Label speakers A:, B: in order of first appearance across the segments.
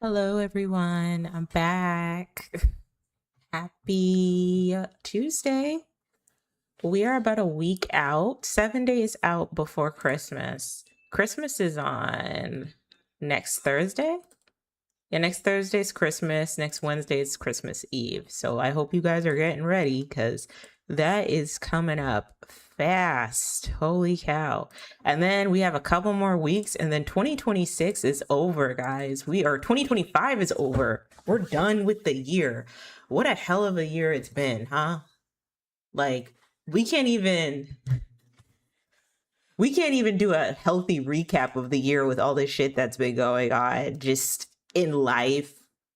A: Hello, everyone. I'm back. Happy Tuesday. We are about a week out, 7 days out before Christmas. Christmas is on next Thursday. Yeah, next Thursday's Christmas. Next Wednesday is Christmas Eve. So I hope you guys are getting ready because that is coming up fast. Holy cow. And then we have a couple more weeks and then 2026 is over, guys. 2025 is over. We're done with the year. What a hell of a year it's been, huh? Like we can't even we can't even do a healthy recap of the year with all this shit that's been going on just in life,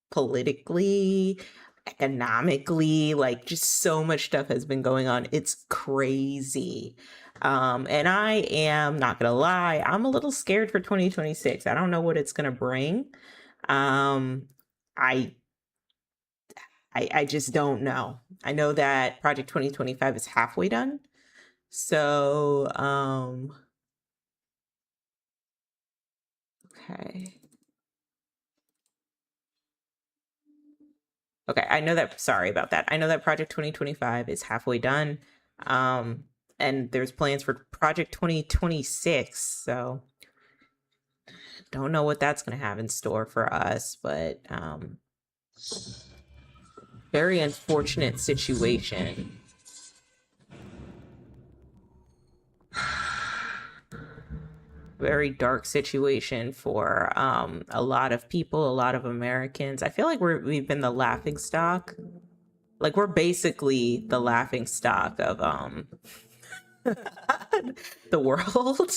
A: politically, economically, like just so much stuff has been going on. It's crazy. And I am not gonna lie, I'm a little scared for 2026. I don't know what it's gonna bring. Um, I I just don't know. I know that Project 2025 is halfway done. So, okay. Okay, I know that, sorry about that. I know that Project 2025 is halfway done. And there's plans for Project 2026. So don't know what that's going to have in store for us, but very unfortunate situation. Very dark situation for a lot of people, a lot of Americans. I feel like we've been the laughing stock. Like we're basically the laughing stock of the world.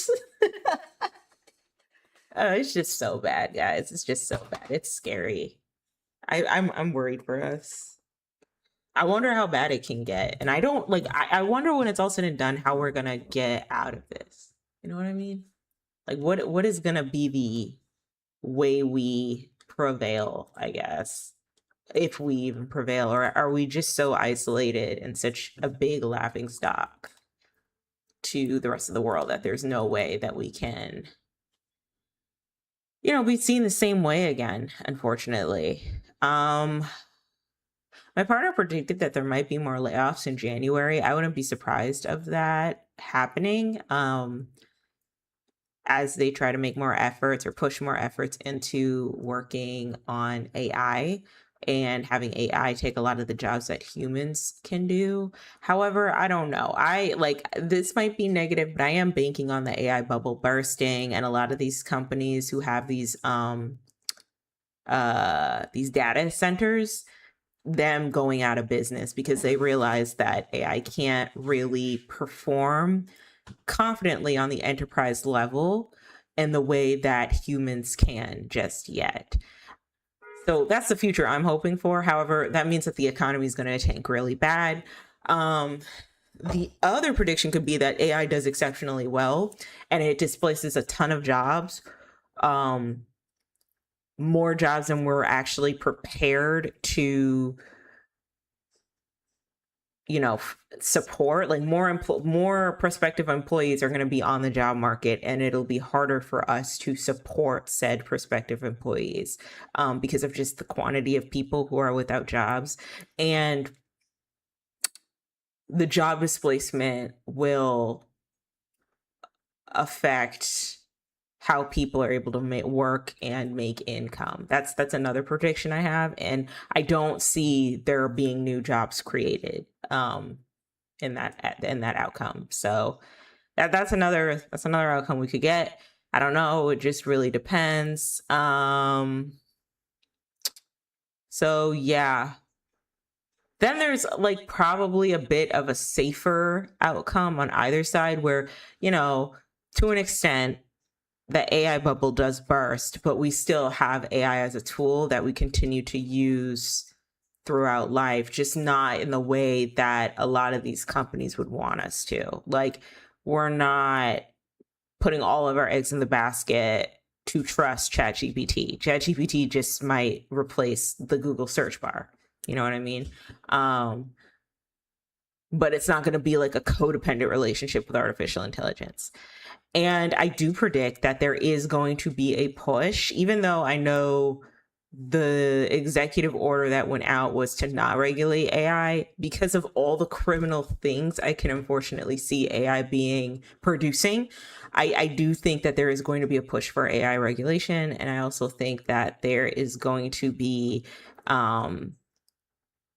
A: It's just so bad, guys. It's just so bad. It's scary. I'm worried for us. I wonder how bad it can get. And I don't like I wonder when it's all said and done how we're gonna get out of this. You know what I mean? Like what is gonna be the way we prevail, I guess, if we even prevail, or are we just so isolated and such a big laughing stock to the rest of the world that there's no way that we can, be seen the same way again, unfortunately. My partner predicted that there might be more layoffs in January. I wouldn't be surprised of that happening. As they try to make more efforts or push more efforts into working on AI and having AI take a lot of the jobs that humans can do. However, I don't know. This might be negative, but I am banking on the AI bubble bursting and a lot of these companies who have these data centers, them going out of business because they realize that AI can't really perform confidently on the enterprise level in the way that humans can just yet. So that's the future I'm hoping for. However, that means that the economy is going to tank really bad. The other prediction could be that AI does exceptionally well and it displaces a ton of jobs, more jobs than we're actually prepared to support. Like more prospective employees are going to be on the job market and it'll be harder for us to support said prospective employees because of just the quantity of people who are without jobs. And the job displacement will affect how people are able to work and make income. That's another prediction I have, and I don't see there being new jobs created in that outcome. So that's another outcome we could get. I don't know. It just really depends. So yeah. Then there's like probably a bit of a safer outcome on either side where, to an extent, the AI bubble does burst, but we still have AI as a tool that we continue to use throughout life, just not in the way that a lot of these companies would want us to. Like, we're not putting all of our eggs in the basket to trust ChatGPT. ChatGPT just might replace the Google search bar. You know what I mean? But it's not going to be like a codependent relationship with artificial intelligence. And I do predict that there is going to be a push, even though I know the executive order that went out was to not regulate AI because of all the criminal things I can unfortunately see AI being producing. I do think that there is going to be a push for AI regulation. And I also think that there is going to be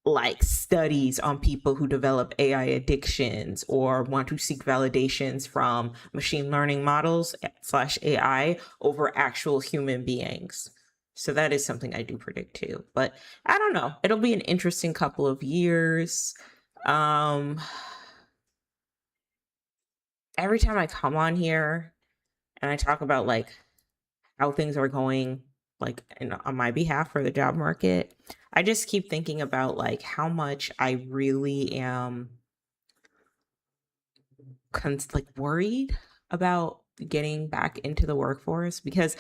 A: like studies on people who develop AI addictions or want to seek validations from machine learning models slash AI over actual human beings. So that is something I do predict too. But I don't know. It'll be an interesting couple of years. Um, every time I come on here and I talk about like how things are going like on my behalf for the job market, I just keep thinking about like how much I really am like worried about getting back into the workforce because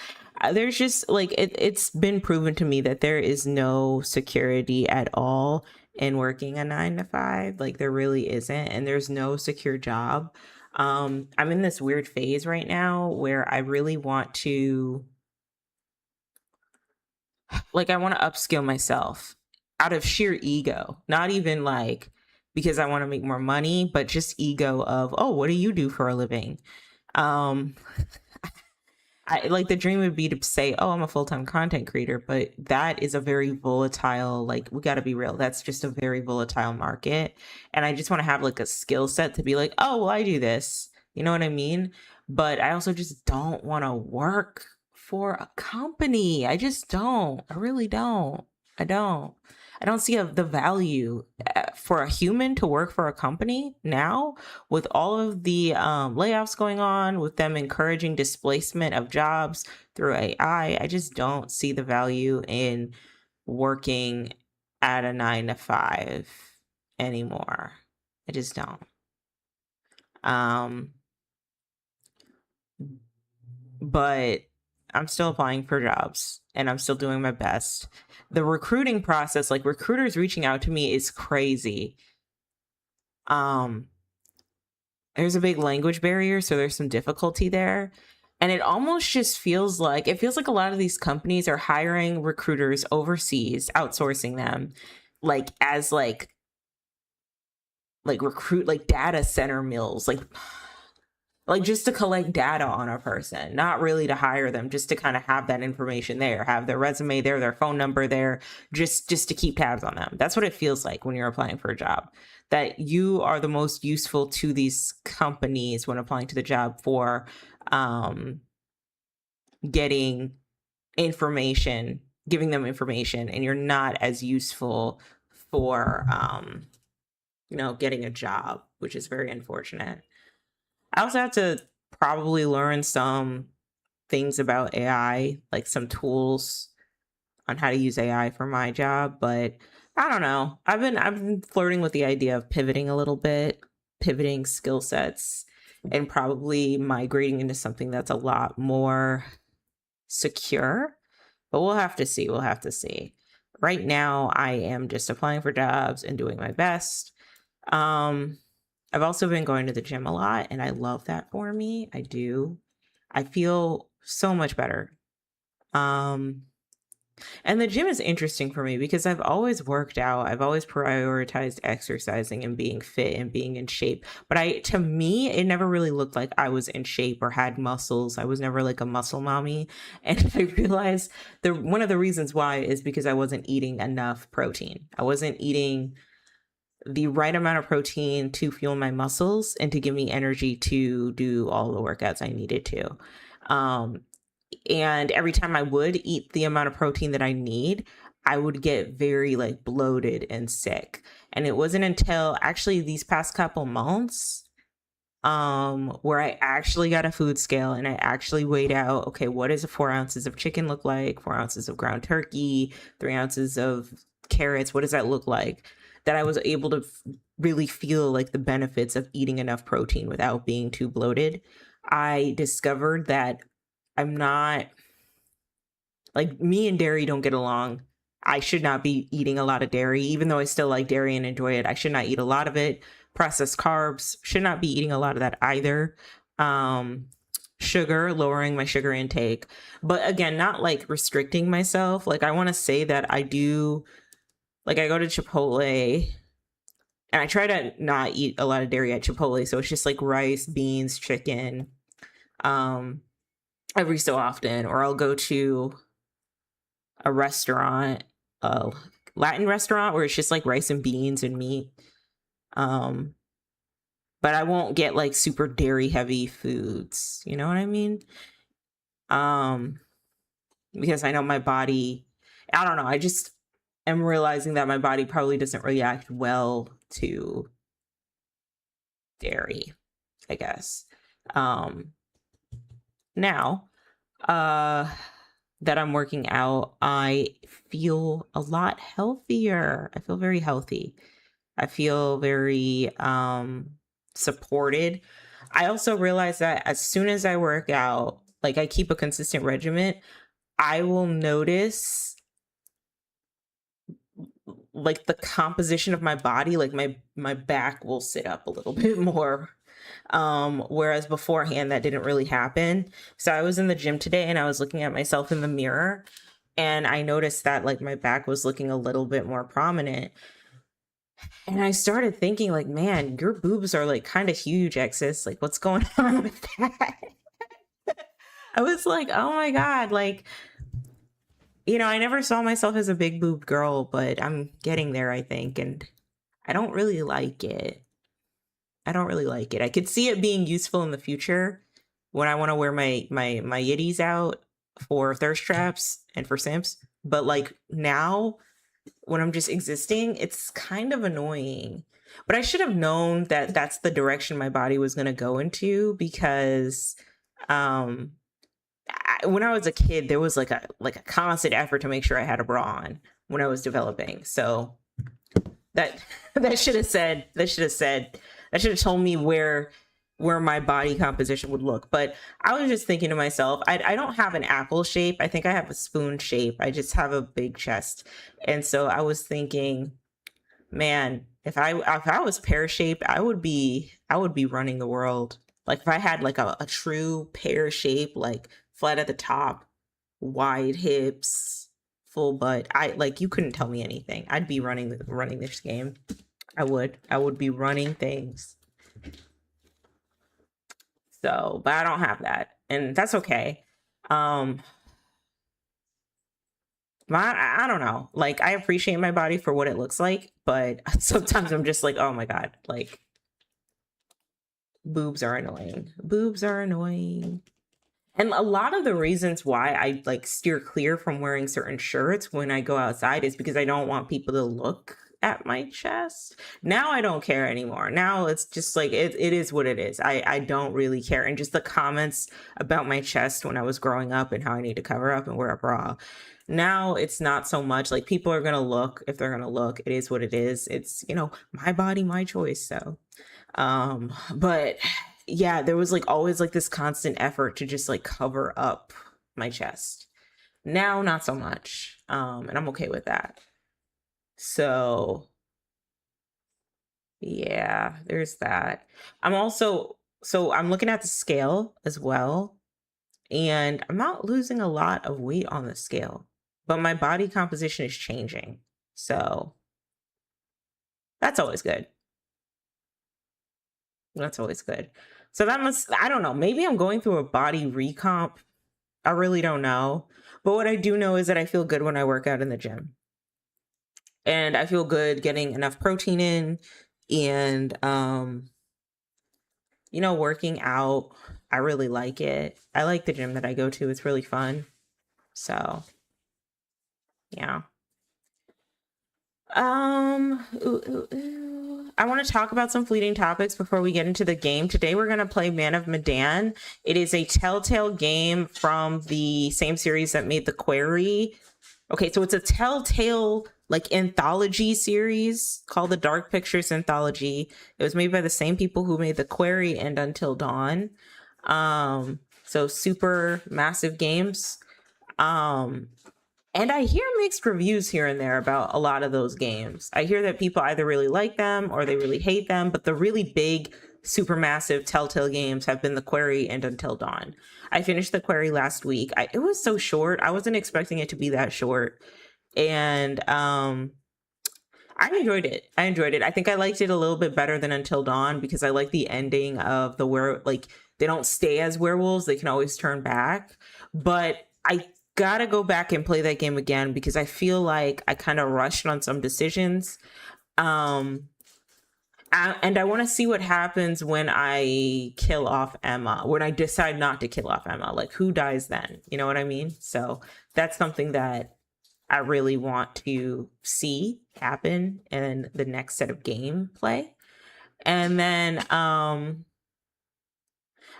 A: there's just like it's been proven to me that there is no security at all in working a 9 to 5. Like there really isn't, and there's no secure job. I'm in this weird phase right now where I really want to like I want to upskill myself out of sheer ego, not even like because I want to make more money, but just ego of, oh, what do you do for a living? Um, I like the dream would be to say, oh, I'm a full-time content creator, but that is a very volatile, like we got to be real. That's just a very volatile market. And I just want to have like a skill set to be like, oh, well, I do this. You know what I mean? But I also just don't want to work for a company. I just don't. I really don't. I don't. I don't see the value for a human to work for a company now with all of the layoffs going on, with them encouraging displacement of jobs through AI. I just don't see the value in working at a 9 to 5 anymore. I just don't. But I'm still applying for jobs and I'm still doing my best. The recruiting process, like recruiters reaching out to me, is crazy. There's a big language barrier, so there's some difficulty there. And it almost just feels like a lot of these companies are hiring recruiters overseas, outsourcing them, like as like recruit like data center mills, like just to collect data on a person, not really to hire them, just to kind of have that information there, have their resume there, their phone number there, just to keep tabs on them. That's what it feels like when you're applying for a job, that you are the most useful to these companies when applying to the job for getting information, giving them information, and you're not as useful for getting a job, which is very unfortunate. I also have to probably learn some things about AI, like some tools on how to use AI for my job, but I don't know. I've been flirting with the idea of pivoting a little bit, pivoting skill sets, and probably migrating into something that's a lot more secure. But we'll have to see. We'll have to see. Right now, I am just applying for jobs and doing my best. I've also been going to the gym a lot, and I love that for me. I do. I feel so much better. And the gym is interesting for me because I've always worked out. I've always prioritized exercising and being fit and being in shape. But to me, it never really looked like I was in shape or had muscles. I was never like a muscle mommy. And I realized one of the reasons why is because I wasn't eating enough protein. I wasn't eating the right amount of protein to fuel my muscles and to give me energy to do all the workouts I needed to. And every time I would eat the amount of protein that I need, I would get very like bloated and sick. And it wasn't until actually these past couple months where I actually got a food scale and I actually weighed out, okay, what does 4 ounces of chicken look like? 4 ounces of ground turkey, 3 ounces of carrots, what does that look like? That I was able to really feel like the benefits of eating enough protein without being too bloated. I discovered that I'm not, like, me and dairy don't get along. I should not be eating a lot of dairy, even though I still like dairy and enjoy it. I should not eat a lot of it. Processed carbs, should not be eating a lot of that either. sugar, lowering my sugar intake. But again, not like restricting myself. Like I want to say that I do, like I go to Chipotle and I try to not eat a lot of dairy at Chipotle. So it's just like rice, beans, chicken, every so often. Or I'll go to a restaurant, a Latin restaurant where it's just like rice and beans and meat. But I won't get like super dairy heavy foods. You know what I mean? Because I know my body, I don't know, I just am realizing that my body probably doesn't react well to dairy, I guess. Now, that I'm working out, I feel a lot healthier. I feel very healthy. I feel very supported. I also realize that as soon as I work out, like I keep a consistent regimen, I will notice like the composition of my body, like my back will sit up a little bit more. Whereas beforehand that didn't really happen. So I was in the gym today and I was looking at myself in the mirror and I noticed that like my back was looking a little bit more prominent. And I started thinking like, man, your boobs are like kind of huge, Exis. Like what's going on with that? I was like, oh my God, like, you know, I never saw myself as a big boob girl, but I'm getting there, I think. And I don't really like it. I don't really like it. I could see it being useful in the future when I want to wear my yitties out for thirst traps and for simps. But like now, when I'm just existing, it's kind of annoying. But I should have known that that's the direction my body was going to go into because when I was a kid, there was like a constant effort to make sure I had a bra on when I was developing. So that should have told me where my body composition would look. But I was just thinking to myself, I don't have an apple shape. I think I have a spoon shape. I just have a big chest. And so I was thinking, man, if I was pear shaped, I would be running the world. Like if I had like a true pear shape, like flat at the top, wide hips, full butt, you couldn't tell me anything. I'd be running this game. I would be running things. So, but I don't have that, and that's okay. I don't know. Like, I appreciate my body for what it looks like, but sometimes I'm just like, oh my God, like, boobs are annoying. Boobs are annoying. And a lot of the reasons why I like steer clear from wearing certain shirts when I go outside is because I don't want people to look at my chest. Now I don't care anymore. Now it's just like it is what it is. I don't really care. And just the comments about my chest when I was growing up and how I need to cover up and wear a bra. Now it's not so much like people are gonna look. If they're gonna look, it is what it is. It's, you know, my body, my choice. So but yeah, there was like always like this constant effort to just like cover up my chest. Now not so much. And I'm okay with that. So yeah, there's that. I'm looking at the scale as well, and I'm not losing a lot of weight on the scale, but my body composition is changing. So that's always good. That's always good. So I don't know, maybe I'm going through a body recomp. I really don't know. But what I do know is that I feel good when I work out in the gym. And I feel good getting enough protein in and, you know, working out. I really like it. I like the gym that I go to. It's really fun. So, yeah. I want to talk about some fleeting topics before we get into the game. Today we're going to play Man of Medan. It is a Telltale game from the same series that made The Quarry. Okay, so it's a Telltale like anthology series called the Dark Pictures Anthology. It was made by the same people who made The Quarry and Until Dawn. So super massive games. And I hear mixed reviews here and there about a lot of those games. I hear that people either really like them or they really hate them, but the really big supermassive Telltale games have been The Quarry and Until Dawn. I finished The Quarry last week. It was so short. I wasn't expecting it to be that short. And I enjoyed it. I think I liked it a little bit better than Until Dawn because I like the ending of like they don't stay as werewolves. They can always turn back. But I gotta go back and play that game again because I feel like I kind of rushed on some decisions. And I want to see what happens when I kill off Emma, when I decide not to kill off Emma. Like, who dies then? You know what I mean? So that's something that I really want to see happen in the next set of gameplay. And then I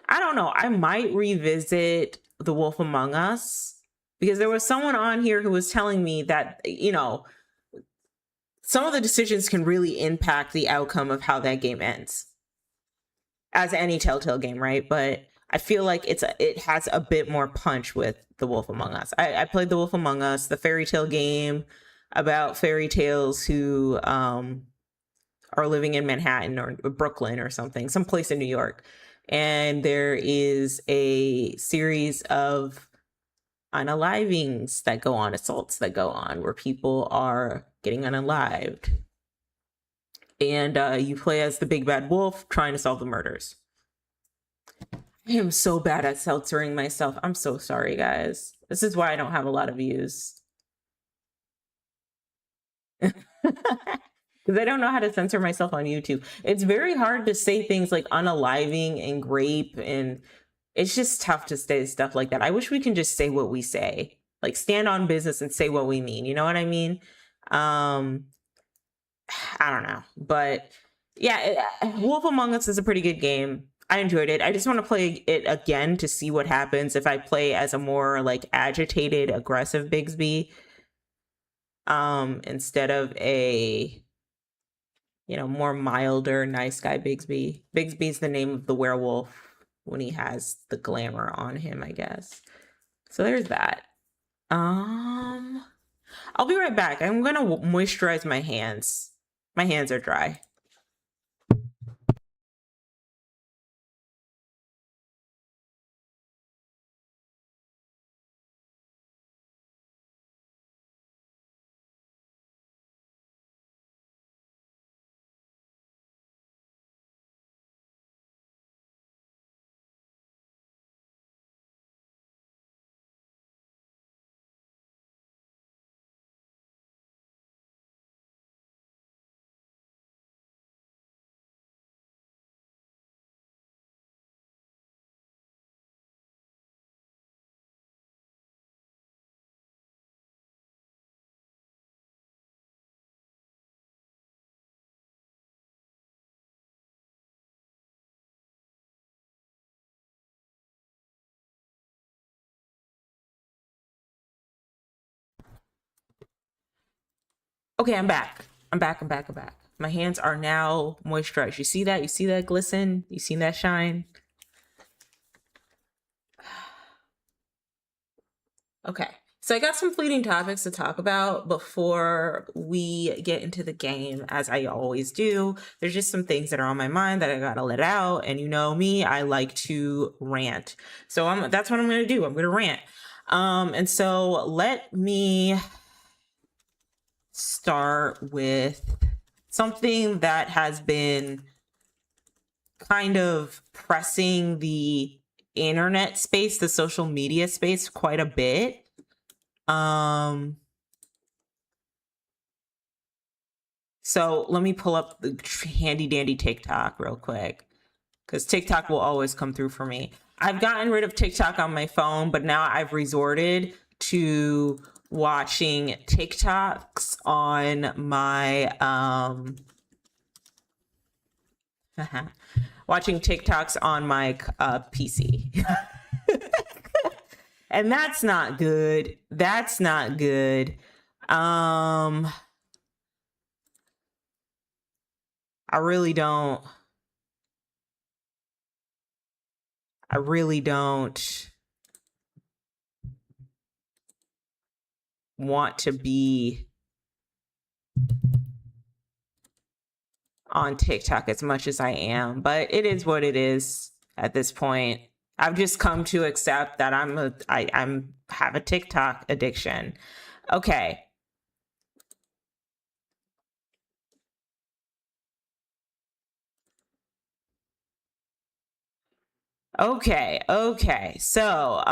A: don't know, I might revisit The Wolf Among Us because there was someone on here who was telling me that, you know, some of the decisions can really impact the outcome of how that game ends. As any Telltale game, right? But I feel like it has a bit more punch with The Wolf Among Us. I played The Wolf Among Us, the fairy tale game about fairy tales who are living in Manhattan or Brooklyn or something, someplace in New York. And there is a series of unalivings that go on, assaults that go on, where people are getting unalived. And you play as the big bad wolf trying to solve the murders. I am so bad at censoring myself. I'm so sorry, guys. This is why I don't have a lot of views. Because I don't know how to censor myself on YouTube. It's very hard to say things like unaliving and grape, and it's just tough to say stuff like that. I wish we can just say what we say, like stand on business and say what we mean. You know what I mean? I don't know, but yeah, Wolf Among Us is a pretty good game. I enjoyed it. I just want to play it again to see what happens if I play as a more like agitated, aggressive Bigsby, instead of a, you know, more milder, nice guy Bigsby. Bigsby's the name of the werewolf when he has the glamour on him, I guess. So there's that. I'll be right back. I'm gonna moisturize my hands. My hands are dry. Okay, I'm back. I'm back. My hands are now moisturized. You see that? You see that glisten? You see that shine? Okay. So I got some fleeting topics to talk about before we get into the game, as I always do. There's just some things that are on my mind that I gotta let out. And you know me, I like to rant. So that's what I'm gonna do. I'm gonna rant. And so let me start with something that has been kind of pressing the internet space, the social media space, quite a bit. So let me pull up the handy dandy TikTok real quick, because TikTok will always come through for me. I've gotten rid of TikTok on my phone, but now I've resorted to watching TikToks on my watching TikToks on my PC. And that's not good. That's not good. I really don't want to be on TikTok as much as I am, but it is what it is at this point. I've just come to accept that I'm have a TikTok addiction. Okay. Okay. So,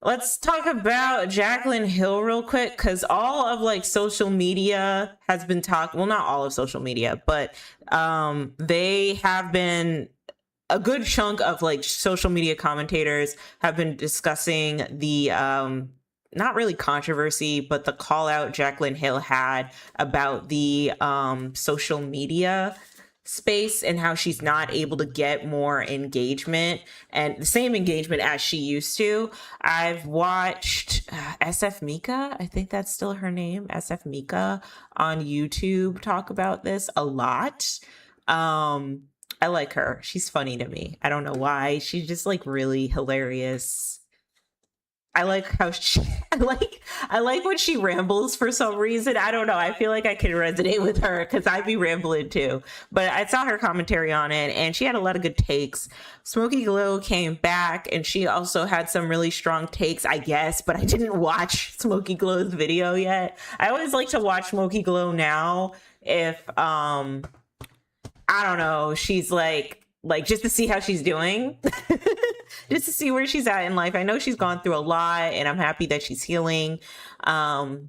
A: let's talk about Jaclyn Hill real quick, because all of like social media has been well, not all of social media, but they have been, a good chunk of like social media commentators have been discussing the not really controversy, but the call out Jaclyn Hill had about the social media space and how she's not able to get more engagement and the same engagement as she used to. I've watched SF Mika, I think that's still her name, SF Mika on YouTube talk about this a lot. I like her. She's funny to me. I don't know why. She's just like really hilarious. I like how I like when she rambles for some reason. I don't know. I feel like I can resonate with her because I'd be rambling too. But I saw her commentary on it and she had a lot of good takes. Smokey Glow came back and she also had some really strong takes, I guess, but I didn't watch Smokey Glow's video yet. I always like to watch Smokey Glow now if I don't know, she's like just to see how she's doing. Just to see where she's at in life. I know she's gone through a lot and I'm happy that she's healing. But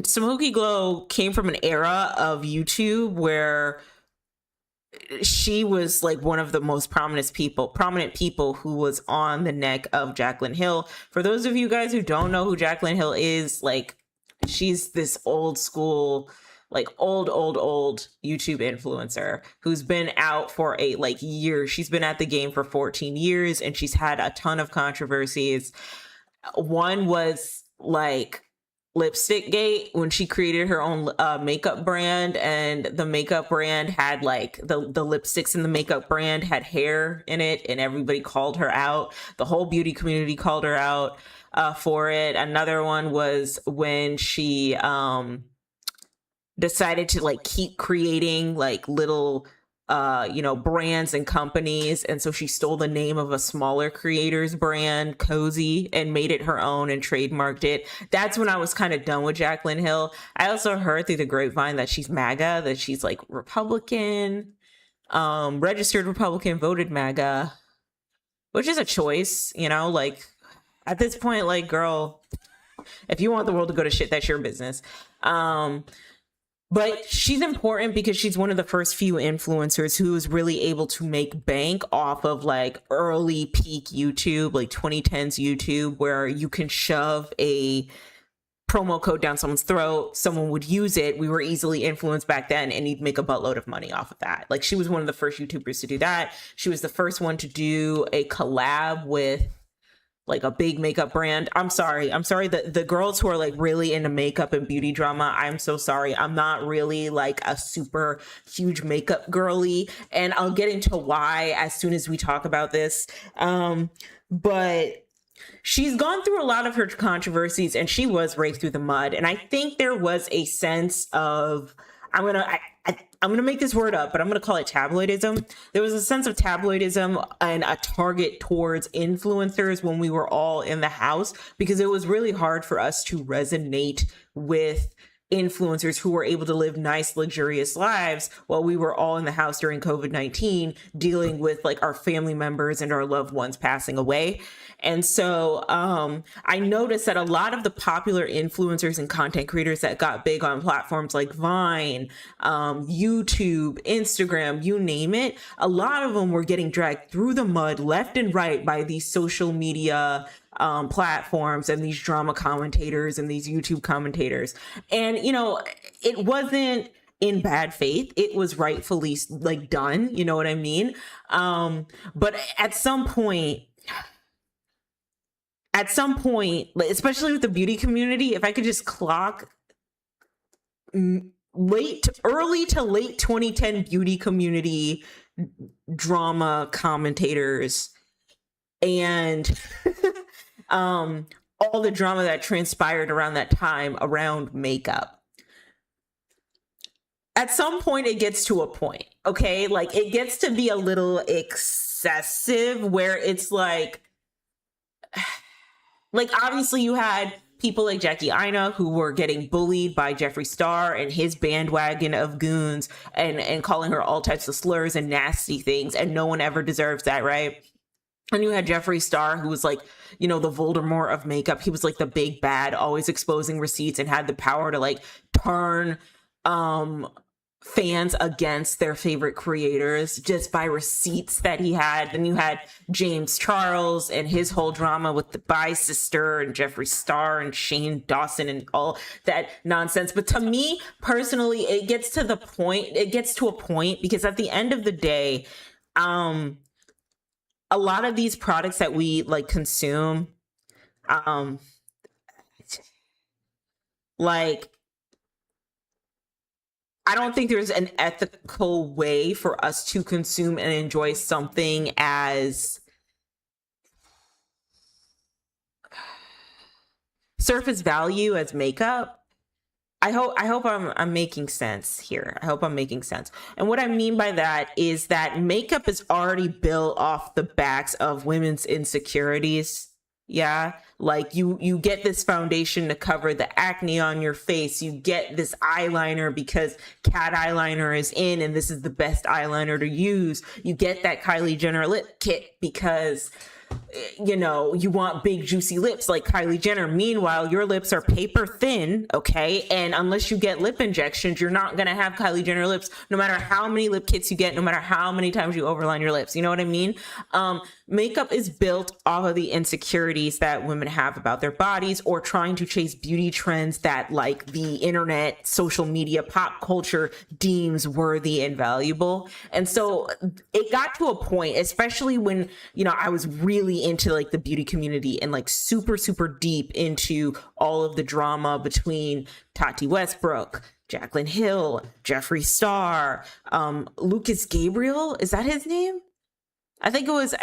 A: Smokey Glow came from an era of YouTube where she was like one of the most prominent people who was on the neck of Jaclyn Hill. For those of you guys who don't know who Jaclyn Hill is, like, she's this old school, like old YouTube influencer who's been out for years. She's been at the game for 14 years and she's had a ton of controversies. One was like Lipstick Gate, when she created her own makeup brand, and the makeup brand had like the lipsticks in the makeup brand had hair in it and everybody called her out. The whole beauty community called her out for it. Another one was when she decided to like keep creating like little brands and companies, and so she stole the name of a smaller creator's brand, Cozy, and made it her own and trademarked it. That's when I was kind of done with Jaclyn Hill. I also heard through the grapevine that she's MAGA, that she's like Republican, registered Republican, voted MAGA, which is a choice, like at this point, like, girl, if you want the world to go to shit, that's your business. But she's important because she's one of the first few influencers who was really able to make bank off of like early peak YouTube, like 2010s YouTube, where you can shove a promo code down someone's throat, someone would use it. We were easily influenced back then and you'd make a buttload of money off of that. Like, she was one of the first YouTubers to do that. She was the first one to do a collab with like a big makeup brand. I'm sorry. The girls who are like really into makeup and beauty drama, I'm so sorry. I'm not really like a super huge makeup girly. And I'll get into why as soon as we talk about this. But she's gone through a lot of her controversies and she was raked through the mud. And I think there was a sense of, I'm going to make this word up, but I'm going to call it tabloidism. There was a sense of tabloidism and a target towards influencers when we were all in the house, because it was really hard for us to resonate with influencers who were able to live nice, luxurious lives while we were all in the house during COVID-19, dealing with like our family members and our loved ones passing away. And so I noticed that a lot of the popular influencers and content creators that got big on platforms like Vine, YouTube, Instagram, you name it, a lot of them were getting dragged through the mud left and right by these social media platforms and these drama commentators and these YouTube commentators. And, it wasn't in bad faith. It was rightfully like done. You know what I mean? But at some point, especially with the beauty community, if I could just clock early to late 2010 beauty community drama commentators and all the drama that transpired around that time around makeup. At some point, it gets to a point, okay? Like, it gets to be a little excessive where it's like obviously you had people like Jackie Aina who were getting bullied by Jeffree Star and his bandwagon of goons and calling her all types of slurs and nasty things, and no one ever deserves that, right? And you had Jeffree Star, who was like, you know, the Voldemort of makeup. He was like the big bad, always exposing receipts, and had the power to like turn fans against their favorite creators just by receipts that he had. Then you had James Charles and his whole drama with the Bi Sister and Jeffree Star and Shane Dawson and all that nonsense. But to me personally, it gets to a point because at the end of the day, a lot of these products that we like consume, like, I don't think there's an ethical way for us to consume and enjoy something as surface value as makeup. I hope I'm making sense here. I hope I'm making sense. And what I mean by that is that makeup is already built off the backs of women's insecurities. Yeah. Like you get this foundation to cover the acne on your face. You get this eyeliner because cat eyeliner is in and this is the best eyeliner to use. You get that Kylie Jenner lip kit because, you know, you want big juicy lips like Kylie Jenner. Meanwhile, your lips are paper thin, okay? And unless you get lip injections, you're not gonna have Kylie Jenner lips, no matter how many lip kits you get, no matter how many times you overline your lips. You know what I mean? Makeup is built off of the insecurities that women have about their bodies, or trying to chase beauty trends that like the internet, social media, pop culture deems worthy and valuable. And so it got to a point, especially when, you know, I was really into like the beauty community and like super, super deep into all of the drama between Tati Westbrook, Jaclyn Hill, Jeffree Star, Lucas Gabriel. Is that his name? I think it was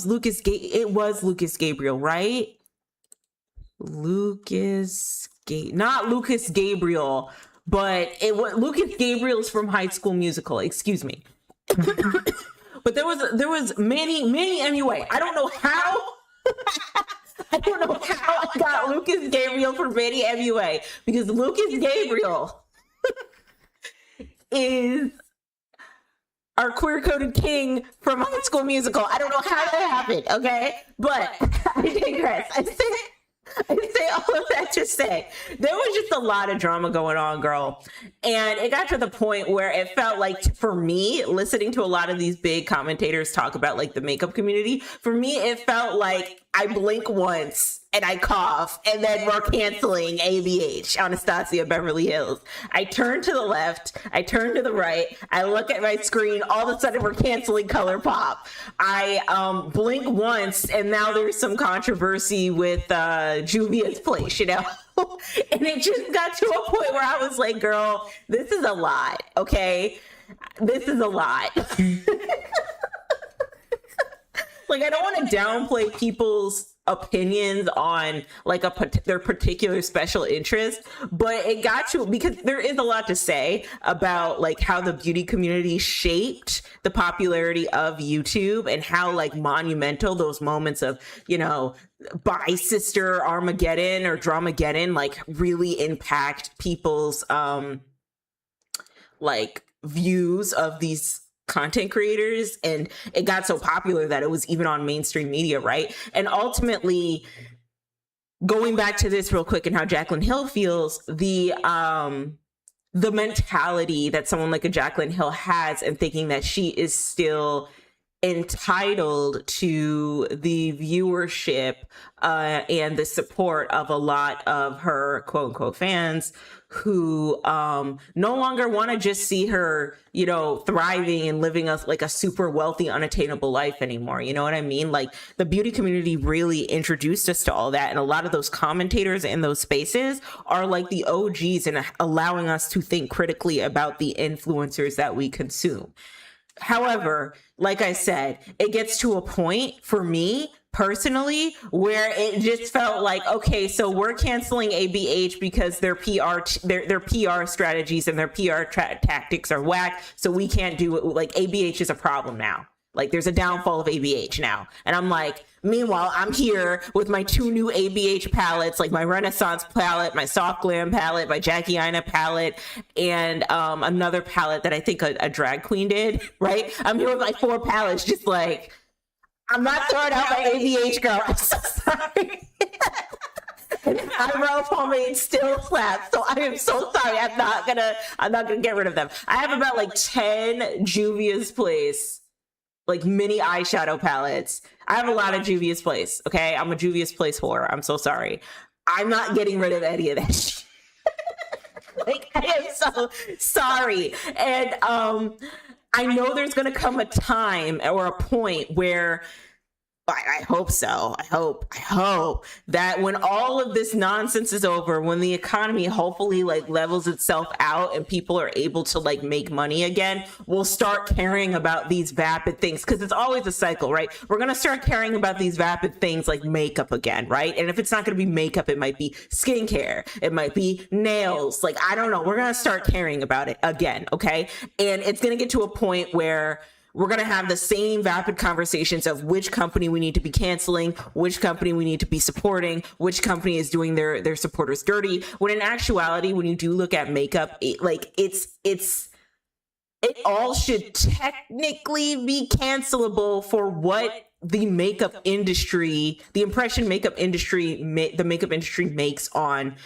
A: Lucas. It was Lucas Gabriel, right? Not Lucas Gabriel, but it was Lucas Gabriel's from High School Musical. Excuse me. But there was many MUA. I don't know how. I don't know how I got Lucas Gabriel from Manny MUA, because Lucas Gabriel is our queer-coded king from High School Musical. I don't know how that happened, okay? But I digress. I say all of that to say there was just a lot of drama going on, girl. And it got to the point where it felt like, for me, listening to a lot of these big commentators talk about like the makeup community, for me, it felt like I blink once and I cough and then we're canceling ABH, Anastasia Beverly Hills. I turn to the left, I turn to the right, I look at my screen, all of a sudden we're canceling ColourPop. I blink once and now there's some controversy with Juvia's Place, you know? And it just got to a point where I was like, girl, this is a lot, okay? This is a lot. Like, I don't want to downplay people's opinions on like their particular special interest, but it got to, because there is a lot to say about like how the beauty community shaped the popularity of YouTube and how like monumental those moments of, you know, Bi Sister Armageddon or Dramageddon like really impact people's like views of these content creators. And it got so popular that it was even on mainstream media, right? And ultimately, going back to this real quick and how Jaclyn Hill feels, the mentality that someone like a Jaclyn Hill has, and thinking that she is still entitled to the viewership and the support of a lot of her quote unquote fans who no longer want to just see her, you know, thriving and living like a super wealthy, unattainable life anymore. You know what I mean? Like, the beauty community really introduced us to all that. And a lot of those commentators in those spaces are like the OGs in allowing us to think critically about the influencers that we consume. However, like I said, it gets to a point for me personally, where it just felt like, okay, so we're canceling ABH because their PR strategies and their tactics are whack, so we can't do it. Like, ABH is a problem now. Like, there's a downfall of ABH now. And I'm like, meanwhile, I'm here with my 2 new ABH palettes, like my Renaissance palette, my Soft Glam palette, my Jackie Aina palette, and another palette that I think a drag queen did, right? I'm here with my 4 palettes, just like, I'm not throwing out my ABH, girl. I'm so sorry. Eyebrow pomade still slaps, so I am so sorry. I'm not gonna get rid of them. I have about like 10 Juvia's Place, like mini eyeshadow palettes. I have a lot of Juvia's Place. Okay, I'm a Juvia's Place whore. I'm so sorry. I'm not getting rid of any of that shit. Like, I am so sorry. And I know there's gonna come a time or a point where I hope so. I hope that when all of this nonsense is over, when the economy hopefully like levels itself out and people are able to like make money again, we'll start caring about these vapid things, because it's always a cycle, right? We're going to start caring about these vapid things like makeup again, right? And if it's not going to be makeup, it might be skincare. It might be nails. Like, I don't know. We're going to start caring about it again, okay? And it's going to get to a point where we're going to have the same vapid conversations of which company we need to be canceling, which company we need to be supporting, which company is doing their supporters dirty. When in actuality, when you do look at makeup, it all should technically be cancelable for what the makeup industry, the impression makeup industry, the makeup industry makes on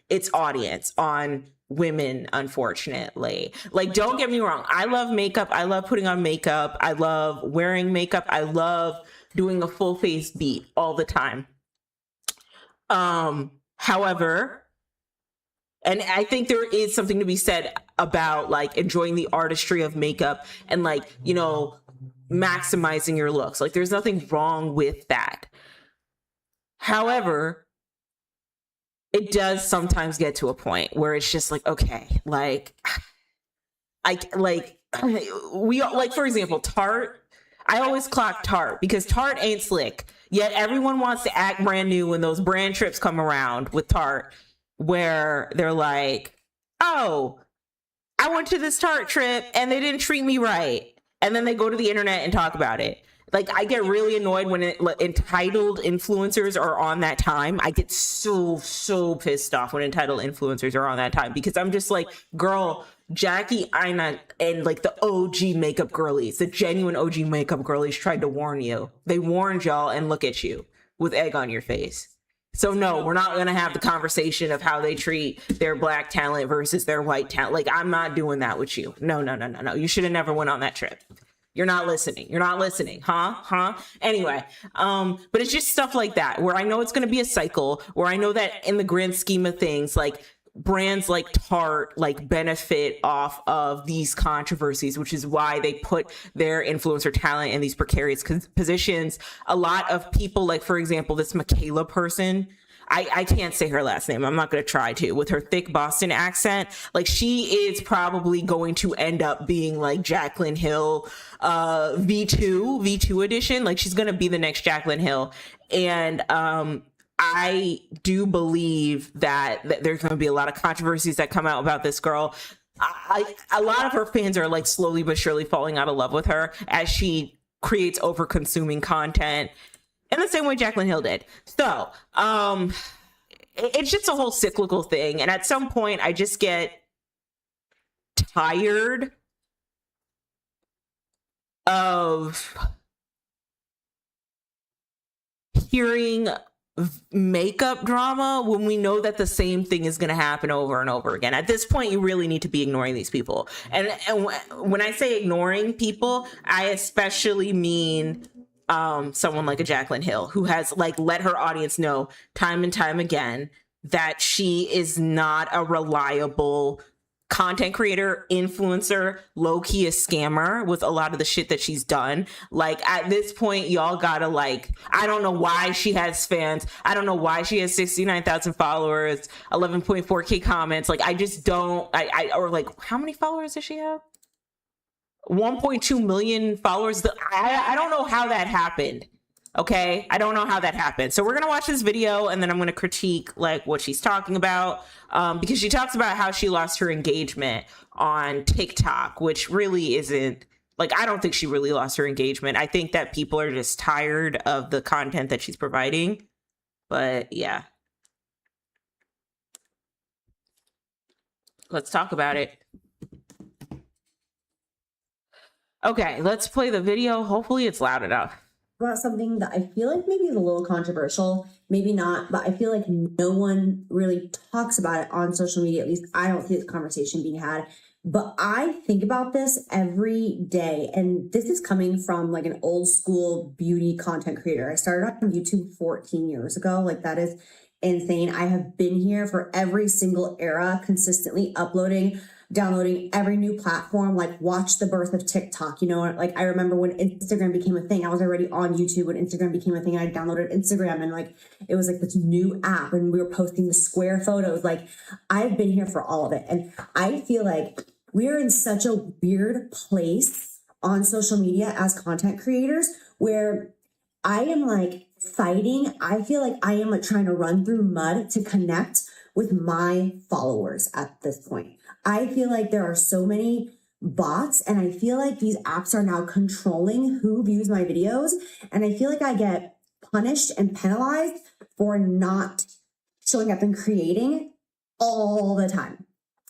A: its audience, on women, unfortunately. Like, don't get me wrong, I love makeup, I love putting on makeup, I love wearing makeup, I love doing a full face beat all the time. However, and I think there is something to be said about like enjoying the artistry of makeup and like, you know, maximizing your looks. Like, there's nothing wrong with that. However, it does sometimes get to a point where it's just like, okay, like, we like, for example, Tarte. I always clock Tarte because Tarte ain't slick. Yet everyone wants to act brand new when those brand trips come around with Tarte, where they're like, oh, I went to this Tarte trip and they didn't treat me right. And then they go to the internet and talk about it. Like, I get really annoyed when entitled influencers are on that time. I get so pissed off when entitled influencers are on that time, because I'm just like, girl, Jackie Aina and like the OG makeup girlies, the genuine OG makeup girlies tried to warn you. They warned y'all, and look at you with egg on your face. So no, we're not going to have the conversation of how they treat their black talent versus their white talent. Like, I'm not doing that with you. No. You should have never went on that trip. You're not listening. Huh? Anyway, but it's just stuff like that where I know it's going to be a cycle, where I know that in the grand scheme of things, like, brands like Tarte like benefit off of these controversies, which is why they put their influencer talent in these precarious positions. A lot of people, like, for example, this Michaela person, I can't say her last name. I'm not going to try to, with her thick Boston accent. Like, she is probably going to end up being like Jaclyn Hill, V2 edition. Like, she's going to be the next Jaclyn Hill. And, I do believe that there's going to be a lot of controversies that come out about this girl. A lot of her fans are like slowly but surely falling out of love with her as she creates over consuming content in the same way Jaclyn Hill did. So, it's just a whole cyclical thing. And at some point I just get tired of hearing makeup drama when we know that the same thing is going to happen over and over again. At this point, you really need to be ignoring these people. And when I say ignoring people, I especially mean someone like a Jaclyn Hill, who has like let her audience know time and time again that she is not a reliable content creator, influencer, low-key a scammer with a lot of the shit that she's done. Like, at this point, y'all gotta, like, I don't know why she has fans. I don't know why she has 69,000 followers, 11.4K comments. Like, I just don't, or like, how many followers does she have? 1.2 million followers. I don't know how that happened. Okay, I don't know how that happened. So we're gonna watch this video, and then I'm gonna critique like what she's talking about, because she talks about how she lost her engagement on TikTok, which really isn't, like, I don't think she really lost her engagement. I think that people are just tired of the content that she's providing. But yeah, let's talk about it. Okay, let's play the video. Hopefully it's loud enough.
B: About something that I feel like maybe is a little controversial, maybe not, but I feel like no one really talks about it on social media. At least I don't see this conversation being had. But I think about this every day. And this is coming from like an old school beauty content creator. I started on YouTube 14 years ago. Like, that is insane. I have been here for every single era, consistently uploading, downloading every new platform, like watch the birth of TikTok. You know, like I remember when Instagram became a thing, I was already on YouTube when Instagram became a thing. I downloaded Instagram, and like it was like this new app, and we were posting the square photos. Like, I've been here for all of it. And I feel like we're in such a weird place on social media as content creators where I am like fighting. I feel like I am like trying to run through mud to connect with my followers at this point. I feel like there are so many bots, and I feel like these apps are now controlling who views my videos. And I feel like I get punished and penalized for not showing up and creating all the time.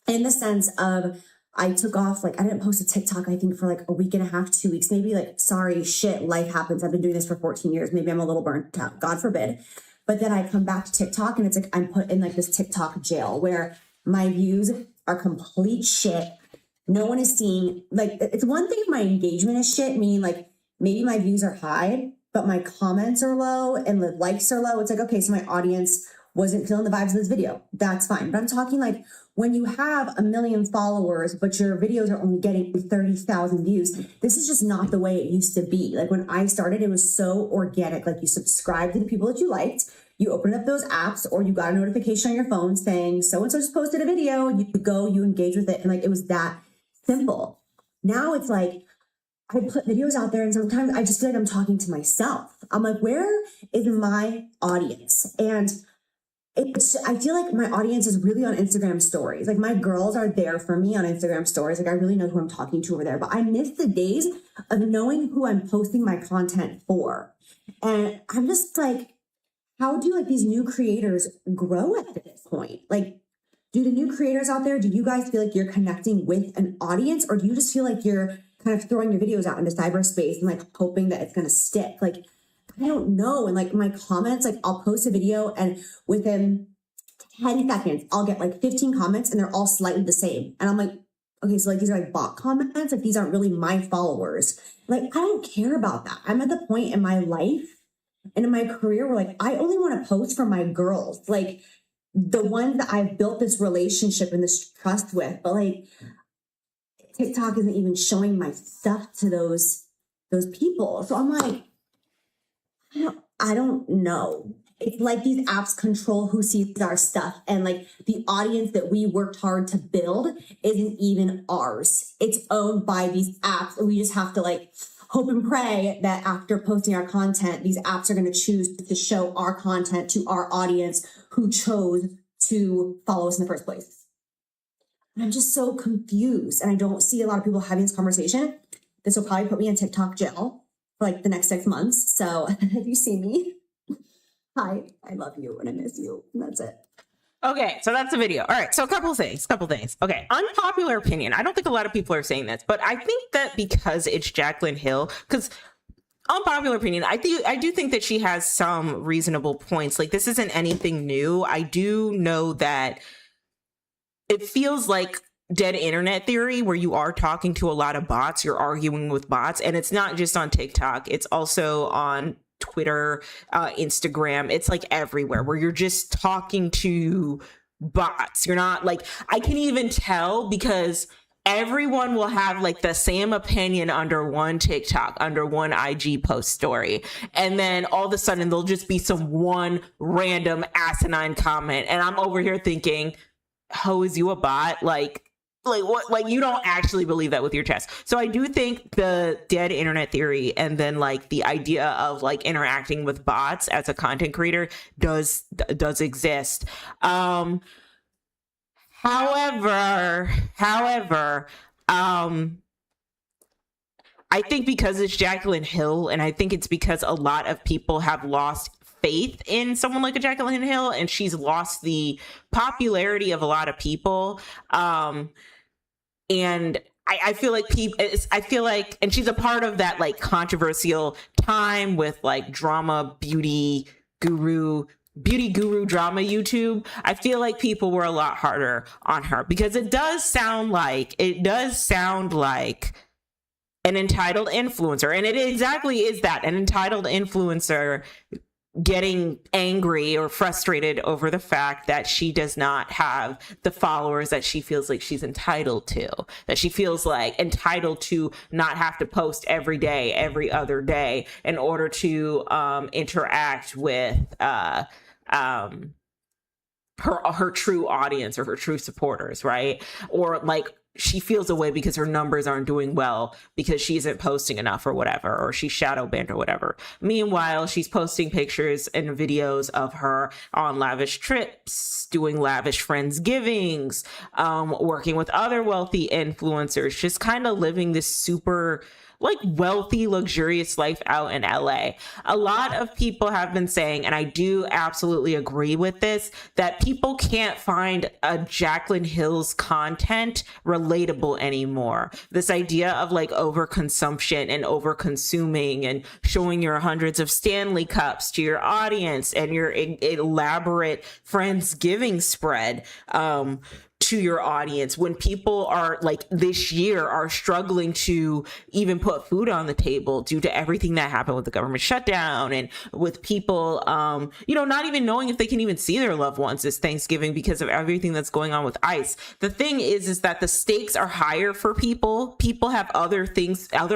B: In the sense of, I took off, like, I didn't post a TikTok, I think, for like a week and a half, 2 weeks, maybe. Like, sorry, shit, life happens. I've been doing this for 14 years. Maybe I'm a little burnt out, God forbid. But then I come back to TikTok, and it's like I'm put in like this TikTok jail where my views are complete shit. No one is seeing, like, it's one thing if my engagement is shit, meaning like maybe my views are high, but my comments are low and the likes are low. It's like, okay, so my audience wasn't feeling the vibes of this video. That's fine. But I'm talking like when you have 1 million followers, but your videos are only getting 30,000 views, this is just not the way it used to be. Like, when I started, it was so organic. Like, you subscribed to the people that you liked, you opened up those apps, or you got a notification on your phone saying so-and-so just posted a video, you go, you engage with it. And like, it was that simple. Now it's like, I put videos out there, and sometimes I just feel like I'm talking to myself. I'm like, where is my audience? And I feel like my audience is really on Instagram stories. Like, my girls are there for me on Instagram stories. Like, I really know who I'm talking to over there, but I miss the days of knowing who I'm posting my content for. And I'm just like, how do like these new creators grow at this point? Like, do the new creators out there, do you guys feel like you're connecting with an audience, or do you just feel like you're kind of throwing your videos out into cyberspace and like hoping that it's going to stick? Like, I don't know. And like my comments, like I'll post a video and within 10 seconds, I'll get like 15 comments and they're all slightly the same. And I'm like, okay, so like these are like bot comments. Like, these aren't really my followers. Like, I don't care about that. I'm at the point in my life and in my career where like, I only want to post for my girls, like the ones that I've built this relationship and this trust with. But like, TikTok isn't even showing my stuff to those people. So I'm like, I don't know. It's like these apps control who sees our stuff, and like the audience that we worked hard to build isn't even ours. It's owned by these apps, and we just have to like hope and pray that after posting our content, these apps are going to choose to show our content to our audience who chose to follow us in the first place. And I'm just so confused, and I don't see a lot of people having this conversation. This will probably put me in TikTok jail for like the next 6 months. So if you see me, hi, I love you and I miss you. And that's it.
A: Okay, so that's the video. All right, so a couple things. Okay, unpopular opinion. I don't think a lot of people are saying this, but I think that because it's Jaclyn Hill, because unpopular opinion, I do think that she has some reasonable points. Like, this isn't anything new. I do know that it feels like dead internet theory, where you are talking to a lot of bots, you're arguing with bots, and it's not just on TikTok, it's also on Twitter, Instagram. It's like everywhere where you're just talking to bots. You're not like, I can even tell because everyone will have like the same opinion under one TikTok, under one IG post story. And then all of a sudden there'll just be some one random asinine comment. And I'm over here thinking, how is you a bot? Like, like what, like you don't actually believe that with your chest. So I do think the dead internet theory and then like the idea of like interacting with bots as a content creator does exist. However, I think because it's Jaclyn Hill, and I think it's because a lot of people have lost faith in someone like a Jaclyn Hill, and she's lost the popularity of a lot of people. And I feel like and she's a part of that like controversial time with like beauty guru drama YouTube. I feel like people were a lot harder on her because it does sound like an entitled influencer, and it exactly is that, an entitled influencer getting angry or frustrated over the fact that she does not have the followers that she feels like she's entitled to, that she feels like entitled to not have to post every day, every other day in order to interact with her true audience or her true supporters, right? Or like she feels a way because her numbers aren't doing well because she isn't posting enough or whatever, or she's shadow banned or whatever. Meanwhile, she's posting pictures and videos of her on lavish trips, doing lavish Friendsgivings, working with other wealthy influencers, just kind of living this super like wealthy, luxurious life out in LA. A lot of people have been saying, and I do absolutely agree with this, that people can't find a Jaclyn Hill's content relatable anymore. This idea of like overconsumption and overconsuming and showing your hundreds of Stanley cups to your audience and your elaborate Friendsgiving spread to your audience, when people are like this year are struggling to even put food on the table due to everything that happened with the government shutdown, and with people not even knowing if they can even see their loved ones this Thanksgiving because of everything that's going on with ICE. The thing is that the stakes are higher for people have other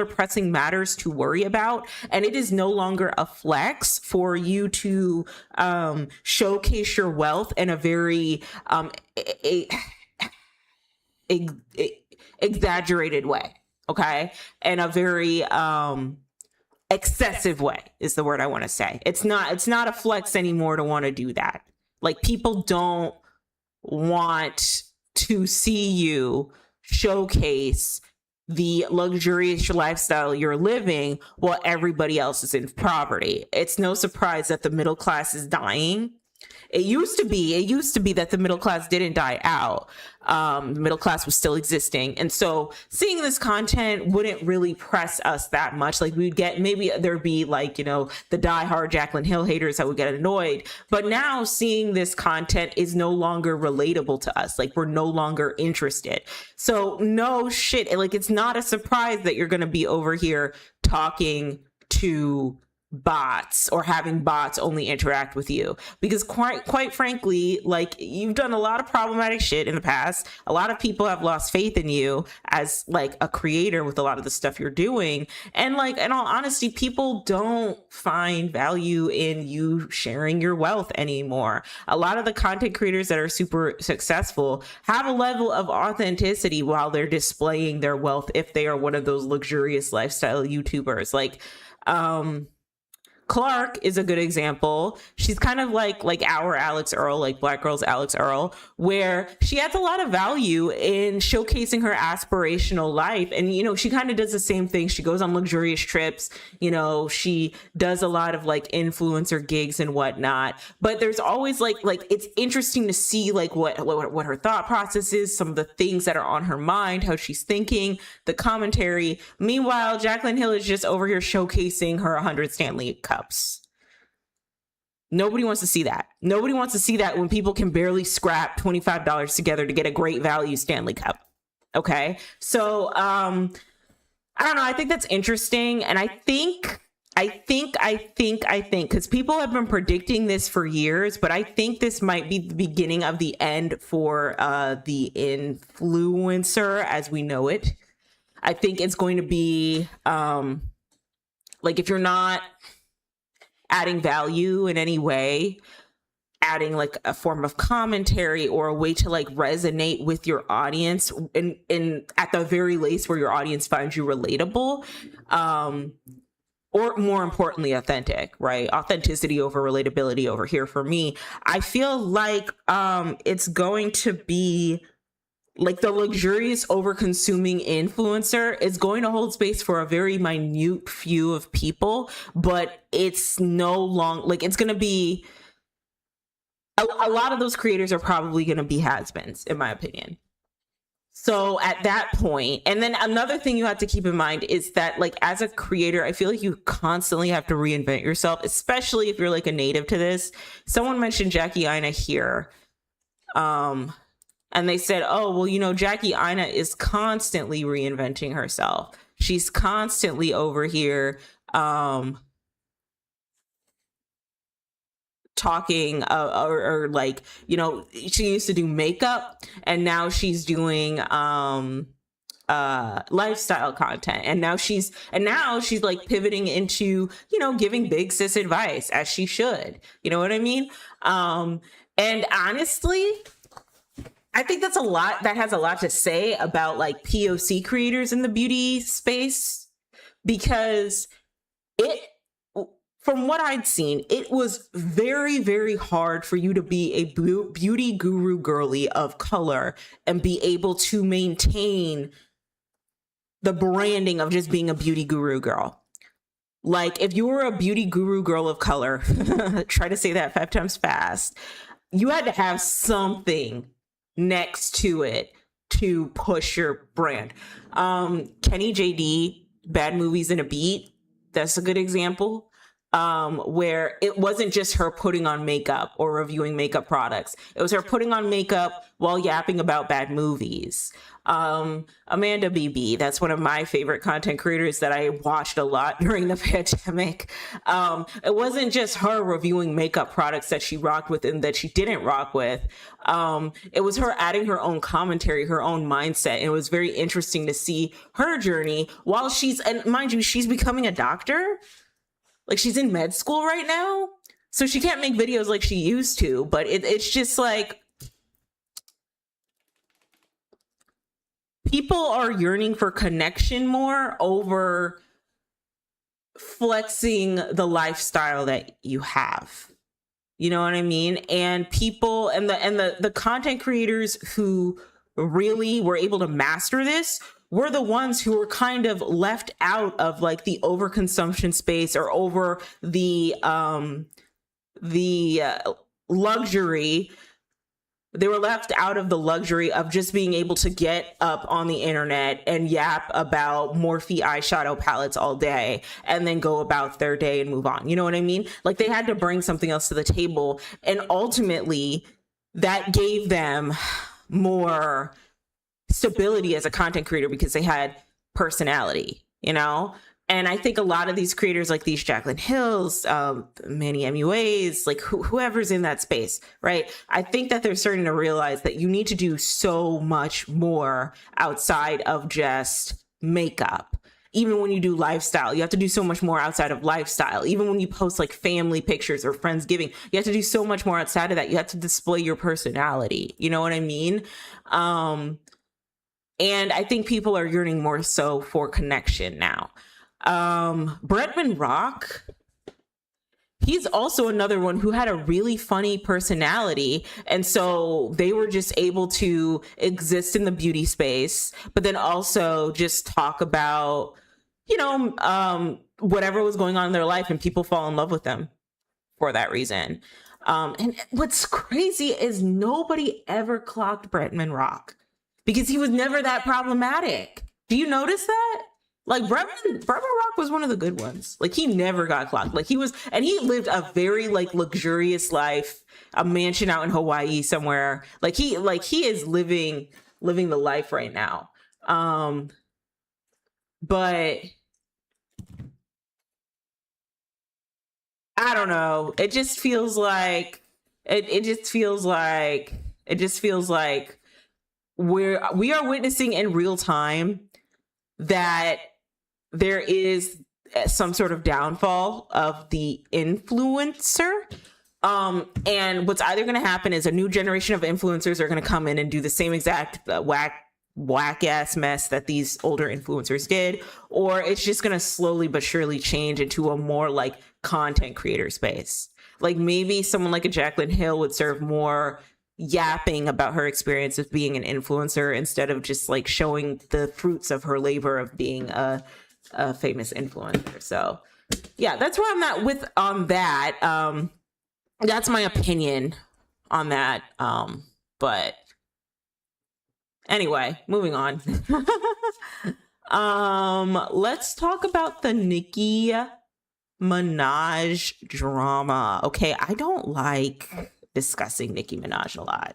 A: pressing matters to worry about, and it is no longer a flex for you to showcase your wealth in a very exaggerated way, okay, and a very excessive way is the word I want to say. It's not a flex anymore to want to do that. Like, people don't want to see you showcase the luxurious lifestyle you're living while everybody else is in poverty. It's no surprise that the middle class is dying. It used to be that the middle class didn't die out. The middle class was still existing. And so seeing this content wouldn't really press us that much. Like, we'd get, maybe there'd be like, the diehard Jaclyn Hill haters that would get annoyed. But now seeing this content is no longer relatable to us. Like, we're no longer interested. So no shit. Like, it's not a surprise that you're going to be over here talking to bots or having bots only interact with you, because quite frankly, like, you've done a lot of problematic shit in the past. A lot of people have lost faith in you as like a creator with a lot of the stuff you're doing, and like, in all honesty, people don't find value in you sharing your wealth anymore. A lot of the content creators that are super successful have a level of authenticity while they're displaying their wealth, if they are one of those luxurious lifestyle YouTubers. Like, Clark is a good example. She's kind of like our Alex Earl, like Black Girl's Alex Earl, where she adds a lot of value in showcasing her aspirational life. And, she kind of does the same thing. She goes on luxurious trips. She does a lot of like influencer gigs and whatnot. But there's always like it's interesting to see like what her thought process is, some of the things that are on her mind, how she's thinking, the commentary. Meanwhile, Jaclyn Hill is just over here showcasing her 100 Stanley cups. Nobody wants to see that. Nobody wants to see that when people can barely scrap $25 together to get a great value Stanley Cup. Okay. So, I don't know. I think that's interesting. And I think, because people have been predicting this for years, but I think this might be the beginning of the end for the influencer as we know it. I think it's going to be like, if you're not adding value in any way adding like a form of commentary or a way to like resonate with your audience in at the very least where your audience finds you relatable, or more importantly, authentic, right? Authenticity over relatability over here for me. I feel like it's going to be like the luxurious over consuming influencer is going to hold space for a very minute few of people, but it's no long like it's going to be a lot of those creators are probably going to be has-beens, in my opinion. So at that point, and then another thing you have to keep in mind is that like as a creator, I feel like you constantly have to reinvent yourself, especially if you're like a native to this. Someone mentioned Jackie Aina here. And they said, oh, well, you know, Jackie Aina is constantly reinventing herself. She's constantly over here talking or like, you know, she used to do makeup and now she's doing lifestyle content, and now she's like pivoting into, you know, giving big sis advice, as she should, you know what I mean? And honestly, I think that has a lot to say about like POC creators in the beauty space, because from what I'd seen, it was very, very hard for you to be a beauty guru girly of color and be able to maintain the branding of just being a beauty guru girl. Like if you were a beauty guru girl of color, try to say that 5 times fast, you had to have something next to it to push your brand. Kenny JD, Bad Movies in a Beat, that's a good example. Where it wasn't just her putting on makeup or reviewing makeup products. It was her putting on makeup while yapping about bad movies. Amanda BB, that's one of my favorite content creators that I watched a lot during the pandemic. It wasn't just her reviewing makeup products that she rocked with and that she didn't rock with. It was her adding her own commentary, her own mindset. And it was very interesting to see her journey while and mind you, she's becoming a doctor. Like she's in med school right now, so she can't make videos like she used to, but it's just like people are yearning for connection more over flexing the lifestyle that you have. You know what I mean? And people and the content creators who really were able to master this were the ones who were kind of left out of like the overconsumption space or over the luxury. They were left out of the luxury of just being able to get up on the internet and yap about Morphe eyeshadow palettes all day and then go about their day and move on. You know what I mean? Like they had to bring something else to the table. And ultimately that gave them more stability as a content creator because they had personality, you know? And I think a lot of these creators like these Jaclyn Hills, Manny MUAs, like whoever's in that space, right? I think that they're starting to realize that you need to do so much more outside of just makeup. Even when you do lifestyle, you have to do so much more outside of lifestyle. Even when you post like family pictures or Friendsgiving, you have to do so much more outside of that. You have to display your personality. You know what I mean? And I think people are yearning more so for connection now. Bretman Rock, he's also another one who had a really funny personality. And so they were just able to exist in the beauty space, but then also just talk about, you know, whatever was going on in their life, and people fall in love with them for that reason. And what's crazy is nobody ever clocked Bretman Rock, because he was never that problematic. Do you notice that? Like Bretman Rock was one of the good ones. Like he never got clocked. Like he lived a very like luxurious life, a mansion out in Hawaii somewhere. Like he is living the life right now. But I don't know. It just feels like we are witnessing in real time that there is some sort of downfall of the influencer. And what's either going to happen is a new generation of influencers are going to come in and do the same exact whack ass mess that these older influencers did, or it's just going to slowly but surely change into a more like content creator space. Like maybe someone like a Jaclyn Hill would serve more yapping about her experience of being an influencer instead of just like showing the fruits of her labor of being a famous influencer. So yeah, that's where I'm at with on that. That's my opinion on that. But anyway, moving on. Let's talk about the Nicki Minaj drama. Okay, I don't like discussing Nicki Minaj a lot.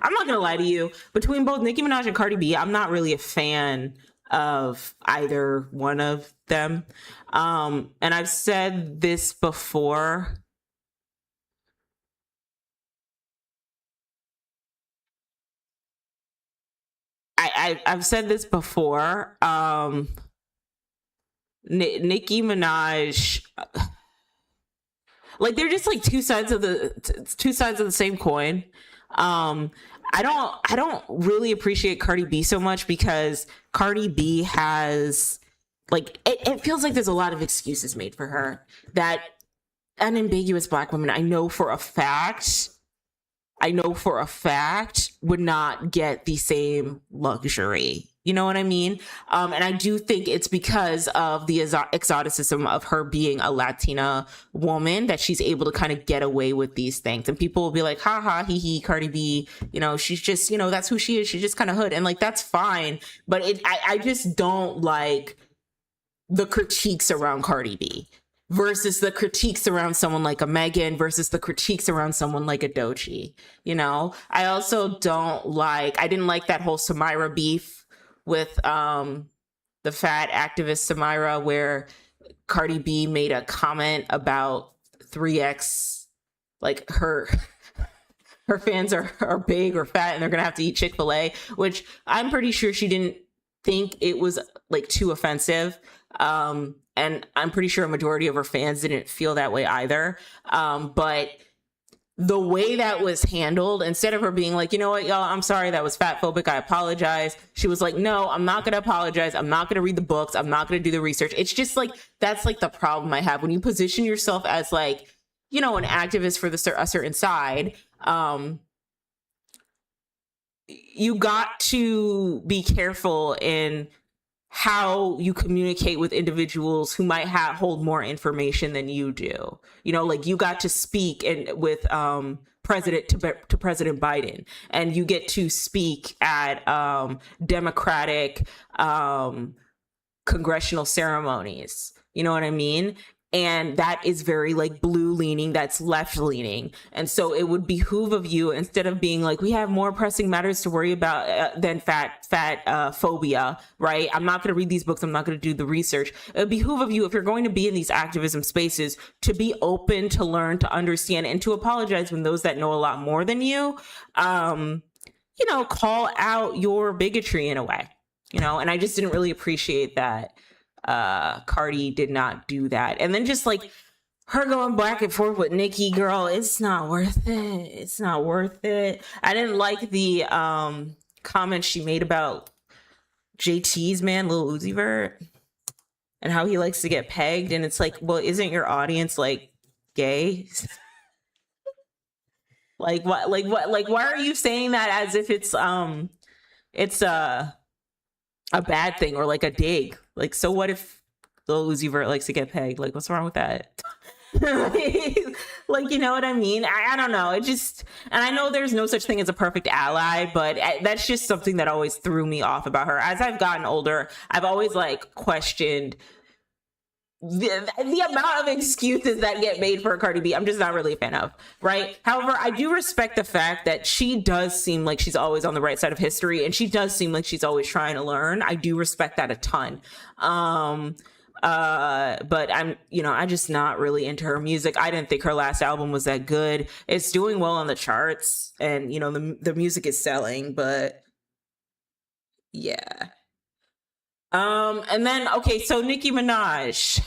A: I'm not gonna lie to you. Between both Nicki Minaj and Cardi B, I'm not really a fan of either one of them. And I've said this before. I've said this before. Nicki Minaj, like they're just like two sides of the same coin. I don't really appreciate Cardi B so much because Cardi B has like it feels like there's a lot of excuses made for her that unambiguous Black women I know for a fact would not get the same luxury. You know what I mean? And I do think it's because of the exoticism of her being a Latina woman that she's able to kind of get away with these things. And people will be like, ha ha, hee hee, Cardi B, you know, she's just, you know, that's who she is. She's just kind of hood. And like, that's fine. But I just don't like the critiques around Cardi B versus the critiques around someone like a Megan versus the critiques around someone like a Doechii. You know, I didn't like that whole Samira beef with the fat activist Samira, where Cardi B made a comment about 3X, like her fans are big or fat and they're gonna have to eat Chick-fil-A, which I'm pretty sure she didn't think it was like too offensive. And I'm pretty sure a majority of her fans didn't feel that way either. But the way that was handled, instead of her being like, you know what, y'all, I'm sorry, that was fat phobic, I apologize. She was like, no, I'm not going to apologize. I'm not going to read the books. I'm not going to do the research. It's just like, that's like the problem I have when you position yourself as like, you know, an activist for a certain side. You got to be careful in how you communicate with individuals who might hold more information than you do. You know, like you got to speak with President Biden, and you get to speak at Democratic congressional ceremonies. You know what I mean? And that is very like blue leaning, that's left leaning. And so it would behoove of you, instead of being like, we have more pressing matters to worry about than fat phobia, right? I'm not going to read these books. I'm not going to do the research. It would behoove of you, if you're going to be in these activism spaces, to be open, to learn, to understand, and to apologize when those that know a lot more than you, you know, call out your bigotry in a way, you know. And I just didn't really appreciate that Cardi did not do that. And then just like her going back and forth with Nicki, girl, it's not worth it. It's not worth it. I didn't like the comments she made about JT's man, Lil Uzi Vert, and how he likes to get pegged. And it's like, well, isn't your audience like gay? Like what? Like why are you saying that as if it's a bad thing or like a dig? Like, so what if Lil Uzi Vert likes to get pegged? Like, what's wrong with that? Like, you know what I mean? I don't know. It just, and I know there's no such thing as a perfect ally, but that's just something that always threw me off about her. As I've gotten older, I've always like questioned the amount of excuses that get made for Cardi B. I'm just not really a fan of, right? However, I do respect the fact that she does seem like she's always on the right side of history, and she does seem like she's always trying to learn. I do respect that a ton. But I'm just not really into her music. I didn't think her last album was that good. It's doing well on the charts, and you know, the music is selling, but yeah. And then, okay, so Nicki Minaj,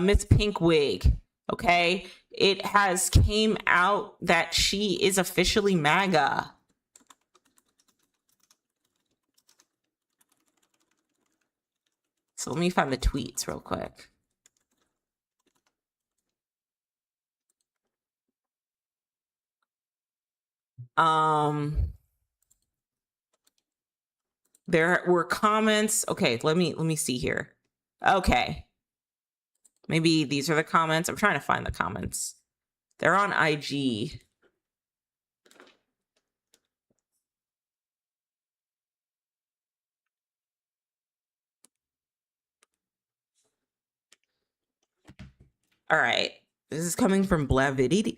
A: Miss Pink Wig. Okay, it has came out that she is officially MAGA. So let me find the tweets real quick. There were comments. Okay, let me see here. Okay. Maybe these are the comments. I'm trying to find the comments. They're on IG. All right. This is coming from Blavity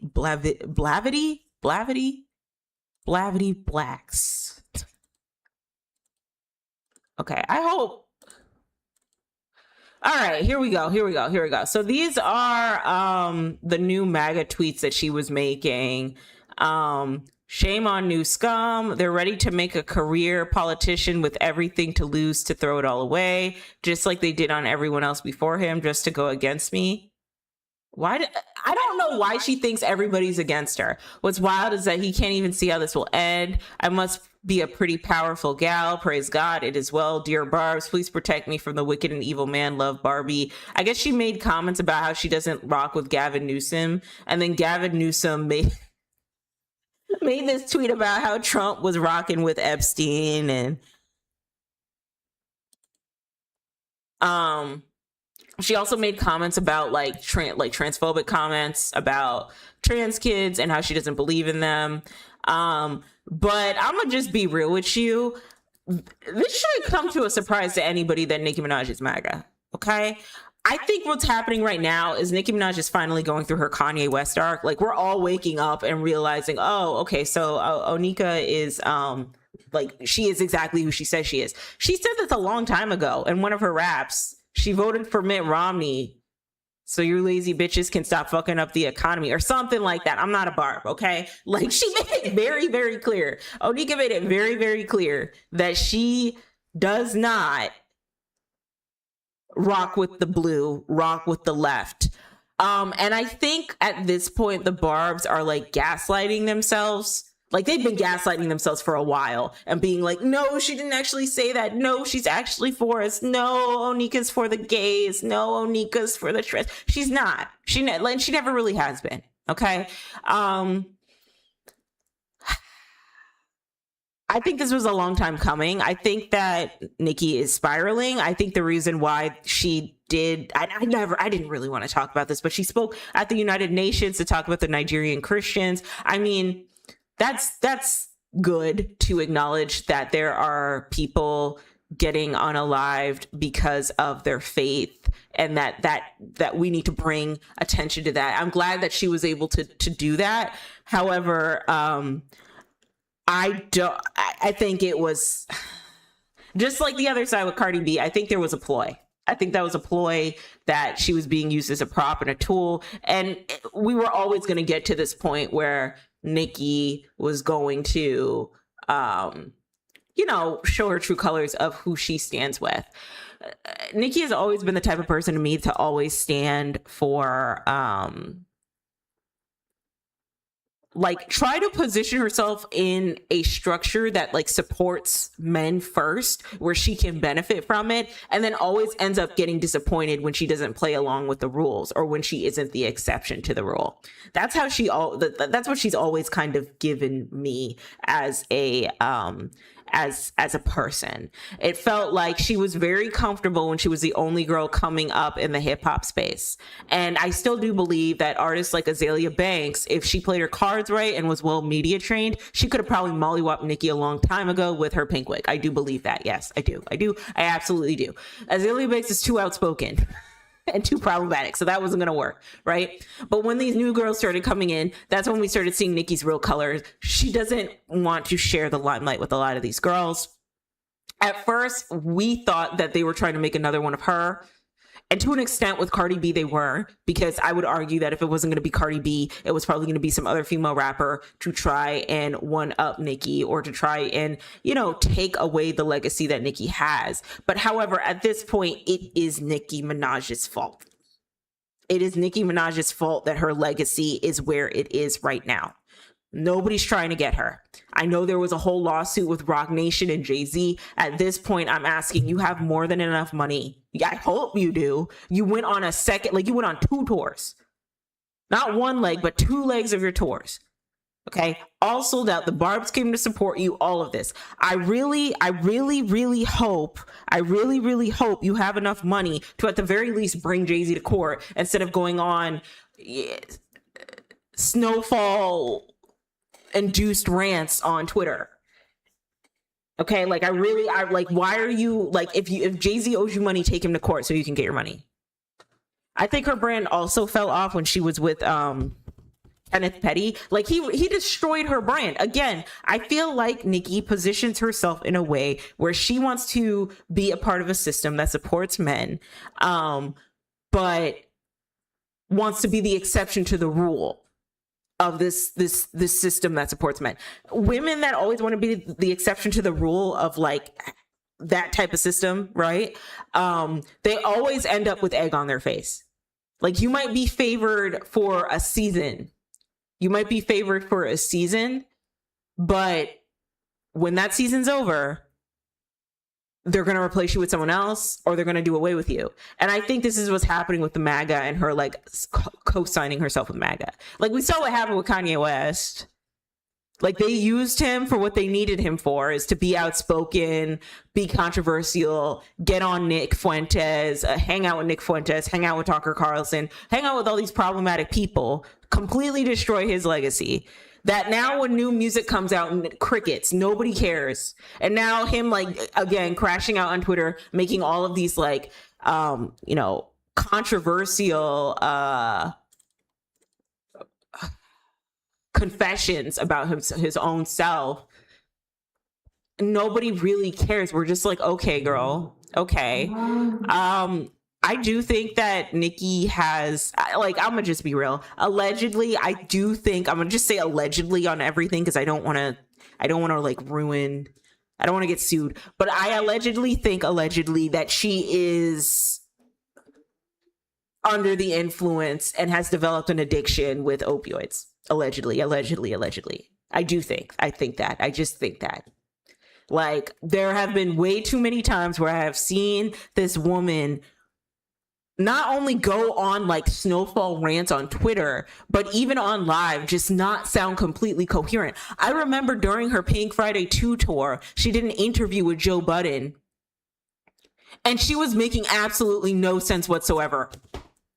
A: Blacks. Okay, I hope. All right, here we go. So these are the new MAGA tweets that she was making. Shame on new scum. They're ready to make a career politician with everything to lose to throw it all away, just like they did on everyone else before him, just to go against me. I don't know why she thinks everybody's against her. What's wild is that he can't even see how this will end. I must be a pretty powerful gal. Praise God. It is well. Dear Barbs, please protect me from the wicked and evil man. Love, Barbie. I guess she made comments about how she doesn't rock with Gavin Newsom. And then Gavin Newsom made this tweet about how Trump was rocking with Epstein. And she also made comments about like transphobic comments about trans kids and how she doesn't believe in them. But I'm gonna just be real with you. This shouldn't come to a surprise to anybody that Nicki Minaj is MAGA. Okay. I think what's happening right now is Nicki Minaj is finally going through her Kanye West arc. Like, we're all waking up and realizing, oh, okay, so Onika is like, she is exactly who she says she is. She said this a long time ago in one of her raps. She voted for Mitt Romney so you lazy bitches can stop fucking up the economy or something like that. I'm not a Barb, okay? Like, she made it very, very clear. Onika made it very, very clear that she does not rock with the blue, rock with the left. And I think at this point, the Barbs are like gaslighting themselves. Like, they've been gaslighting themselves for a while and being like, no, she didn't actually say that. No, she's actually for us. No, Onika's for the gays. No, Onika's for the trans. She's not. She never really has been. Okay. I think this was a long time coming. I think that Nicki is spiraling. I think the reason why she did, I didn't really want to talk about this, but she spoke at the United Nations to talk about the Nigerian Christians. I mean, that's good to acknowledge that there are people getting unalived because of their faith, and that we need to bring attention to that. I'm glad that she was able to do that. However, I think it was just like the other side with Cardi B. I think there was a ploy. I think that was a ploy, that she was being used as a prop and a tool. And we were always going to get to this point where Nicki was going to, show her true colors of who she stands with. Nicki has always been the type of person to me to always stand for, like, try to position herself in a structure that like supports men first, where she can benefit from it, and then always ends up getting disappointed when she doesn't play along with the rules, or when she isn't the exception to the rule. That's how that's what she's always kind of given me as a as a person. It felt like she was very comfortable when she was the only girl coming up in the hip hop space. And I still do believe that artists like Azalea Banks, if she played her cards right and was well media trained, she could have probably mollywopped Nicki a long time ago with her pink wig. I do believe that. Yes, I do. I absolutely do. Azalea Banks is too outspoken and too problematic, so that wasn't going to work, right? But when these new girls started coming in, that's when we started seeing Nicki's real colors. She doesn't want to share the limelight with a lot of these girls. At first, we thought that they were trying to make another one of her. And to an extent with Cardi B, they were, because I would argue that if it wasn't going to be Cardi B, it was probably going to be some other female rapper to try and one up Nicki, or to try and, take away the legacy that Nicki has. But however, at this point, it is Nicki Minaj's fault. it is Nicki Minaj's fault that her legacy is where it is right now. Nobody's trying to get her. I know there was a whole lawsuit with Roc Nation and Jay-Z. At this point, I'm asking, you have more than enough money. I hope you do. You went on a second, like you went on 2 tours. Not one leg, but 2 legs of your tours. Okay, all sold out. The Barbs came to support you. All of this. I really hope you have enough money to at the very least bring Jay-Z to court instead of going on snowfall induced rants on Twitter. Okay, like I like. Why are you like? If Jay-Z owes you money, take him to court so you can get your money. I think her brand also fell off when she was with Kenneth Petty. Like he destroyed her brand. Again, I feel like Nicki positions herself in a way where she wants to be a part of a system that supports men, but wants to be the exception to the rule of this system that supports men. Women that always want to be the exception to the rule of like that type of system, right? They always end up with egg on their face. Like you might be favored for a season. But when that season's over, they're going to replace you with someone else, or they're going to do away with you. And I think this is what's happening with the MAGA and her like co-signing herself with MAGA. Like we saw what happened with Kanye West. Like they used him for what they needed him for, is to be outspoken, be controversial, get on Nick Fuentes, hang out with Nick Fuentes, hang out with Tucker Carlson, hang out with all these problematic people, completely destroy his legacy. That now when new music comes out and crickets, nobody cares. And now him like, again, crashing out on Twitter, making all of these like, controversial, confessions about his own self. Nobody really cares. We're just like, okay, girl, okay. I do think that Nicki has, like, I'm gonna just be real. Allegedly, I do think, I'm gonna just say allegedly on everything because I don't want to like ruin, I don't want to get sued. But I allegedly think that she is under the influence and has developed an addiction with opioids. Allegedly. I just think that. Like, there have been way too many times where I have seen this woman not only go on like snowfall rants on Twitter, but even on live, just not sound completely coherent. I remember during her Pink Friday 2 tour, she did an interview with Joe Budden, and she was making absolutely no sense whatsoever.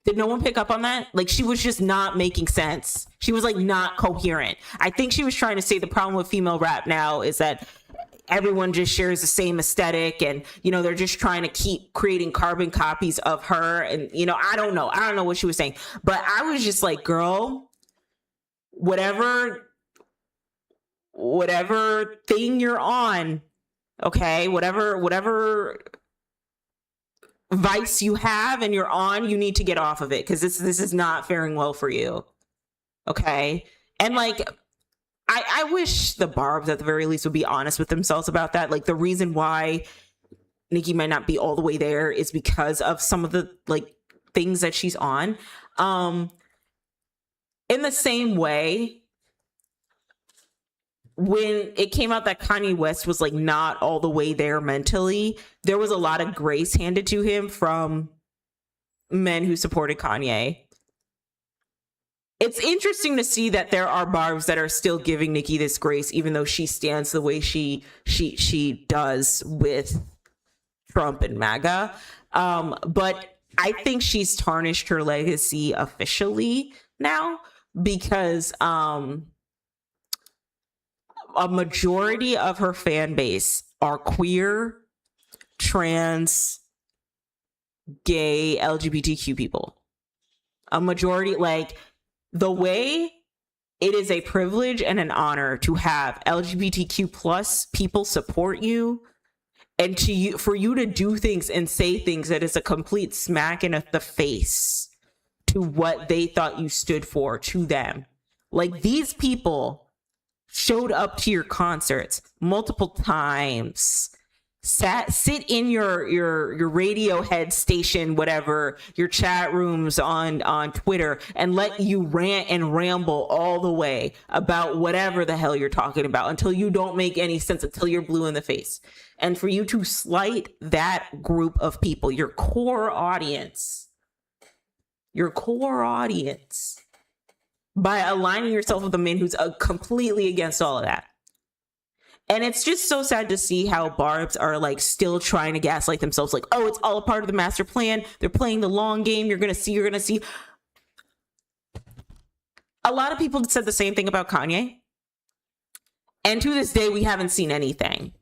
A: Did no one pick up on that? Like, she was just not making sense. She was like not coherent. I think she was trying to say the problem with female rap now is that everyone just shares the same aesthetic, and they're just trying to keep creating carbon copies of her. And I don't know what she was saying, but I was just like, girl, whatever thing you're on, okay, whatever vice you have and you're on, you need to get off of it, because this is not faring well for you, okay? And like, I wish the Barbs at the very least would be honest with themselves about that. Like, the reason why Nicki might not be all the way there is because of some of the like things that she's on. In the same way, when it came out that Kanye West was like not all the way there mentally, there was a lot of grace handed to him from men who supported Kanye. It's interesting to see that there are Barbs that are still giving Nicki this grace, even though she stands the way she does with Trump and MAGA. But I think she's tarnished her legacy officially now, because a majority of her fan base are queer, trans, gay, LGBTQ people. A majority, like, the way it is a privilege and an honor to have LGBTQ plus people support you, and for you to do things and say things that is a complete smack in the face to what they thought you stood for to them. Like, these people showed up to your concerts multiple times, sit in your radio head station, whatever, your chat rooms on Twitter, and let you rant and ramble all the way about whatever the hell you're talking about until you don't make any sense, until you're blue in the face. And for you to slight that group of people, your core audience, by aligning yourself with a man who's completely against all of that. And it's just so sad to see how Barbs are like still trying to gaslight themselves, like, oh, it's all a part of the master plan. They're playing the long game. You're gonna see. A lot of people said the same thing about Kanye. And to this day, we haven't seen anything.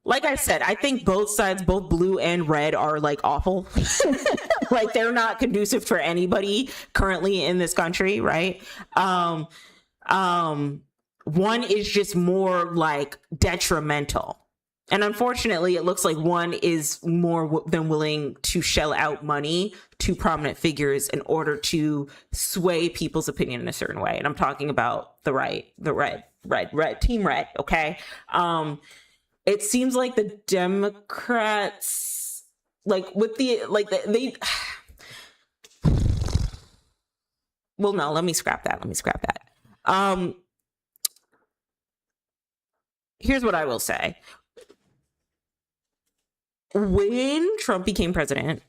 A: Like I said, I think both sides, both blue and red, are like awful. Like they're not conducive for anybody currently in this country, right? One is just more like detrimental. And unfortunately, it looks like one is more than willing to shell out money to prominent figures in order to sway people's opinion in a certain way. And I'm talking about the red, team red. Okay. It seems like the Democrats, like with they well, no, let me scrap that. Here's what I will say. When Trump became president,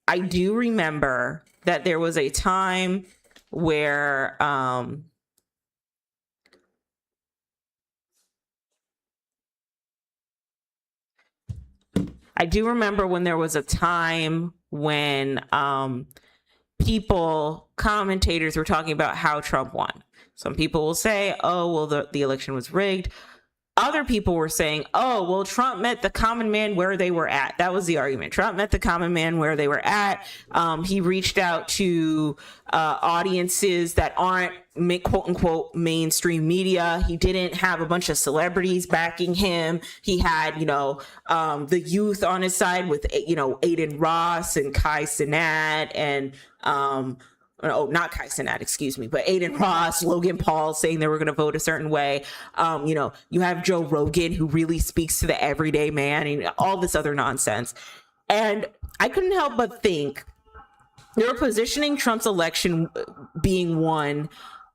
A: I do remember that there was a time where commentators were talking about how Trump won. Some people will say, oh, well, the election was rigged. Other people were saying, oh, well, Trump met the common man where they were at. That was the argument. Trump met the common man where they were at. He reached out to audiences that aren't quote unquote mainstream media. He didn't have a bunch of celebrities backing him. He had, the youth on his side with, Aiden Ross and Kai Cenat and, not Kai Cenat, excuse me, but Aiden Ross, Logan Paul saying they were going to vote a certain way. You have Joe Rogan, who really speaks to the everyday man, and all this other nonsense. And I couldn't help but think they were positioning Trump's election being won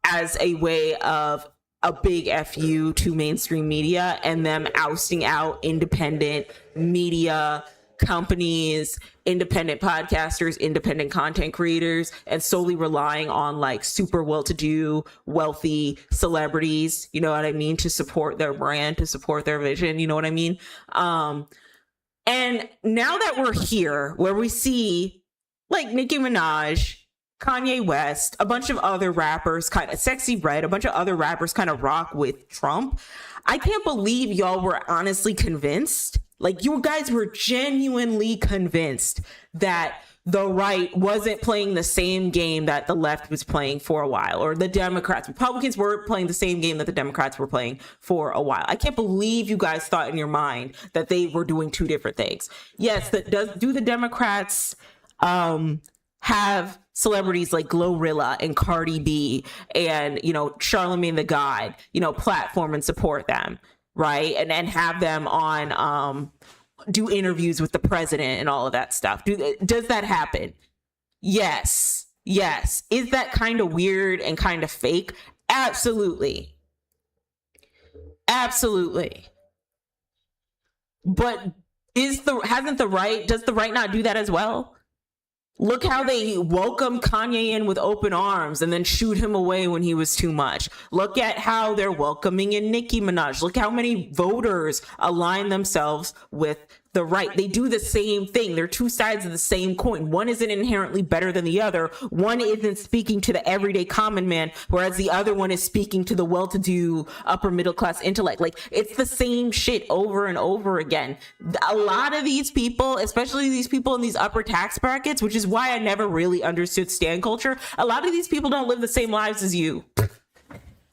A: as a way of a big FU to mainstream media and them ousting out independent media companies, independent podcasters, independent content creators, and solely relying on like super well-to-do, wealthy celebrities, you know what I mean, to support their brand, to support their vision, you know what I mean? And now that we're here, where we see like Nicki Minaj, Kanye West, a bunch of other rappers, kind of Sexy Red, a bunch of other rappers kind of rock with Trump, I can't believe y'all were honestly convinced. Like, you guys were genuinely convinced that the right wasn't playing the same game that the left was playing for a while, or the Republicans were playing the same game that the Democrats were playing for a while. I can't believe you guys thought in your mind that they were doing two different things. Yes, do the Democrats have celebrities like Glorilla and Cardi B and, Charlemagne the God, platform and support them? Right. And then have them on do interviews with the president and all of that stuff. Does that happen? Yes. Is that kind of weird and kind of fake? Absolutely. But does the right not do that as well? Look how they welcome Kanye in with open arms and then shoot him away when he was too much. Look at how they're welcoming in Nicki Minaj. Look how many voters align themselves with the right. They do the same thing. They're two sides of the same coin. One isn't inherently better than the other. One isn't speaking to the everyday common man, whereas the other one is speaking to the well-to-do upper middle class intellect. Like, it's the same shit over and over again. A lot of these people, especially these people in these upper tax brackets, which is why I never really understood stan culture, a lot of these people don't live the same lives as you.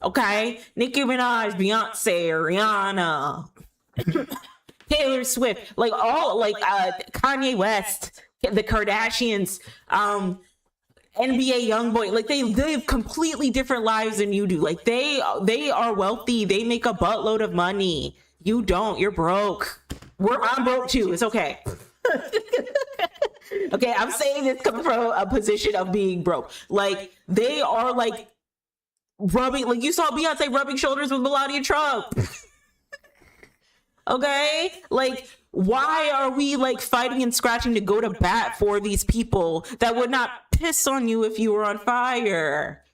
A: Okay? Nicki Minaj, Beyonce, Rihanna, Taylor Swift, Kanye West, the Kardashians, NBA YoungBoy, like they live completely different lives than you do. Like they are wealthy. They make a buttload of money. You don't. You're broke. I'm broke too. It's okay. Okay, I'm saying this coming from a position of being broke. Like, they are like rubbing, like you saw Beyonce rubbing shoulders with Melania Trump. Okay, like, why are we like fighting and scratching to go to bat for these people that would not piss on you if you were on fire?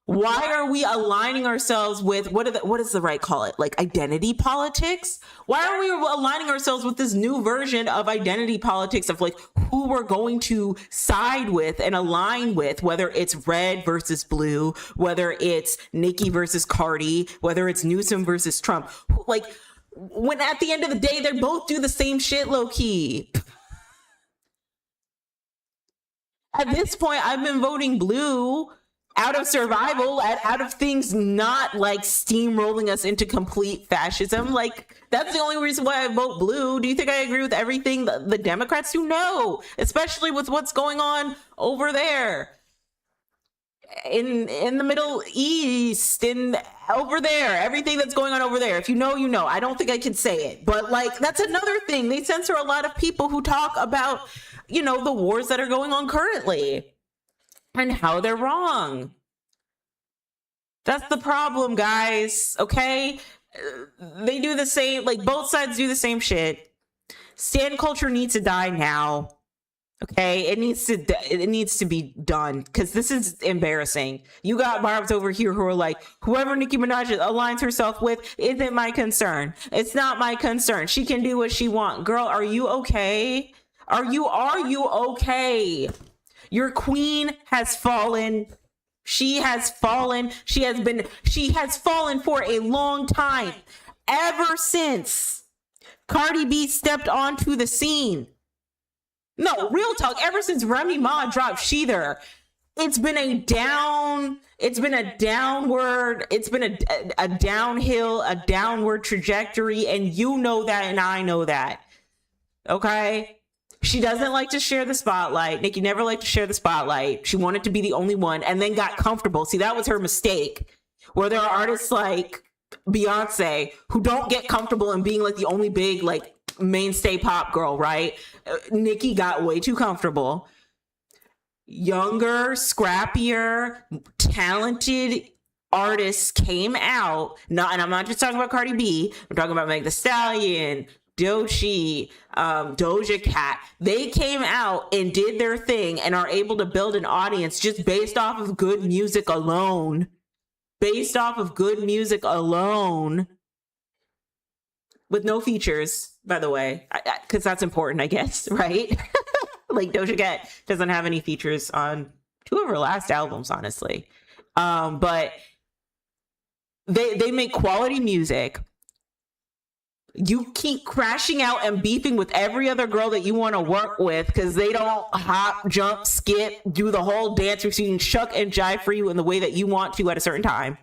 A: Why are we aligning ourselves with what is the right call it, like identity politics? Why are we aligning ourselves with this new version of identity politics of like who we're going to side with and align with, whether it's red versus blue, whether it's Nicki versus Cardi, whether it's Newsom versus Trump? Like, when at the end of the day, they both do the same shit, low key. At this point, I've been voting blue out of survival, out of things not like steamrolling us into complete fascism. Like, that's the only reason why I vote blue. Do you think I agree with everything the Democrats do? No, especially with what's going on over there in the Middle East and over there, everything that's going on over there. If you know, you know. I don't think I can say it, but like, that's another thing. They censor a lot of people who talk about, you know, the wars that are going on currently and how they're wrong. That's the problem, guys. Okay, they do the same, like both sides do the same shit. Stan culture needs to die now. Okay, it needs to be done, because this is embarrassing. You got barbs over here who are like, whoever Nicki Minaj aligns herself with isn't my concern. It's not my concern. She can do what she wants. Girl, are you okay? Are you okay? Your queen has fallen. She has fallen. She has fallen for a long time. Ever since Cardi B stepped onto the scene. No, real talk. Ever since Remy Ma dropped Sheether, it's been a downward, a downhill, a downward trajectory. And you know that, and I know that. Okay? She doesn't like to share the spotlight. Nicki never liked to share the spotlight. She wanted to be the only one and then got comfortable. See, that was her mistake. Where there are artists like Beyonce who don't get comfortable in being like the only big, like, mainstay pop girl, right? Nicki got way too comfortable. Younger, scrappier, talented artists came out. And I'm not just talking about Cardi B. I'm talking about Meg Thee Stallion, Doechii, Doja Cat. They came out and did their thing and are able to build an audience just based off of good music alone. Based off of good music alone. With no features, by the way, because that's important, I guess, right? Like, Doja Cat doesn't have any features on two of her last albums, honestly. But they make quality music. You keep crashing out and beefing with every other girl that you want to work with because they don't hop, jump, skip, do the whole dance routine, shuck and jive for you in the way that you want to at a certain time.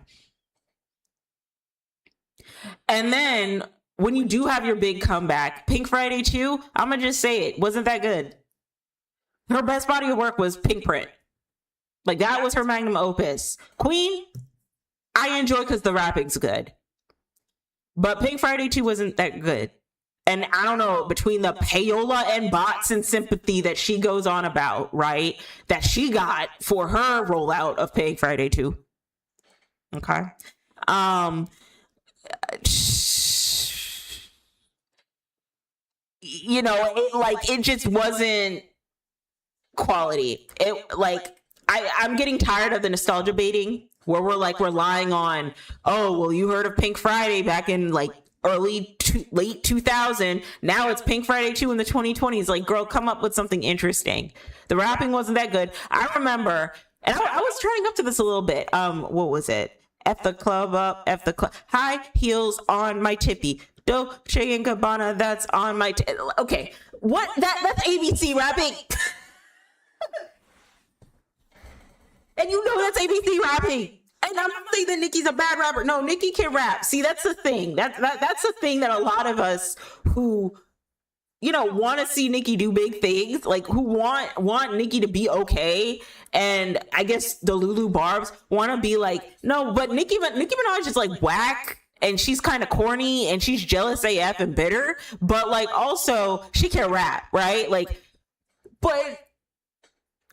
A: And then when you do have your big comeback, Pink Friday 2, I'm going to just say it wasn't that good. Her best body of work was Pink Print. Like, that was her magnum opus. Queen, I enjoy because the rapping's good. But Pink Friday 2 wasn't that good. And I don't know, between the payola and bots and sympathy that she goes on about, right? That she got for her rollout of Pink Friday 2. Okay. You know, it just wasn't quality. I'm getting tired of the nostalgia baiting where we're like relying on, oh, well, you heard of Pink Friday back in like late 2000. Now it's Pink Friday 2 in the 2020s. Like, girl, come up with something interesting. The rapping wasn't that good. I remember, and I was turning up to this a little bit. What was it? F the club up, F the club. High heels on my tippy. Dolce and Gabbana, that's on my okay. What? That's ABC rapping. And you know that's ABC rapping. And I'm not saying that Nicki's a bad rapper. No, Nicki can rap. See, that's the thing. That's the thing that a lot of us who, you know, want to see Nicki do big things, like who want Nicki to be okay. And I guess the Lulu Barbs want to be like, no, but Nicki Minaj is like whack. and she's kind of corny and she's jealous AF and bitter, but like also she can rap, right? Like, but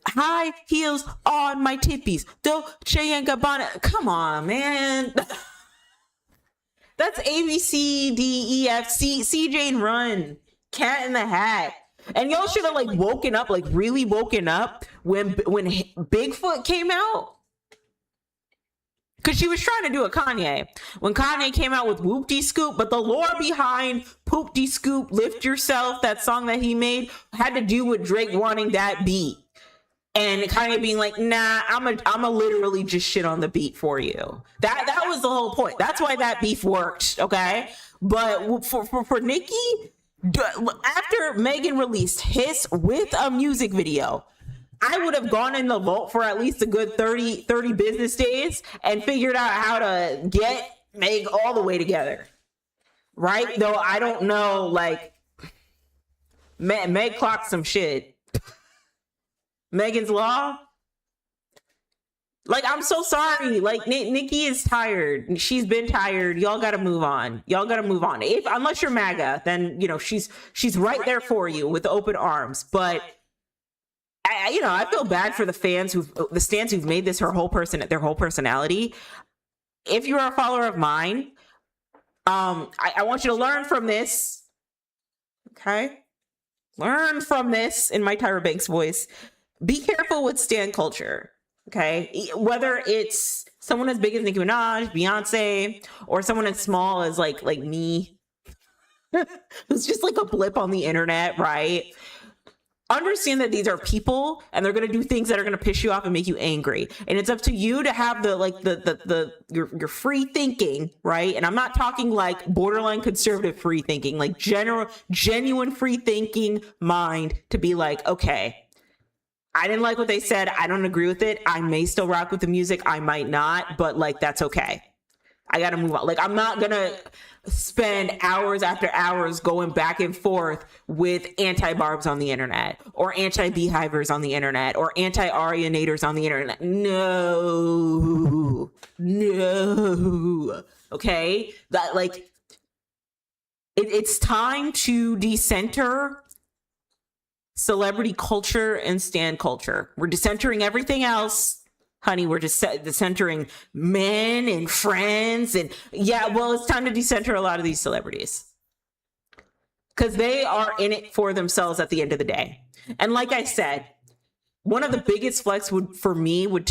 A: high heels on my tippies, Dolce and Gabbana. Come on, man. That's ABCDEFC, CJ and Run, Cat in the Hat. And y'all should have like woken up, like really woken up when Bigfoot came out. Because she was trying to do a Kanye. When Kanye came out with Whoop-De-Scoop, but the lore behind Poop-De-Scoop, Lift Yourself, that song that he made, had to do with Drake wanting that beat. And Kanye being like, nah, I'ma literally just shit on the beat for you. That was the whole point. That's why that beef worked, okay? But for Nicki, after Megan released Hiss with a music video, I would have gone in the vault for at least a good 30 business days and figured out how to get Meg all the way together. Right? Though I don't know, like, Meg clocked some shit. Megan's Law? Like, I'm so sorry. Like, Nicki is tired. She's been tired. Y'all gotta move on. Unless you're MAGA, then, you know, she's right there for you with open arms. But I feel bad for the stands who've made this their whole personality. If you're a follower of mine, I want you to learn from this. Okay? Learn from this in my Tyra Banks voice. Be careful with stan culture. Okay? Whether it's someone as big as Nicki Minaj, Beyonce, or someone as small as like me, who's just like a blip on the internet, right? Understand that these are people and they're going to do things that are going to piss you off and make you angry. And it's up to you to have your free thinking, right? And I'm not talking like borderline conservative free thinking, like genuine free thinking mind to be like, okay, I didn't like what they said. I don't agree with it. I may still rock with the music. I might not, but like, that's okay. I got to move on. Like, I'm not going to spend hours after hours going back and forth with anti-barbs on the internet or anti-beehivers on the internet or anti-Arianators on the internet. No. Okay? That, like, it's time to decenter celebrity culture and stan culture. We're decentering everything else. Honey, we're just decentering men and friends. And yeah, well, it's time to decenter a lot of these celebrities. Because they are in it for themselves at the end of the day. And like I said, one of the biggest flex for me would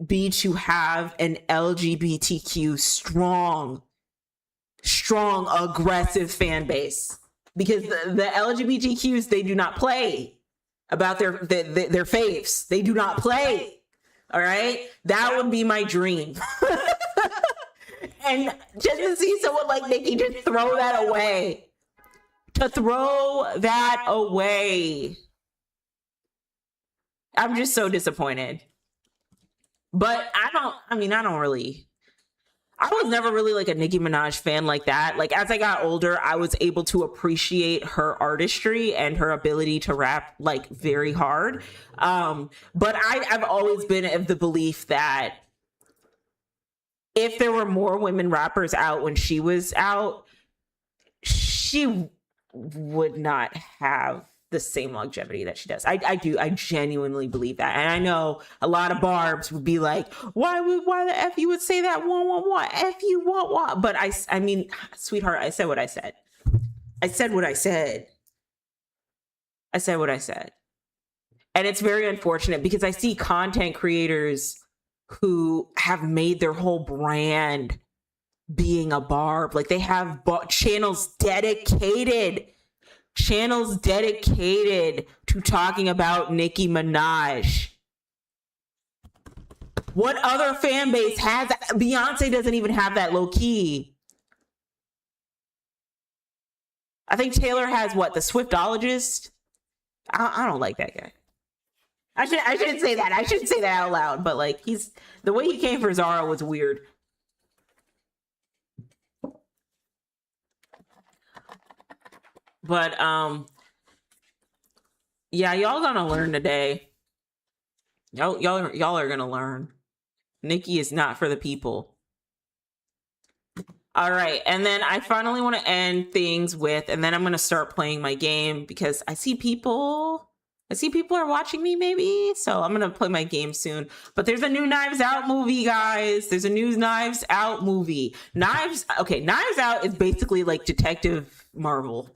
A: be to have an LGBTQ strong, aggressive fan base. Because the LGBTQs, they do not play about their faves. They do not play. All right? That would be my dream. And just to see someone like Nicki just throw that away. To throw that away. I'm just so disappointed. But I was never really like a Nicki Minaj fan like that. Like, as I got older, I was able to appreciate her artistry and her ability to rap like very hard. But I've always been of the belief that if there were more women rappers out when she was out, she would not have the same longevity that she does. I genuinely believe that. And I know a lot of barbs would be like, why the F you would say that? What F you want? But I mean, sweetheart, I said what I said. And it's very unfortunate because I see content creators who have made their whole brand being a barb. Like, they have channels dedicated to talking about Nicki Minaj. What other fan base has that? Beyonce doesn't even have that, low key. I think Taylor has what, the Swiftologist? I don't like that guy. I shouldn't say that. I shouldn't say that out loud, but like, the way he came for Zara was weird. But yeah, y'all gonna learn today. Y'all are gonna learn. Nicki is not for the people. All right. And then I finally want to end things with, and then I'm going to start playing my game because I see people are watching me maybe. So I'm going to play my game soon. But there's a new Knives Out movie, guys. There's a new Knives Out movie. Knives Out is basically like Detective Marvel.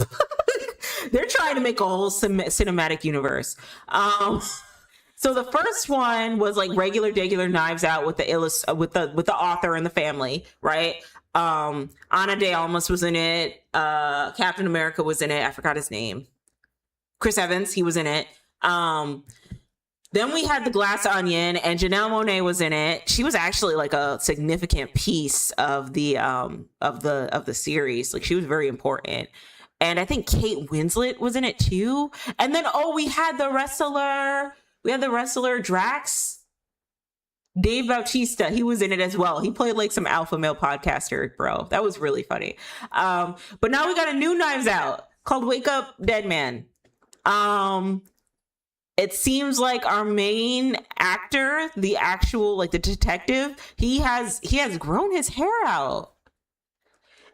A: They're trying to make a whole cinematic universe. So the first one was like regular Knives Out with the author and the family, right? Ana de Almas was in it. Captain America was in it. I forgot his name. Chris Evans, he was in it. Then we had The Glass Onion, and Janelle Monáe was in it. She was actually like a significant piece of the series. Like, she was very important. And I think Kate Winslet was in it too. And then we had the wrestler Drax. Dave Bautista, he was in it as well. He played like some alpha male podcaster, bro. That was really funny. But now we got a new Knives Out called Wake Up Dead Man. It seems like our main actor, the actual, like the detective, he has grown his hair out.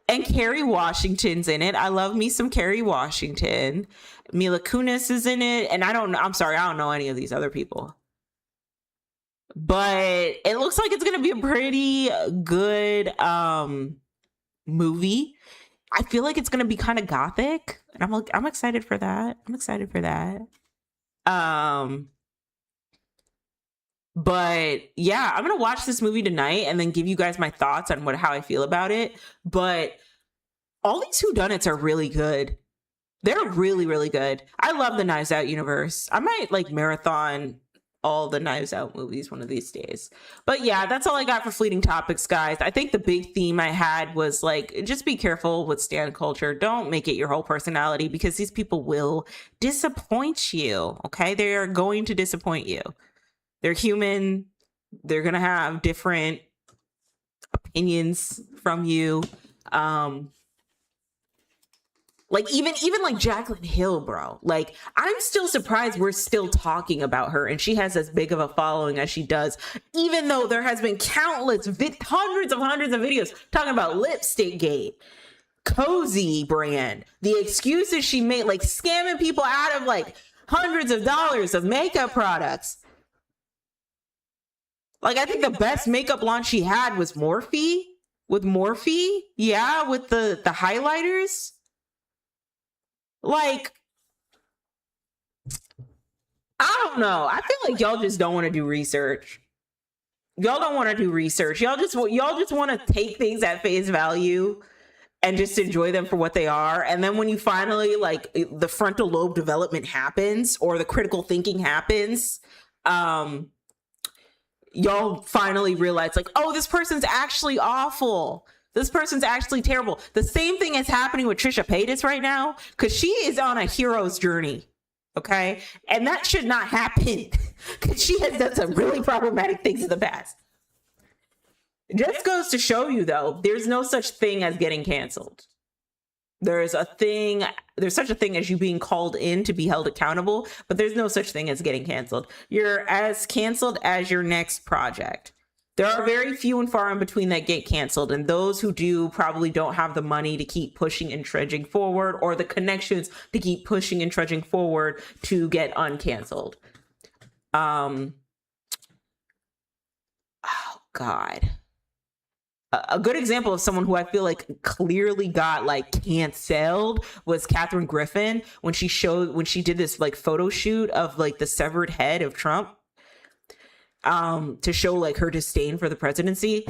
A: And Kerry Washington's in it. I love me some Kerry Washington. Mila Kunis is in it. And I'm sorry, I don't know any of these other people. But it looks like it's going to be a pretty good movie. I feel like it's going to be kind of gothic. And I'm excited for that. But yeah, I'm going to watch this movie tonight and then give you guys my thoughts on how I feel about it. But all these whodunits are really good. They're really, really good. I love the Knives Out universe. I might like marathon all the Knives Out movies one of these days. But yeah, that's all I got for fleeting topics, guys. I think the big theme I had was like, just be careful with stan culture. Don't make it your whole personality, because these people will disappoint you. Okay, they are going to disappoint you. They're human. They're gonna have different opinions from you. Like even like Jaclyn Hill, bro. Like, I'm still surprised we're still talking about her and she has as big of a following as she does, even though there has been countless hundreds of videos talking about Lipstick Gate, Cozy brand, the excuses she made, like scamming people out of like hundreds of dollars of makeup products. Like, I think the best makeup launch she had was Morphe. Yeah, with the highlighters. Like, I don't know. I feel like y'all just don't want to do research. Y'all just want to take things at face value and just enjoy them for what they are. And then when you finally, like, the frontal lobe development happens or the critical thinking happens, y'all finally realize, like, oh, this person's actually awful. This person's actually terrible. The same thing is happening with Trisha Paytas right now, because she is on a hero's journey. Okay. And that should not happen, because she has done some really problematic things in the past. It just goes to show you, though, there's no such thing as getting canceled. There's such a thing as you being called in to be held accountable, but there's no such thing as getting canceled. You're as canceled as your next project. There are very few and far in between that get canceled, and those who do probably don't have the money to keep pushing and trudging forward, or the connections to keep pushing and trudging forward to get uncanceled. Oh God. A good example of someone who I feel like clearly got like canceled was Katherine Griffin, when she did this like photo shoot of like the severed head of Trump, to show like her disdain for the presidency.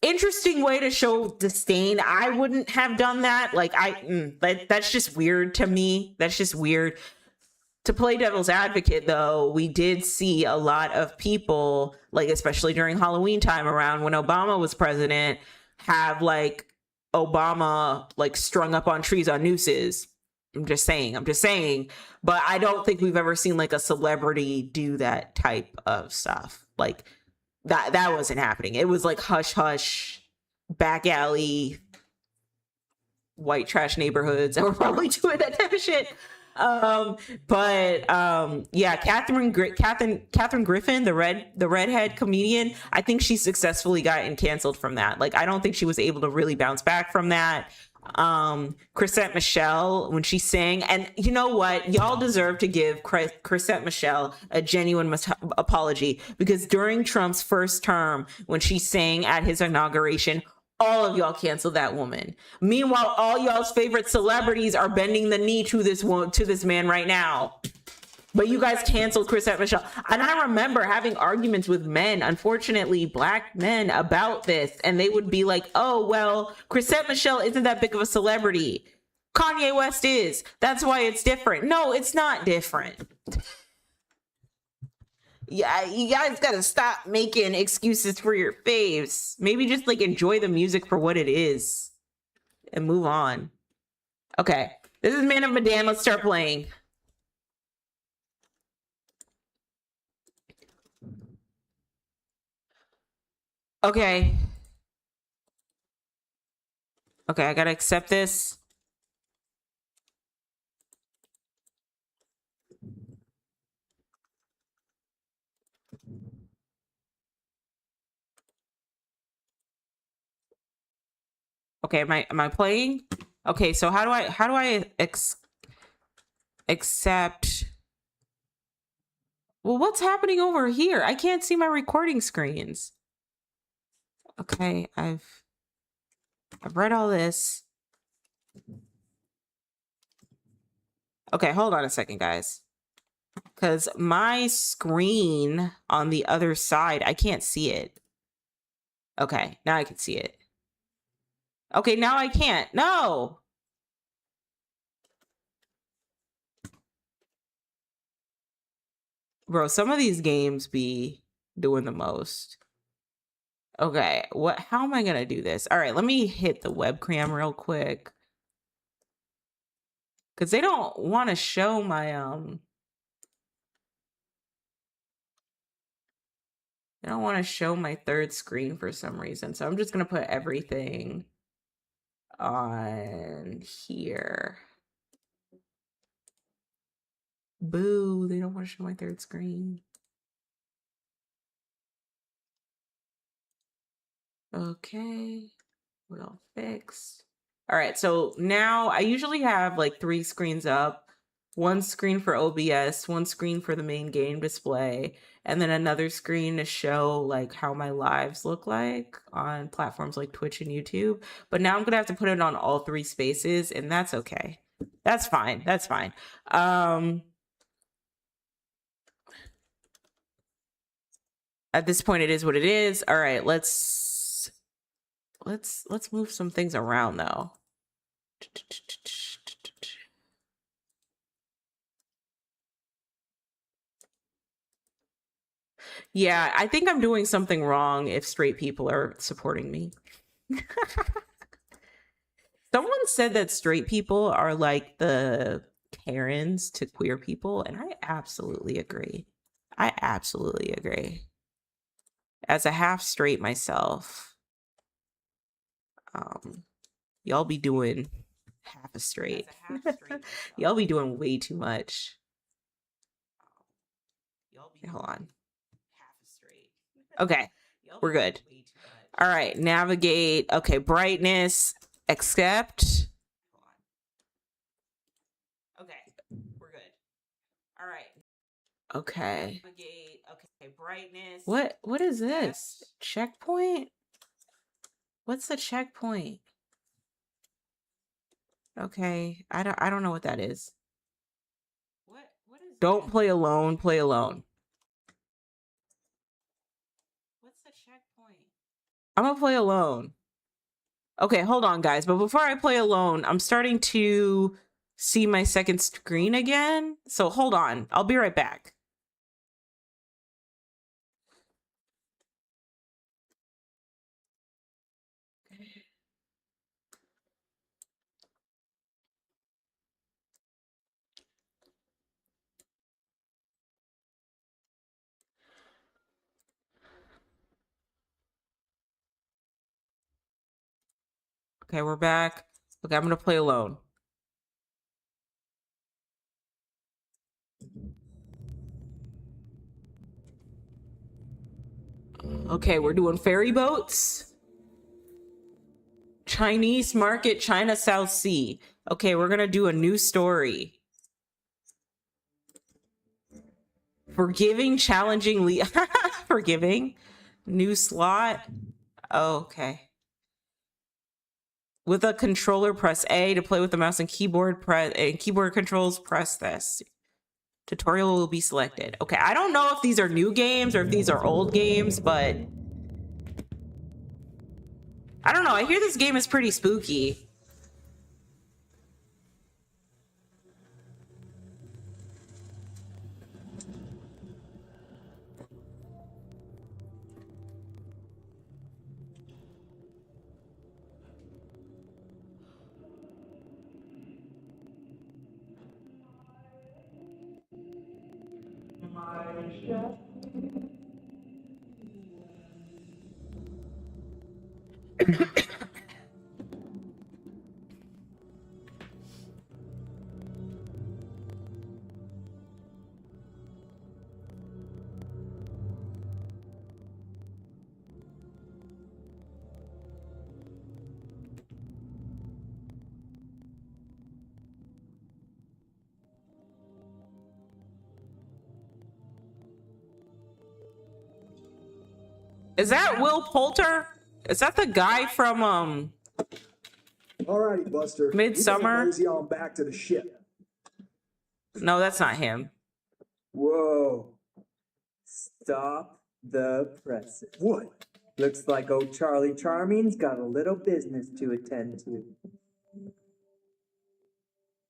A: Interesting way to show disdain. I wouldn't have done that. Like, that's just weird to me. That's just weird. To play devil's advocate, though, we did see a lot of people, like especially during Halloween time around when Obama was president, have like Obama like strung up on trees on nooses. I'm just saying. But I don't think we've ever seen like a celebrity do that type of stuff. Like that wasn't happening. It was like hush hush, back alley, white trash neighborhoods that were probably doing that type of shit. Yeah, Catherine Griffin, the redhead comedian, I think she successfully gotten canceled from that. Like, I don't think she was able to really bounce back from that. Chrisette Michele, when she sang, and you know what, y'all deserve to give Chrisette Michele a genuine apology, because during Trump's first term, when she sang at his inauguration, all of y'all canceled that woman. Meanwhile, all y'all's favorite celebrities are bending the knee to this man right now. But you guys canceled Chrisette Michele. And I remember having arguments with men, unfortunately, black men, about this. And they would be like, oh, well, Chrisette Michele isn't that big of a celebrity. Kanye West is. That's why it's different. No, it's not different. Yeah, you guys gotta stop making excuses for your faves. Maybe just like enjoy the music for what it is and move on. Okay, this is Man of Medan. Let's start playing. Okay. Okay, I gotta accept this. Okay, am I playing? Okay, so how do I accept? Well, what's happening over here? I can't see my recording screens. Okay, I've read all this. Okay, hold on a second, guys. Because my screen on the other side, I can't see it. Okay, now I can see it. Okay, now I can't. No! Bro, some of these games be doing the most. Okay, how am I gonna do this? All right, let me hit the webcam real quick. Because they don't want to show my, they don't want to show my third screen for some reason. So I'm just gonna put everything on here. Boo, they don't want to show my third screen. Okay, we're all fixed. All right, so now I usually have like 3 screens up. One screen for OBS, one screen for the main game display, and then another screen to show like how my lives look like on platforms like Twitch and YouTube. But now I'm gonna have to put it on all 3 spaces, and that's okay. That's fine. That's fine. At this point, it is what it is. All right, let's move some things around though. Yeah, I think I'm doing something wrong if straight people are supporting me. Someone said that straight people are like the Karens to queer people, and I absolutely agree. I absolutely agree. As a half straight myself, y'all be doing half a straight. Y'all be doing way too much. Hold on. Okay, we're good. All right, navigate. Okay, brightness, accept. Okay, we're good. All right. Okay. Okay, brightness. What is this? Checkpoint? What's the checkpoint? Okay, I don't know what that is. What is Don't that? Play alone, play alone. What's the checkpoint? I'm gonna play alone. Okay, hold on, guys. But before I play alone, I'm starting to see my second screen again. So hold on. I'll be right back. Okay, we're back. Okay, I'm gonna play alone. Okay, we're doing ferry boats. Chinese market, China South Sea. Okay, we're gonna do a new story. Forgiving, challenging, forgiving. New slot. Oh, okay. With a controller, press A to play with the mouse and keyboard. Press and keyboard controls. Press this. Tutorial will be selected. Okay, I don't know if these are new games or if these are old games, but I don't know. I hear this game is pretty spooky. Is that Will Poulter? Is that the guy from
C: Alrighty, Buster.
A: Midsummer?
C: Mosey on back to the ship.
A: No, that's not him.
D: Whoa. Stop the presses.
C: What?
D: Looks like old Charlie Charming's got a little business to attend to.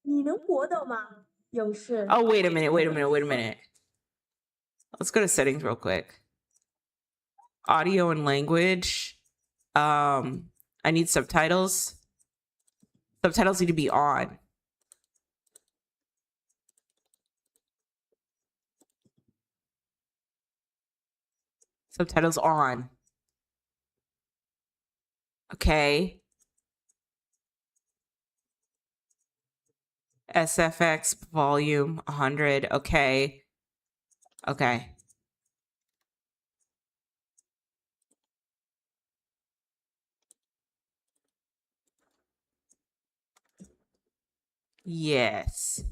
E: 你能活动吗？勇士。
A: Oh, wait a minute. Let's go to settings real quick. Audio and language. I need subtitles. Subtitles need to be on. Subtitles on. Okay. SFX volume 100. Okay. Okay. Yes.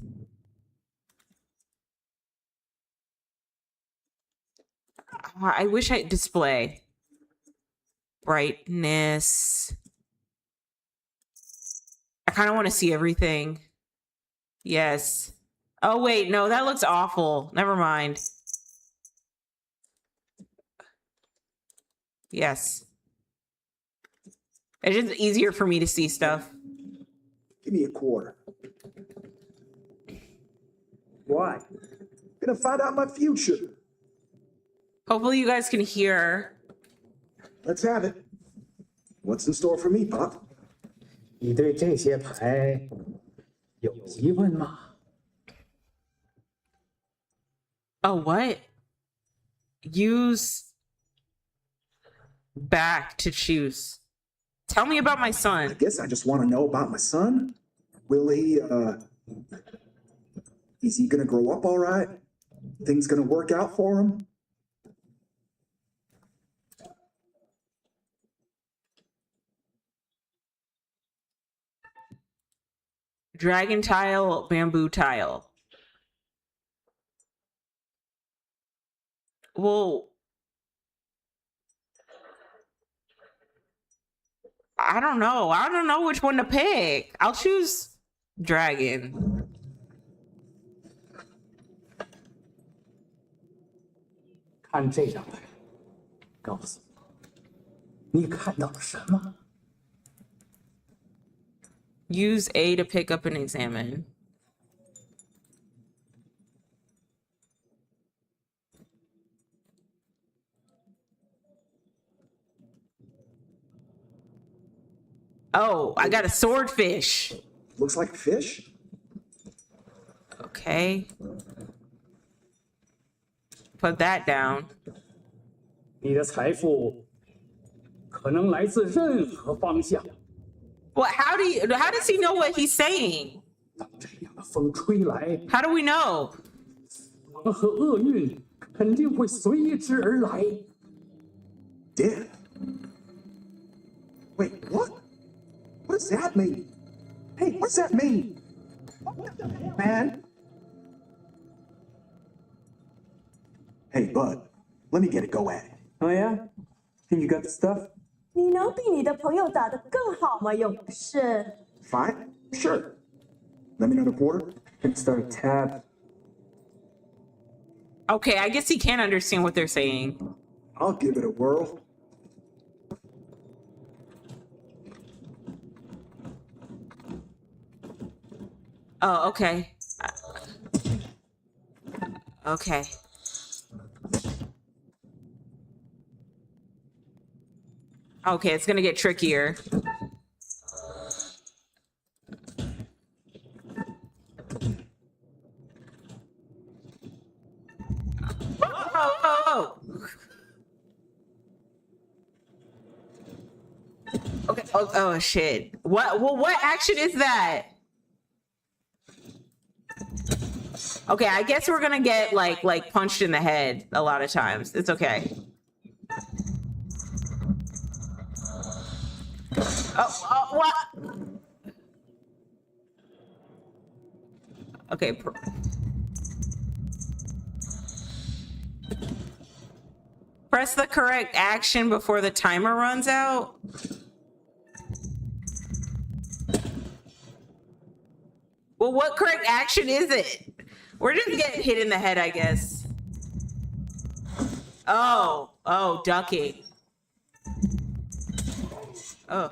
A: I wish I display brightness. I kind of want to see everything. Yes. Oh, wait. No, that looks awful. Never mind. Yes. It's just easier for me to see stuff.
C: Give me a quarter.
D: Why?
C: Gonna find out my future.
A: Hopefully you guys can hear.
C: Let's have it. What's in store for me, Pop?
F: 你对这些牌有疑问吗？
A: Oh, what? Use back to choose. Tell me about my
C: I
A: son.
C: guess I just want to know about my son. Will he, is he gonna grow up all right? Things gonna work out for him?
A: Dragon tile, bamboo tile. Well, I don't know. I don't know which one to pick. I'll choose dragon.
F: 看这张牌，告诉我，你看到了什么？
A: Use A to pick up and examine. Oh, I got a swordfish.
C: Looks like a fish.
A: Okay. Put that down.
F: 你的财富可能来自任何方向。
A: Well, how does he know what he's saying?
F: 当这样的风吹来，
A: How do we know?
F: 死亡和厄运肯定会随之而来。
C: death. Wait, what? What does that mean? Hey, what's that mean? What the hell, man? Hey, Bud, let me get a go at it.
D: Oh yeah? Think you got the stuff?
E: 你能比你的朋友打得更好吗，勇士？
C: Fine, sure. Let me know the quarter.
D: Can start a tab.
A: Okay, I guess he can't understand what they're saying.
C: I'll give it a whirl.
A: Oh, okay. Okay. Okay, it's gonna get trickier. Oh. Okay. Oh shit. What? Well, what action is that? Okay, I guess we're gonna get like punched in the head a lot of times. It's okay. Oh, what? Okay. Press the correct action before the timer runs out. Well, what correct action is it? We're just getting hit in the head, I guess. Oh, ducking. Oh.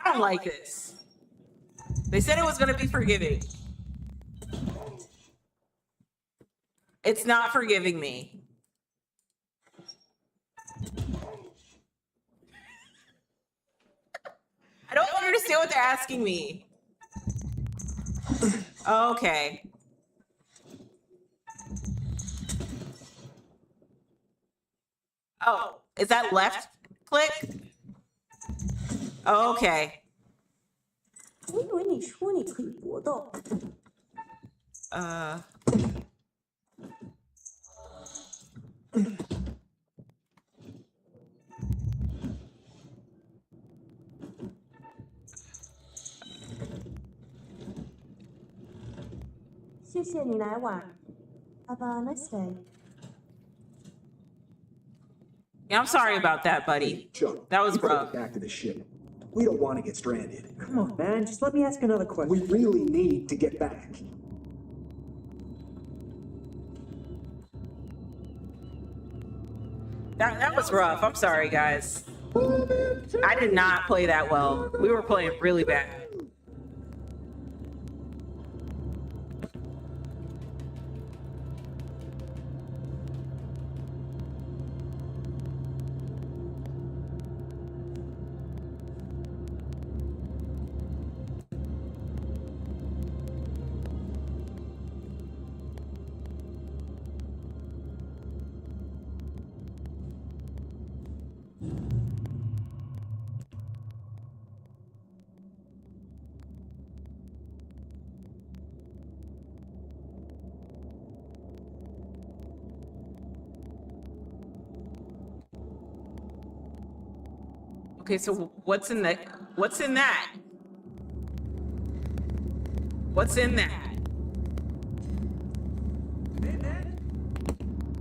A: I don't like this. They said it was going to be forgiving. It's not forgiving me. I don't understand what they're asking me. Okay. Oh, is that left click? Okay.
E: 我以为你说你可以搏斗。谢谢你来玩。Have a nice day.
A: Yeah, I'm sorry about that, buddy.
C: Chuck,
A: That was
C: we gotta
A: rough.
C: get back to the ship. We don't want to get stranded.
D: Come on, man. Just let me ask another question.
C: We really need to get back.
A: That was rough. I'm sorry, guys. I did not play that well. We were playing really bad. Okay, so what's in that? What's in that? What's in that?
D: Hey, man.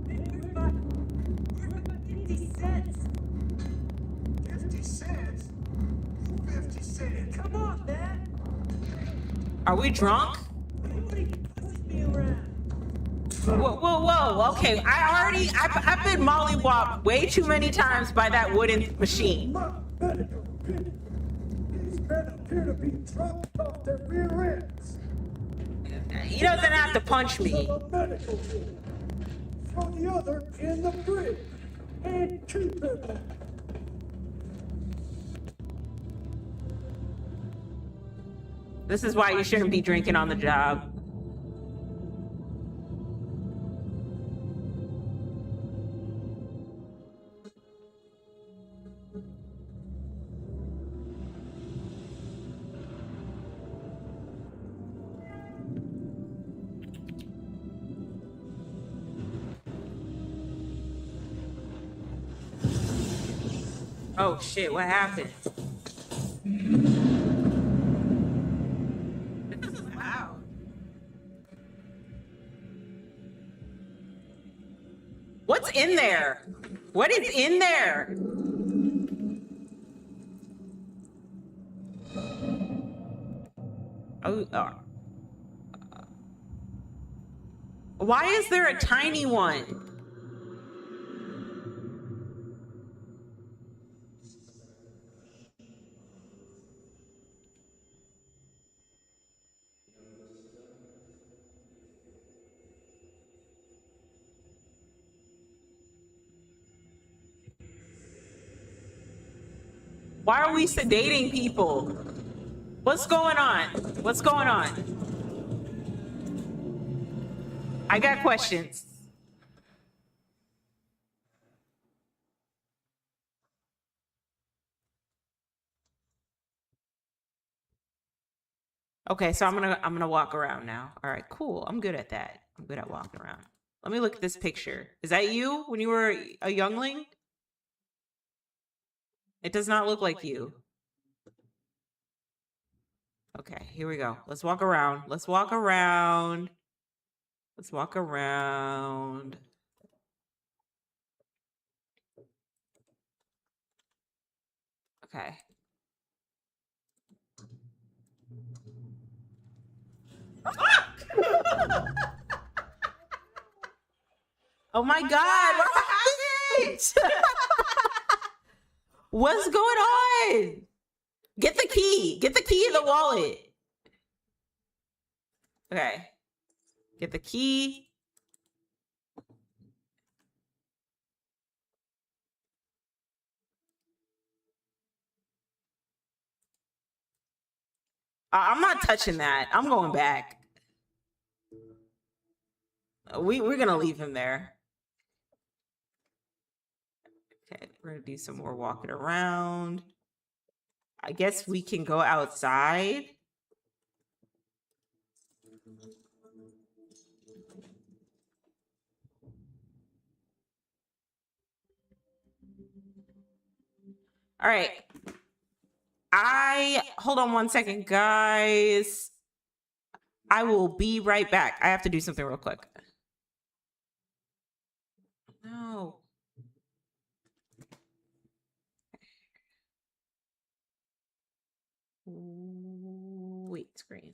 D: Hey, where's my 50 cents?
C: 50 cents? 50 cents?
D: Come on, man.
A: Are we drunk?
D: Nobody pushes me around.
A: Whoa. Okay, I've been mollywopped way too many times by that wooden machine.
C: My medical opinion. These men appear to be drunk off their rear ends.
A: He doesn't have to punch me.
C: A medical unit. Throw the other in the bridge. And keep it.
A: This is why you shouldn't be drinking on the job. Oh shit, what happened? Wow. What's in there? What is in there? Oh, why is there a tiny one? Why are we sedating people? What's going on? What's going on? I got questions. Okay, so I'm gonna walk around now. All right, cool. I'm good at that. I'm good at walking around. Let me look at this picture. Is that you when you were a youngling? It does not look like you. Okay, here we go. Let's walk around. Let's walk around. Let's walk around. Okay. Oh my God, what happened? What's going on? Get the key. Get the key in the wallet. Okay. Get the key. I'm not touching that. I'm going back. We're gonna leave him there. Okay, we're gonna do some more walking around. I guess we can go outside. All right. Hold on one second, guys. I will be right back. I have to do something real quick. No. Wait, screen.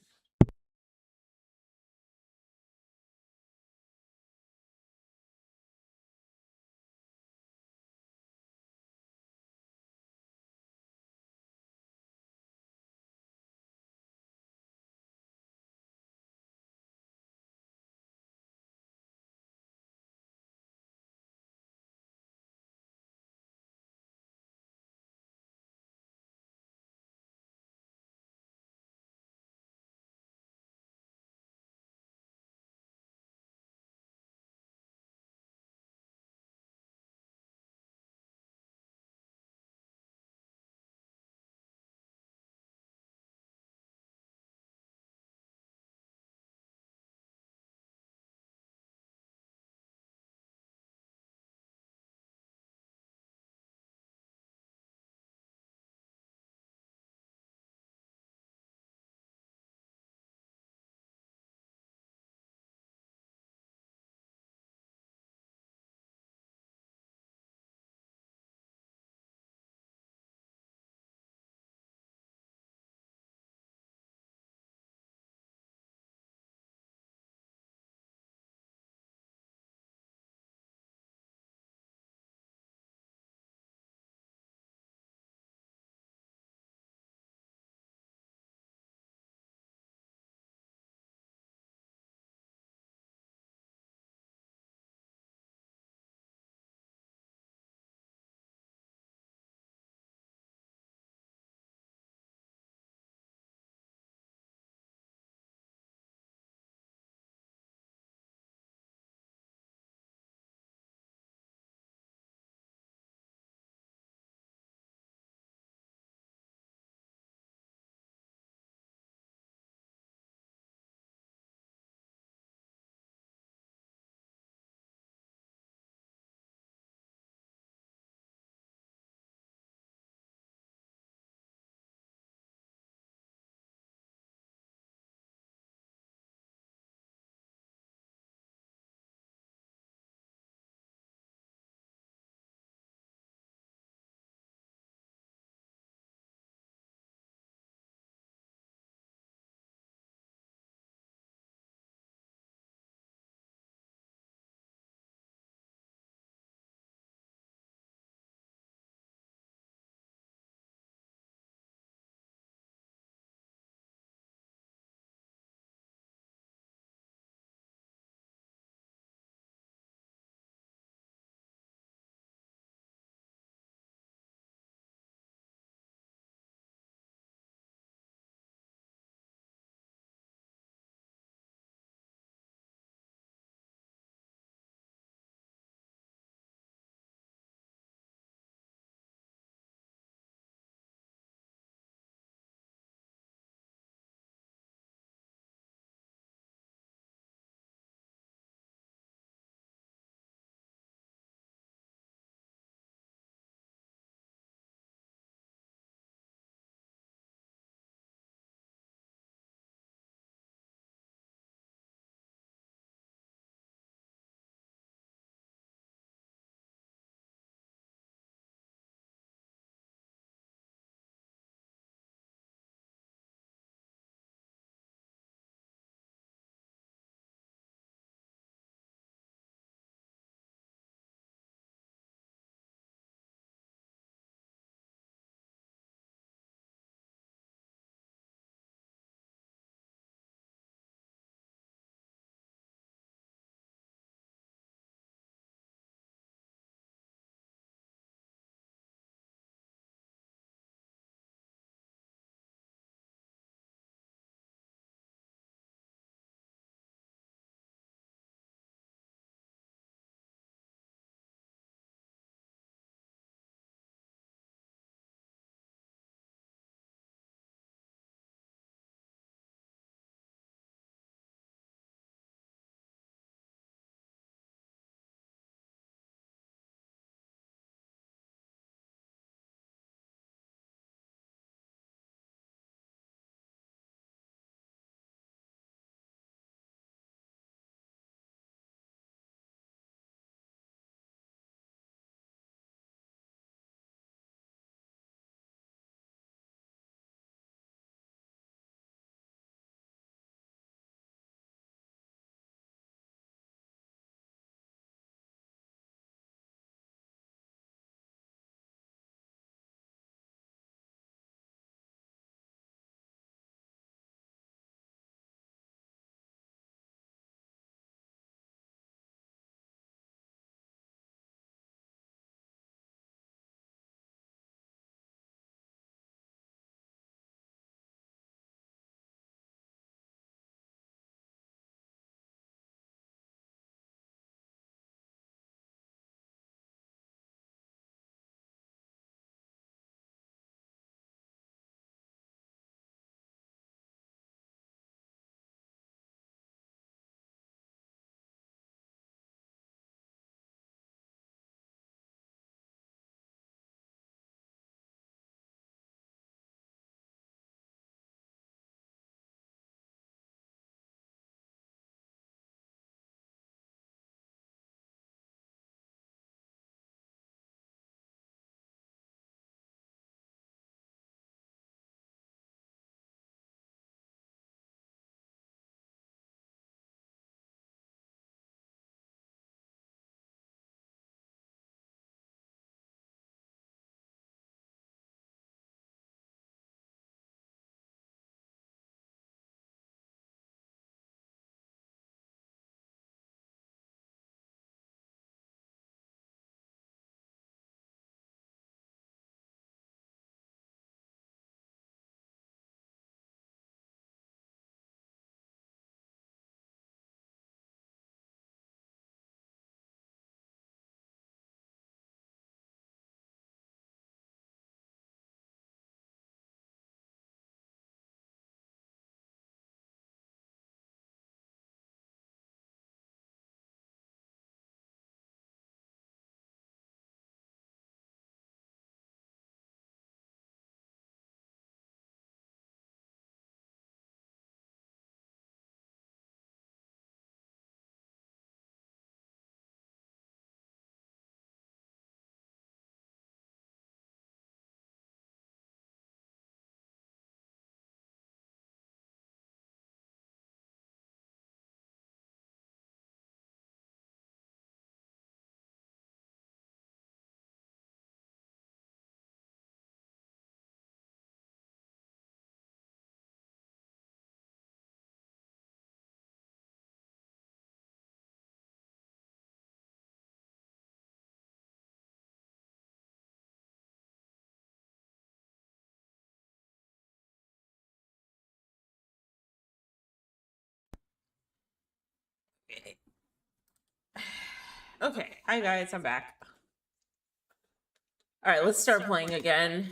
A: Okay, hi guys, I'm back. All right, let's start playing again.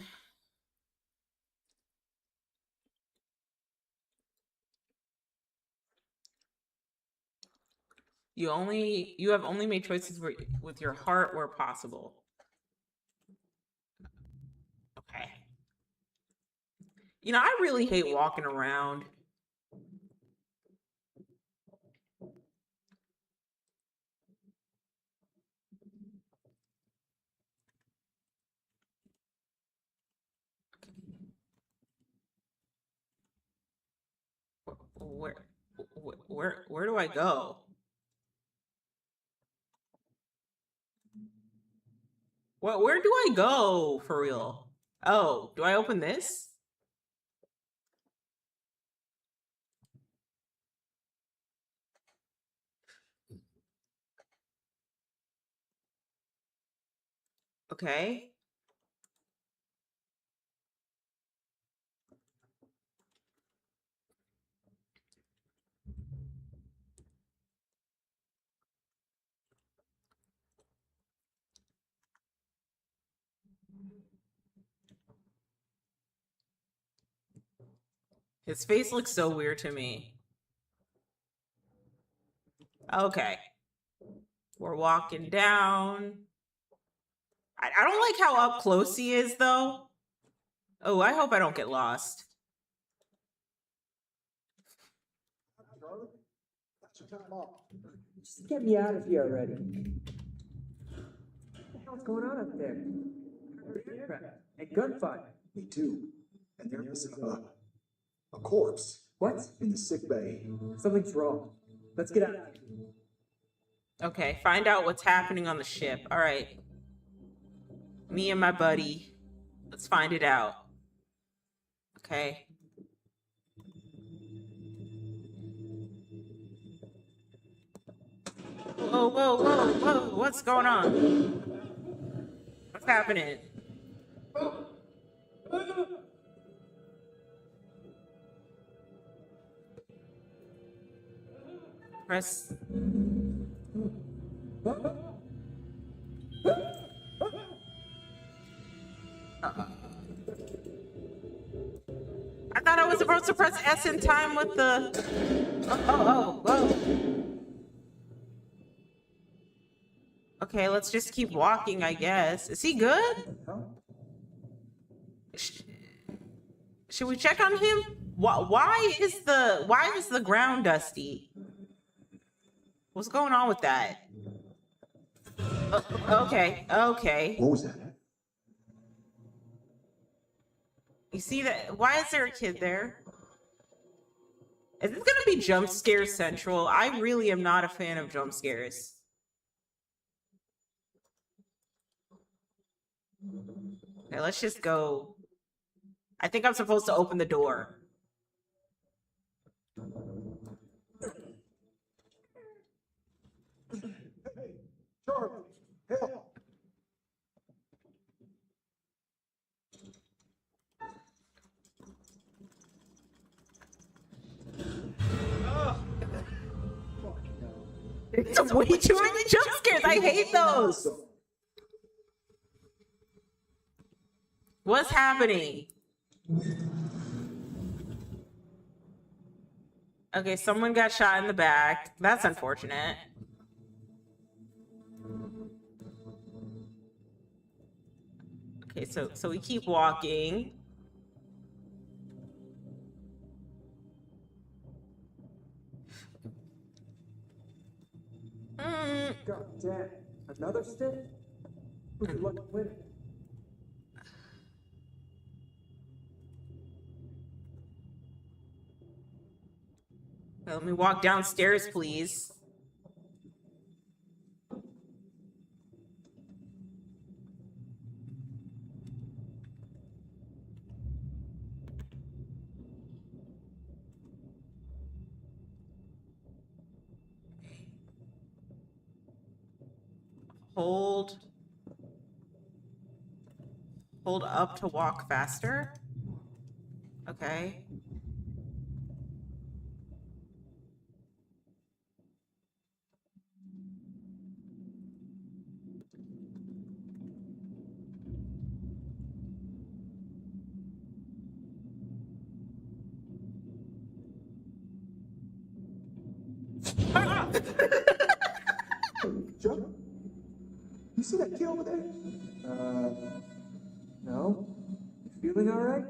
A: You have only made choices with your heart where possible. Okay. You know, I really hate walking around. Where do I go? Where do I go for real? Oh, do I open this? Okay. His face looks so weird to me. Okay. We're walking down. I don't like how up close he is, though. Oh, I hope I don't get lost.
C: Charlie, that's your time off.
D: Just get me out of here already. What the hell's going on up there? I heard aircraft and gunfire.
C: Me too. And they're missing a corpse.
D: What?
C: In the sick bay.
D: Something's wrong. Let's get out of here.
A: Okay, find out what's happening on the ship. All right. Me and my buddy. Let's find it out. Okay. Whoa, whoa, whoa, whoa. What's going on? What's happening? Press. I thought I was supposed to press S in time with the. Whoa. Okay, let's just keep walking, I guess. Is he good? Should we check on him? Why is the ground dusty? What's going on with that? Okay.
C: What was that?
A: You see that? Why is there a kid there? Is this gonna be jump scare central? I really am not a fan of jump scares. Okay, let's just go. I think I'm supposed to open the door.
C: Hey, Charlie, help!
A: It's way too many jump scares. I hate those. What's happening? Okay, someone got shot in the back. That's unfortunate. Okay, so we keep walking.
D: God damn. Another stick? Who's your lucky winner?
A: Let me walk downstairs, please. Hold up to walk faster. Okay.
C: Chuck? You see that kid over there?
D: No. You feeling all right?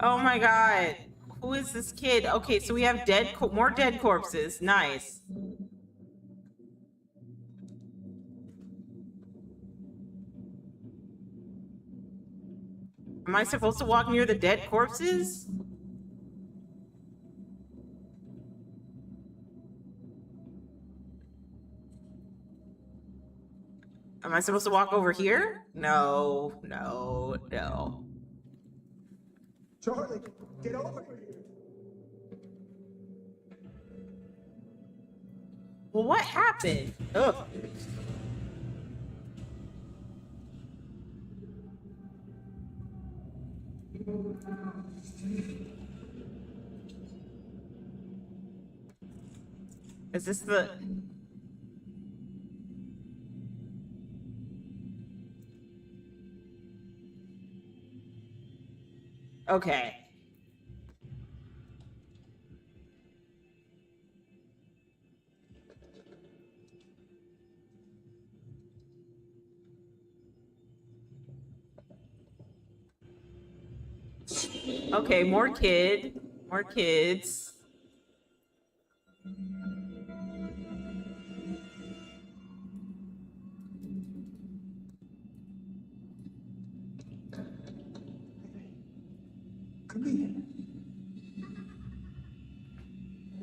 A: Oh my god. Who is this kid? Okay, so we have more dead corpses. Nice. Am I supposed to walk near the dead corpses? Am I supposed to walk over here? No, no, no.
C: Charlie, get over here.
A: Well, what happened? Ugh. Is this the... Okay. Okay, more kids.
C: Come here.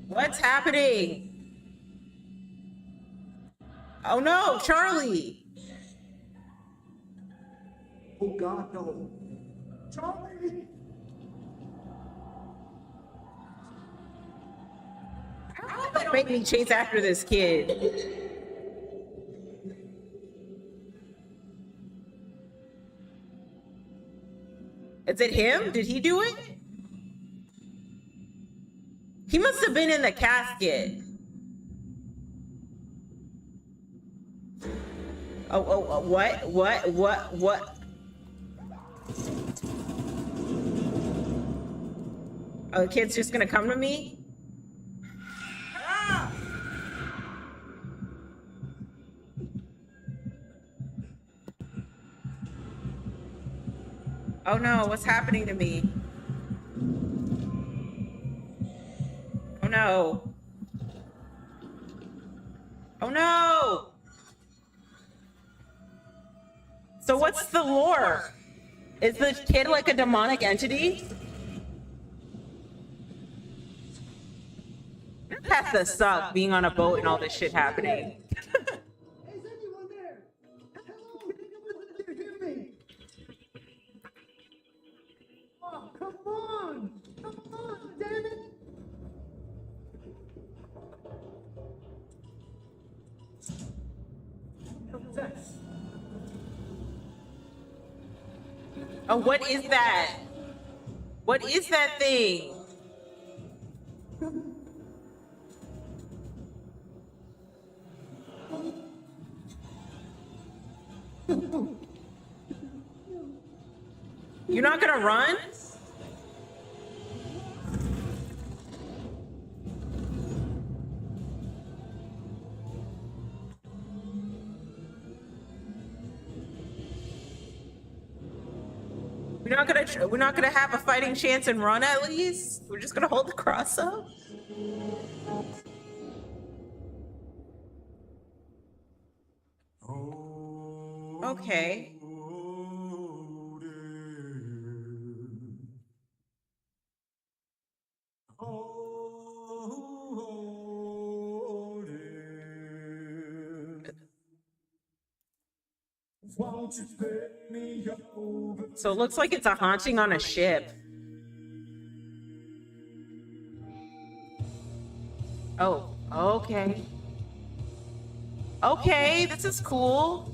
A: What's happening? Oh no, Charlie!
C: Oh God, no. Charlie!
A: Don't make me chase after this kid. Is it him? Did he do it? He must have been in the casket. Oh, what? Oh, the kid's just gonna come to me? Oh no, what's happening to me? Oh no. Oh no! So what's the lore? Is the kid like a demonic entity? This has to suck being on a boat and all this shit happening.
C: Is anyone there? Hello? Did you hear me? Oh, come on! Come on, damn it!
A: Oh, what is that? What is that thing? You're not gonna run? We're not gonna have a fighting chance and run at least? We're just gonna hold the cross up? Okay. So it looks like it's a haunting on a ship. Oh, okay. Okay, this is cool.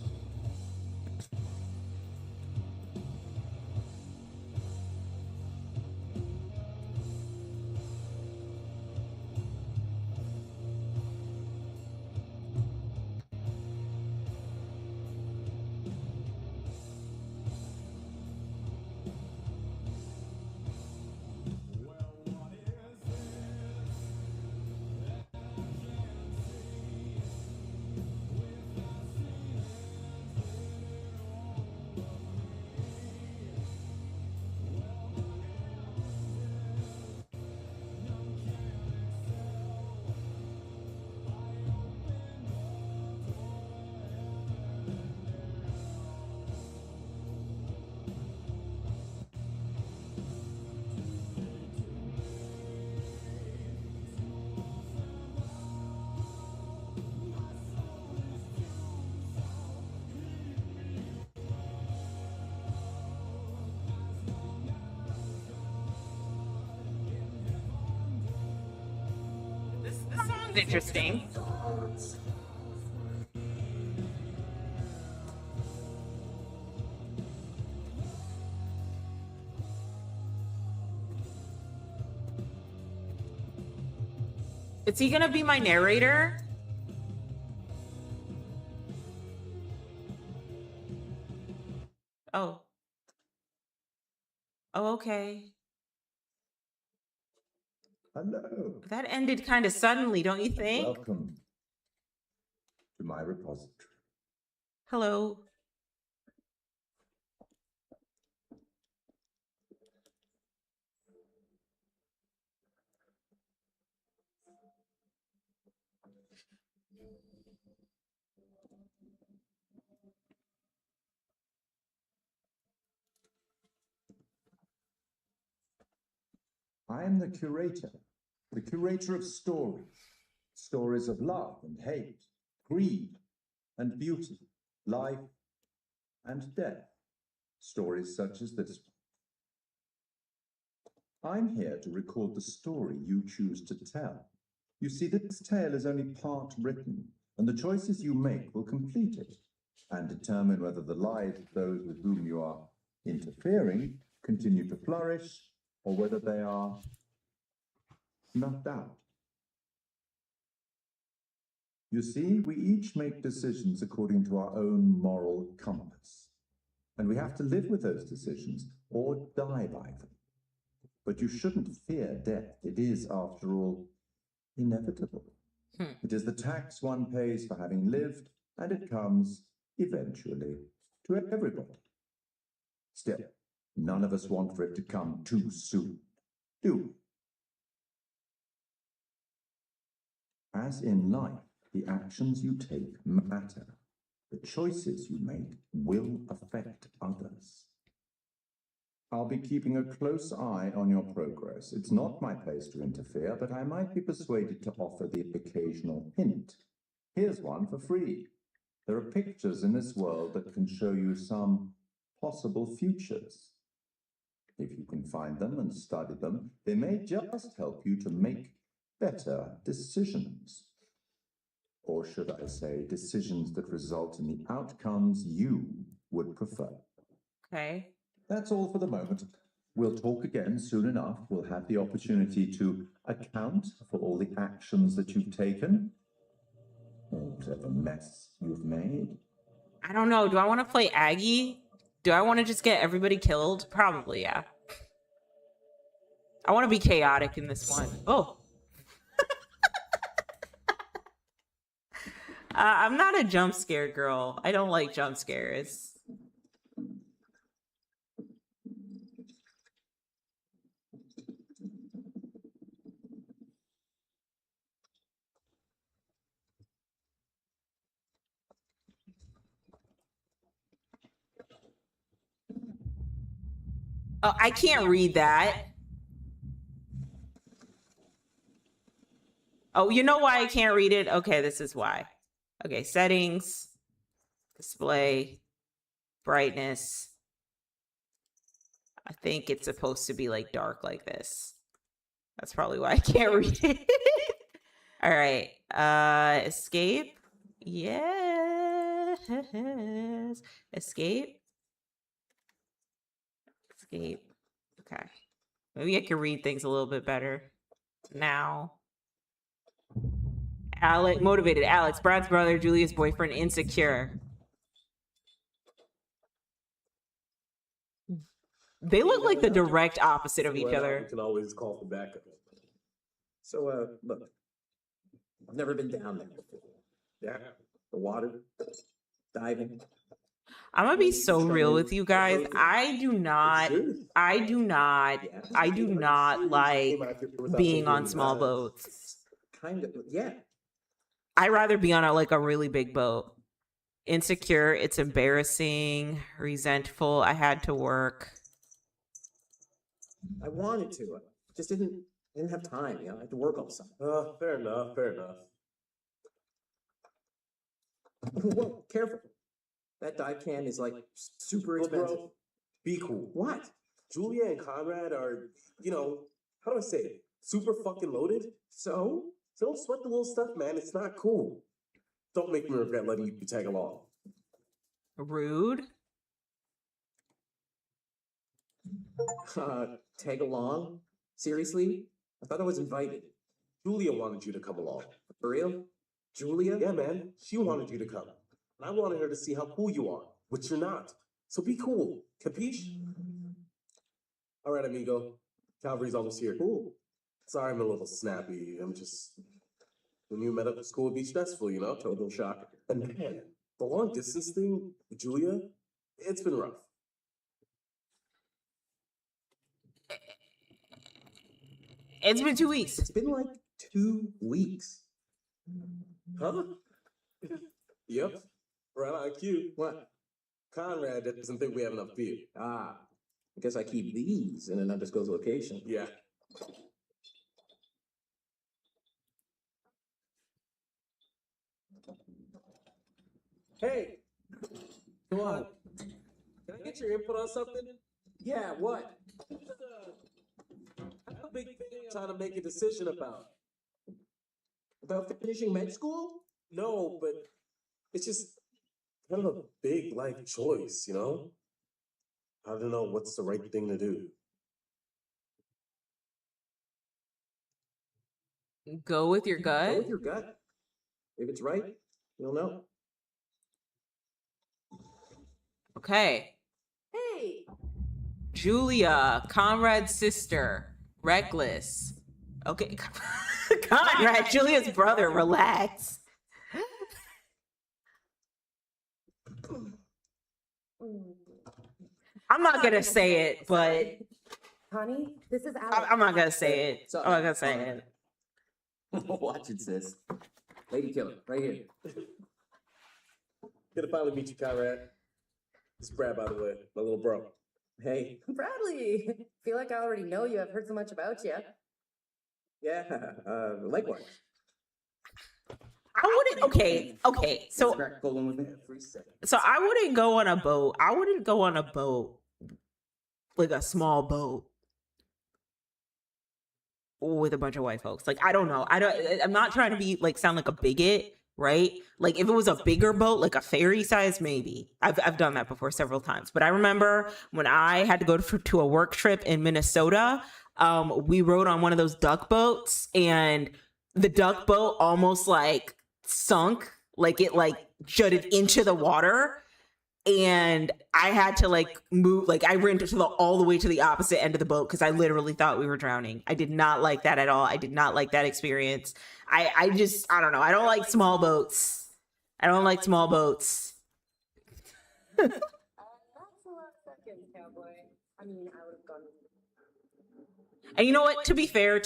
A: was interesting. Is he gonna be my narrator? Oh. Oh, okay.
G: Hello.
A: That ended kind of suddenly, don't you think?
G: Welcome to my repository.
A: Hello.
G: I am the curator of stories. Stories of love and hate, greed and beauty, life and death. Stories such as this one. I'm here to record the story you choose to tell. You see, this tale is only part written, and the choices you make will complete it and determine whether the lives of those with whom you are interfering continue to flourish or whether they are snuffed out. You see, we each make decisions according to our own moral compass, and we have to live with those decisions or die by them. But you shouldn't fear death. It is, after all, inevitable. It is the tax one pays for having lived, and it comes, eventually, to everybody. Still, none of us want for it to come too soon, do we? As in life, the actions you take matter. The choices you make will affect others. I'll be keeping a close eye on your progress. It's not my place to interfere, but I might be persuaded to offer the occasional hint. Here's one for free. There are pictures in this world that can show you some possible futures. If you can find them and study them, they may just help you to make better decisions. Or should I say, decisions that result in the outcomes you would prefer.
A: Okay.
G: That's all for the moment. We'll talk again soon enough. We'll have the opportunity to account for all the actions that you've taken, whatever mess you've made.
A: I don't know. Do I want to play Aggie? Do I want to just get everybody killed? Probably, yeah. I want to be chaotic in this one. Oh. I'm not a jump scare girl. I don't like jump scares. Oh, I can't read that. Oh, you know why I can't read it? Okay, this is why. Okay, settings, display, brightness. I think it's supposed to be like dark like this. That's probably why I can't read it. All right. Escape. Yes. Escape. Escape. Okay. Maybe I can read things a little bit better now. Alec, motivated. Alex, Brad's brother, Julia's boyfriend, insecure. They look like the direct opposite of each other.
F: You can always call for backup. So, look, I've never been down there before. Yeah, the water, diving.
A: I'm gonna be so real with you guys. I do not like being on small boats.
F: Kind of, yeah.
A: I'd rather be on a really big boat. Insecure, it's embarrassing, resentful. I had to work.
F: I wanted to. I just didn't have time. You know, I had to work all summer. Fair enough. Whoa, careful. That dive can is like super expensive. Bro, be cool. What? Julia and Conrad are, how do I say it? Super fucking loaded. So? So don't sweat the little stuff, man. It's not cool. Don't make me regret letting you tag along.
A: Rude.
F: Tag along? Seriously? I thought I was invited. Julia wanted you to come along. For real? Julia? Yeah, man. She wanted you to come. And I wanted her to see how cool you are, which you're not. So be cool. Capiche? All right, amigo. Calvary's almost here. Cool. Sorry I'm a little snappy. When you met up at school, it'd be stressful, you know? Total shock. And man, the long distance thing with Julia, it's been rough.
A: It's been 2 weeks.
F: It's been like 2 weeks. Huh? Yep. Right on cue. What? Conrad doesn't think we have enough beer.
H: Ah, I guess I keep these in an undisclosed location.
F: Yeah. Hey, come on. Can I get your input on something?
H: Yeah, what?
F: I have a big thing I'm trying to make a decision about.
H: About finishing med school?
F: No, but it's just kind of a big life choice, you know? I don't know what's the right thing to do.
A: Go with your
H: Go
A: gut.
H: with your gut. If it's right, you'll know.
A: Okay.
E: Hey,
A: Julia, Conrad's sister, reckless. Okay. Conrad, Julia's brother, relax. I'm not gonna say it, but
E: honey, this is Alex.
A: I'm not gonna say it.
H: So-
A: I'm not gonna say it.
H: Watch it, sis. Lady killer, right here.
F: Good to finally meet you, Conrad. This is Brad, by the way, my little bro.
H: Hey.
E: Bradley, feel like I already know you. I've heard so much about you.
H: Yeah, likewise.
A: I wouldn't. Okay. So
H: Crack colon with me every second.
A: I wouldn't go on a boat. I wouldn't go on a boat, like a small boat, with a bunch of white folks. Like, I don't know. I'm not trying to be like sound like a bigot, right? Like if it was a bigger boat, like a ferry size, maybe. I've done that before several times. But I remember when I had to go to a work trip in Minnesota, we rode on one of those duck boats, and the duck boat almost like sunk, like it like jutted into the water. And I had to like move, like I ran all the way to the opposite end of the boat because I literally thought we were drowning. I did not like that at all. I did not like that experience. I don't know. I don't like small boats. I don't like small boats.
E: That's a lot of seconds, cowboy. I mean, I would have gone.
A: And you know what? To be fair,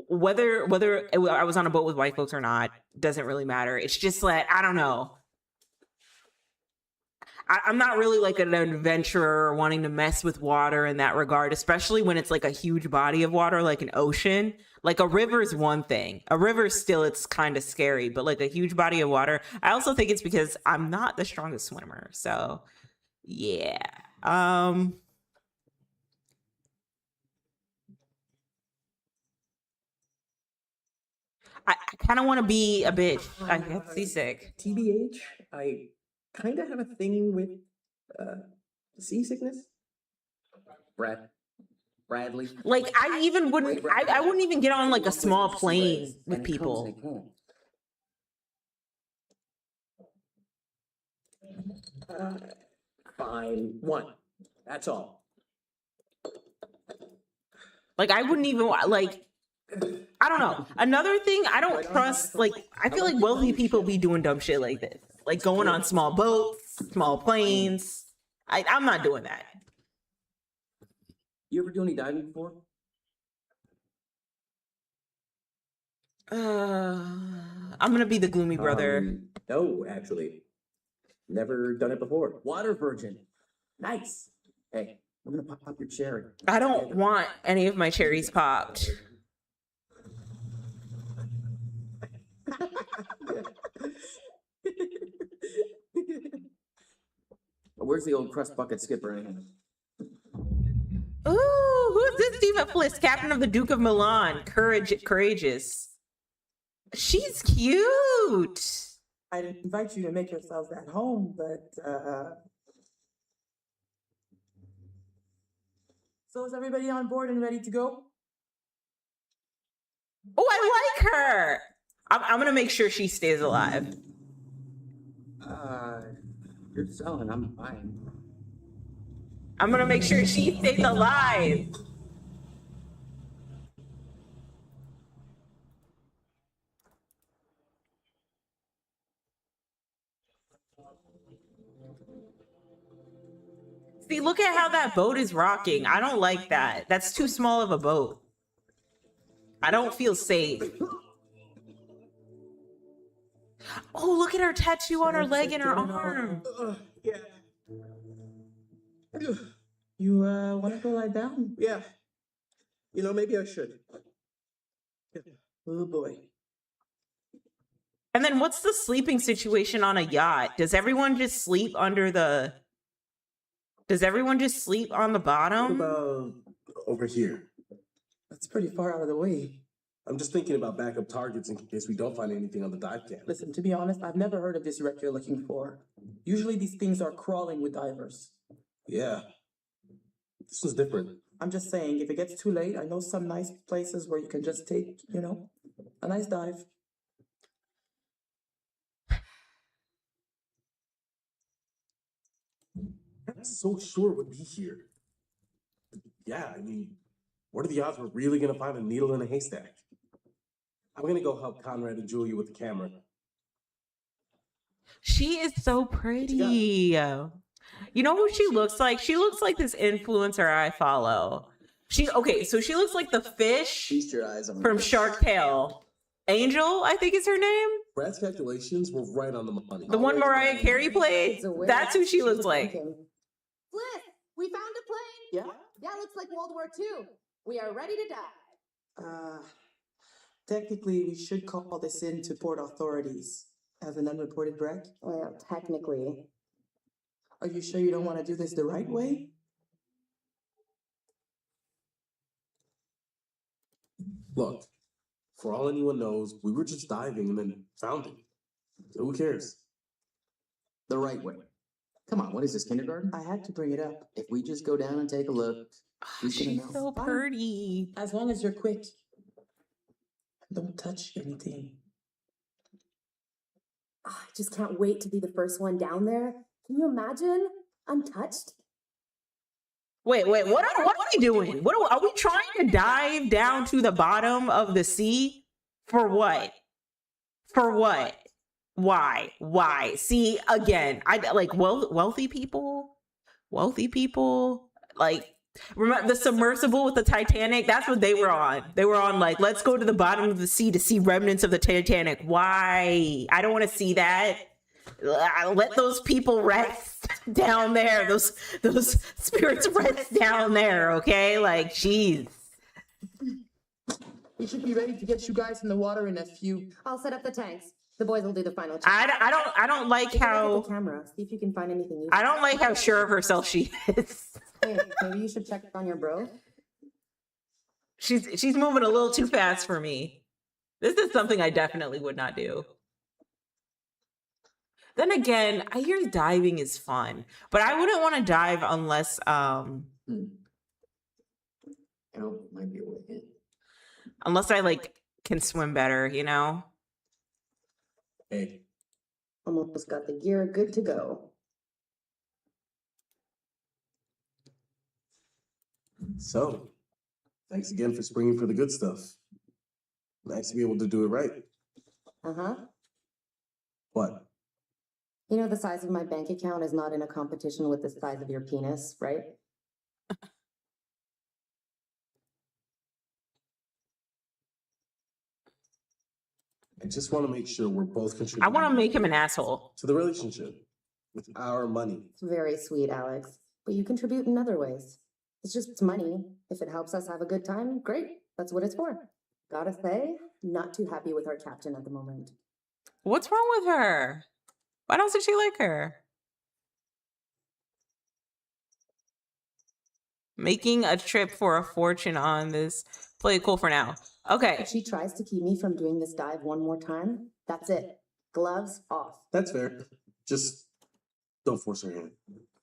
A: whether I was on a boat with white folks or not doesn't really matter. It's just like, I don't know. I'm not really like an adventurer wanting to mess with water in that regard, especially when it's like a huge body of water, like an ocean. Like a river is one thing. A river still, it's kind of scary, but like a huge body of water. I also think it's because I'm not the strongest swimmer. So yeah. I kind of want to be a bit, I get seasick.
H: TBH, I kind of have a thing with seasickness. Bradley.
A: Like I even wouldn't, I wouldn't even get on like a small plane with people.
H: Fine, one. That's all.
A: Like I wouldn't even like, I don't know. Another thing, I don't trust, like, I feel like wealthy people be doing dumb shit like this. Like going on small boats, small planes. I'm not doing that.
H: You ever do any diving before?
A: I'm gonna be the gloomy brother.
H: No, actually. Never done it before. Water virgin. Nice. Hey, I'm gonna pop your cherry.
A: I don't want any of my cherries popped.
H: Where's the old crust bucket skipper anyway?
A: Ooh, who's this Diva Fliss, captain of the Duke of Milan? Courageous. She's cute.
I: I'd invite you to make yourselves at home, but so is everybody on board and ready to go?
A: Oh, I like her. I'm gonna make sure she stays alive.
H: You're selling, I'm buying.
A: I'm gonna make sure she stays alive. See, look at how that boat is rocking. I don't like that. That's too small of a boat. I don't feel safe. Oh, look at her tattoo on her leg and her arm.
I: Yeah. You want to go lie down?
H: Yeah. You know, maybe I should.
I: Oh boy.
A: And then what's the sleeping situation on a yacht? Does everyone just sleep under the... Does everyone just sleep on the
F: What
A: bottom?
F: about over here?
I: That's pretty far out of the way.
F: I'm just thinking about backup targets in case we don't find anything on the dive cam.
I: Listen, to be honest, I've never heard of this wreck you're looking for. Usually these things are crawling with divers.
F: Yeah. This one's different.
I: I'm just saying, if it gets too late, I know some nice places where you can just take, you know, a nice dive.
F: I'm not so sure we'll be here. Yeah, I mean, what are the odds we're really gonna find a needle in a haystack? I'm gonna go help Conrad and Julia with the camera.
A: She is so pretty. You know who she looks like? She looks like this influencer I follow. So she looks like the fish
H: Feast your eyes on
A: from Shark Tale. Angel, I think is her name.
F: Brad's calculations were right on the money.
A: The one Mariah Carey played. That's who she looks like.
E: Fliss, we found a plane.
I: Yeah?
E: Yeah, looks like World War II. We are ready to die.
I: Technically, we should call this in to port authorities as an unreported wreck.
E: Well, technically.
I: Are you sure you don't want to do this the right way?
F: Look, for all anyone knows, we were just diving and then found it. So who cares?
H: the right way. Come on, what is this, kindergarten?
I: I had to bring it up.
H: If we just go down and take a look, who's gonna
A: She's
H: know?
A: so pretty.
I: As long as you're quick. Don't touch anything.
E: I just can't wait to be the first one down there. Can you imagine? Untouched?
A: Wait, what are we doing? Are we trying to dive down to the bottom of the sea? For what? For what? Why? See, again, I like wealthy people, like, remember the submersible with the Titanic? That's what they were on. They were on like, let's go to the bottom of the sea to see remnants of the Titanic. Why? I don't want to see that. Let those people rest down there. Those spirits rest down there, okay? Like, jeez.
I: We should be ready to get you guys in the water in a few.
E: I'll set up the tanks. The boys will do the final check.
A: I don't like
E: Take a look at
A: how
E: the camera. See if you can find anything useful.
A: I don't like how sure of herself she is.
E: Hey, maybe you should check on your bro.
A: She's moving a little too fast for me. This is something I definitely would not do. Then again, I hear diving is fun, but I wouldn't want to dive unless
H: Oh, might be a way.
A: unless I like can swim better, you know?
F: Hey,
E: Almost got the gear good to go.
F: so thanks again for springing for the good stuff. Nice to be able to do it right.
E: Uh-huh.
F: What?
E: You know the size of my bank account is not in a competition with the size of your penis, right?
F: I just want to make sure we're both
A: I
F: contributing
A: want to make him an asshole.
F: to the relationship with our money.
E: It's very sweet, Alex. But you contribute in other ways. It's just money. If it helps us have a good time, great. That's what it's for. Gotta say, not too happy with our captain at the moment.
A: What's wrong with her? Why doesn't she like her? Making a trip for a fortune on this. Play it cool for now. Okay.
E: If she tries to keep me from doing this dive one more time, that's it. Gloves off.
F: That's fair. Just don't force her hand.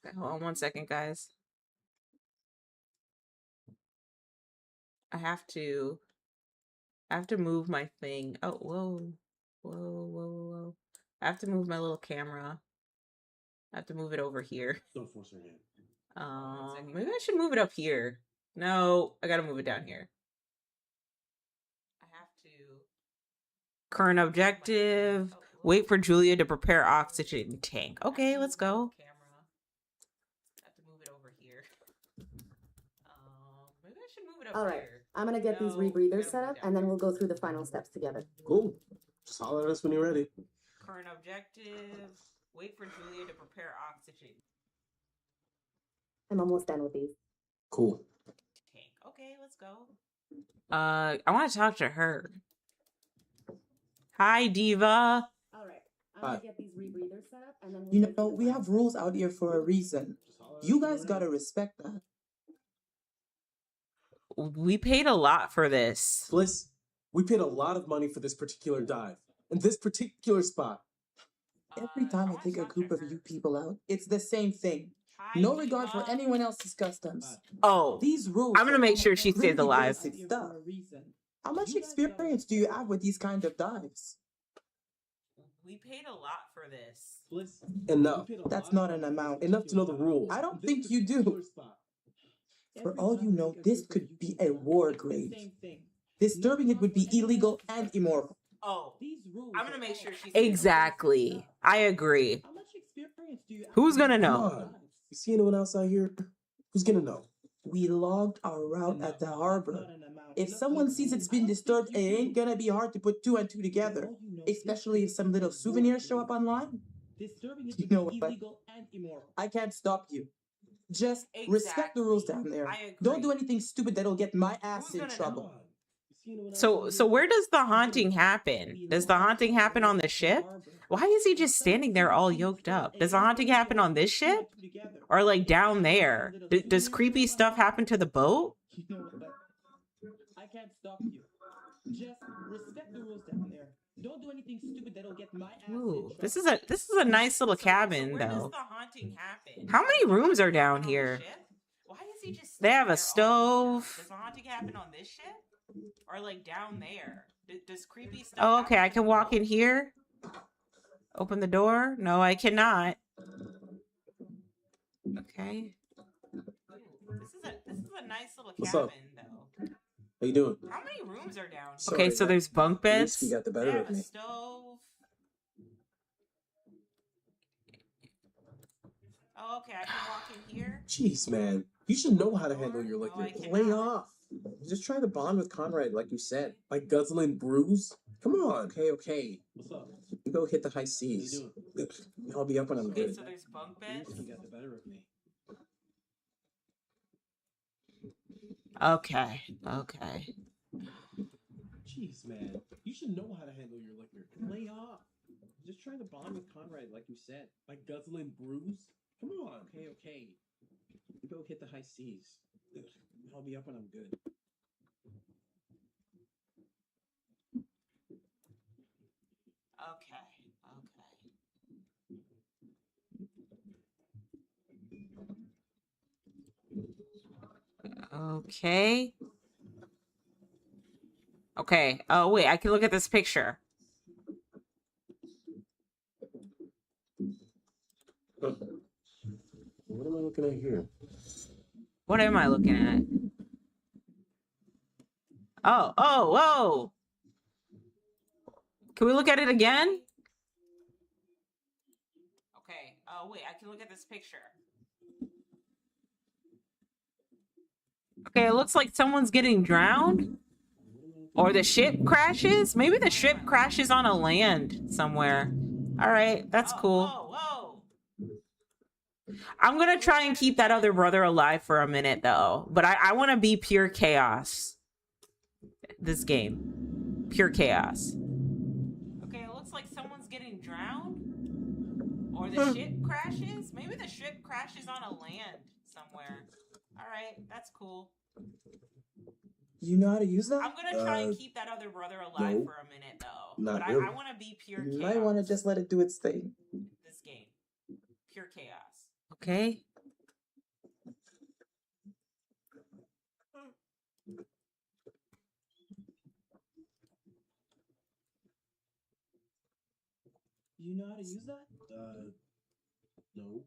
A: Okay, hold on 1 second, guys. I have to move my thing. Oh, whoa. Whoa. I have to move my little camera. I have to move it over here.
F: Don't force her hand.
A: Maybe I should move it up here. No, I gotta move it down here. I have to. Current objective. Wait for Julia to prepare oxygen tank. Okay, let's go. I have to move it over here. Maybe I should move it up
E: All right,
A: here.
E: I'm gonna get these rebreathers set up, and then we'll go through the final steps together.
F: Cool. Just holler at us when you're ready.
A: Current objective. Wait for Julia to prepare oxygen
E: I'm almost done with these.
F: Cool.
A: tank. Okay, let's go. I want to talk to her. Hi, Diva.
E: All right, I'm
F: Hi.
E: gonna get these rebreathers set up, and then we'll
I: You
E: go
I: know,
E: through the
I: we
E: final
I: have
E: steps
I: rules
E: together.
I: out here for a reason. You guys gotta respect that.
A: We paid a lot for this.
F: Bliss, we paid a lot of money for this particular dive. And this particular spot.
I: Every time I take a group of you people out, it's the same thing.
A: Hi,
I: No regard for
A: Diva.
I: anyone else's customs.
A: Oh,
I: These rules.
A: I'm gonna make sure she stays
I: really
A: alive.
I: basic stuff. How much experience do you have with these kind of dives?
A: We paid a lot for this.
F: Enough.
I: That's not an amount.
F: Enough to know the rules.
I: I don't think you do. For all you know, this could be a war grave. Disturbing it would be illegal and immoral.
A: Oh, I'm gonna make sure she stays exactly. I agree. Who's gonna
F: Come
A: know?
F: on. You see anyone else out here? Who's gonna know?
I: We logged our route at the harbor. If someone sees it's been disturbed, it ain't gonna be hard to put 2 and 2 together. Especially if some little souvenirs show up online. You know what? I can't stop you. Just respect the rules down there.
A: I agree.
I: Don't do anything stupid that'll get my ass
A: Who's
I: in
A: gonna
I: trouble.
A: know? So where does the haunting happen? Does the haunting happen on the ship? Why is he just standing there all yoked up? Does the haunting happen on this ship? Or like down there? Does creepy stuff happen to the boat?
I: I can't stop you. Just respect the rules down there. Don't do anything stupid that'll get my ass
A: Ooh, this is a nice little cabin though. haunting happen? How many rooms are down here? Why is he just? They have a stove. Does the haunting happen on this ship? Or like down there? Does creepy stuff? Oh, okay. I can walk in here. Open the door. No, I cannot. Okay. This is a nice little
F: What's
A: cabin
F: up?
A: though.
F: How you doing?
A: How many rooms are down here?
F: Sorry,
A: Okay, so there's bunk beds.
H: Whiskey got the
A: They
H: better
A: have
H: of
A: a
H: me.
A: stove. Oh, okay. I can walk in here.
F: Jeez, man. You should know how to handle your
A: No,
F: liquor.
A: I cannot.
H: Lay off. Just try to bond with Conrad like you said.
F: By guzzling brews? Come on.
H: Okay. What's up? You go hit the high seas. I'll be up when I'm
A: Okay,
H: good.
A: so there's bunk beds. Okay.
F: Jeez, man. You should know how to handle your liquor. Lay off. Just trying to bond with Conrad like you said. By guzzling brews? Come on. Okay. You go hit the high seas. I'll be up when I'm good.
A: Okay. Okay. Oh, wait. I can look at this picture.
F: What am I looking at here?
A: What am I looking at? Oh, whoa. Can we look at it again? Okay. Oh, wait. I can look at this picture. Okay, it looks like someone's getting drowned. Or the ship crashes? Maybe the ship crashes on a land somewhere. All right, that's cool. Whoa. I'm going to try and keep that other brother alive for a minute, though. But I want to be pure chaos. This game. Pure chaos. Okay, it looks like someone's getting drowned. Or the ship crashes? Maybe the ship crashes on a land somewhere. All right, that's cool.
I: You know how to use that?
A: I'm gonna try and keep that other brother alive
F: no.
A: for a minute, though.
F: Not
A: But
F: really.
A: I want to be pure
I: You
A: chaos.
I: might want to just let it do its thing.
A: This game, pure chaos. Okay.
I: You know how to use that?
F: No.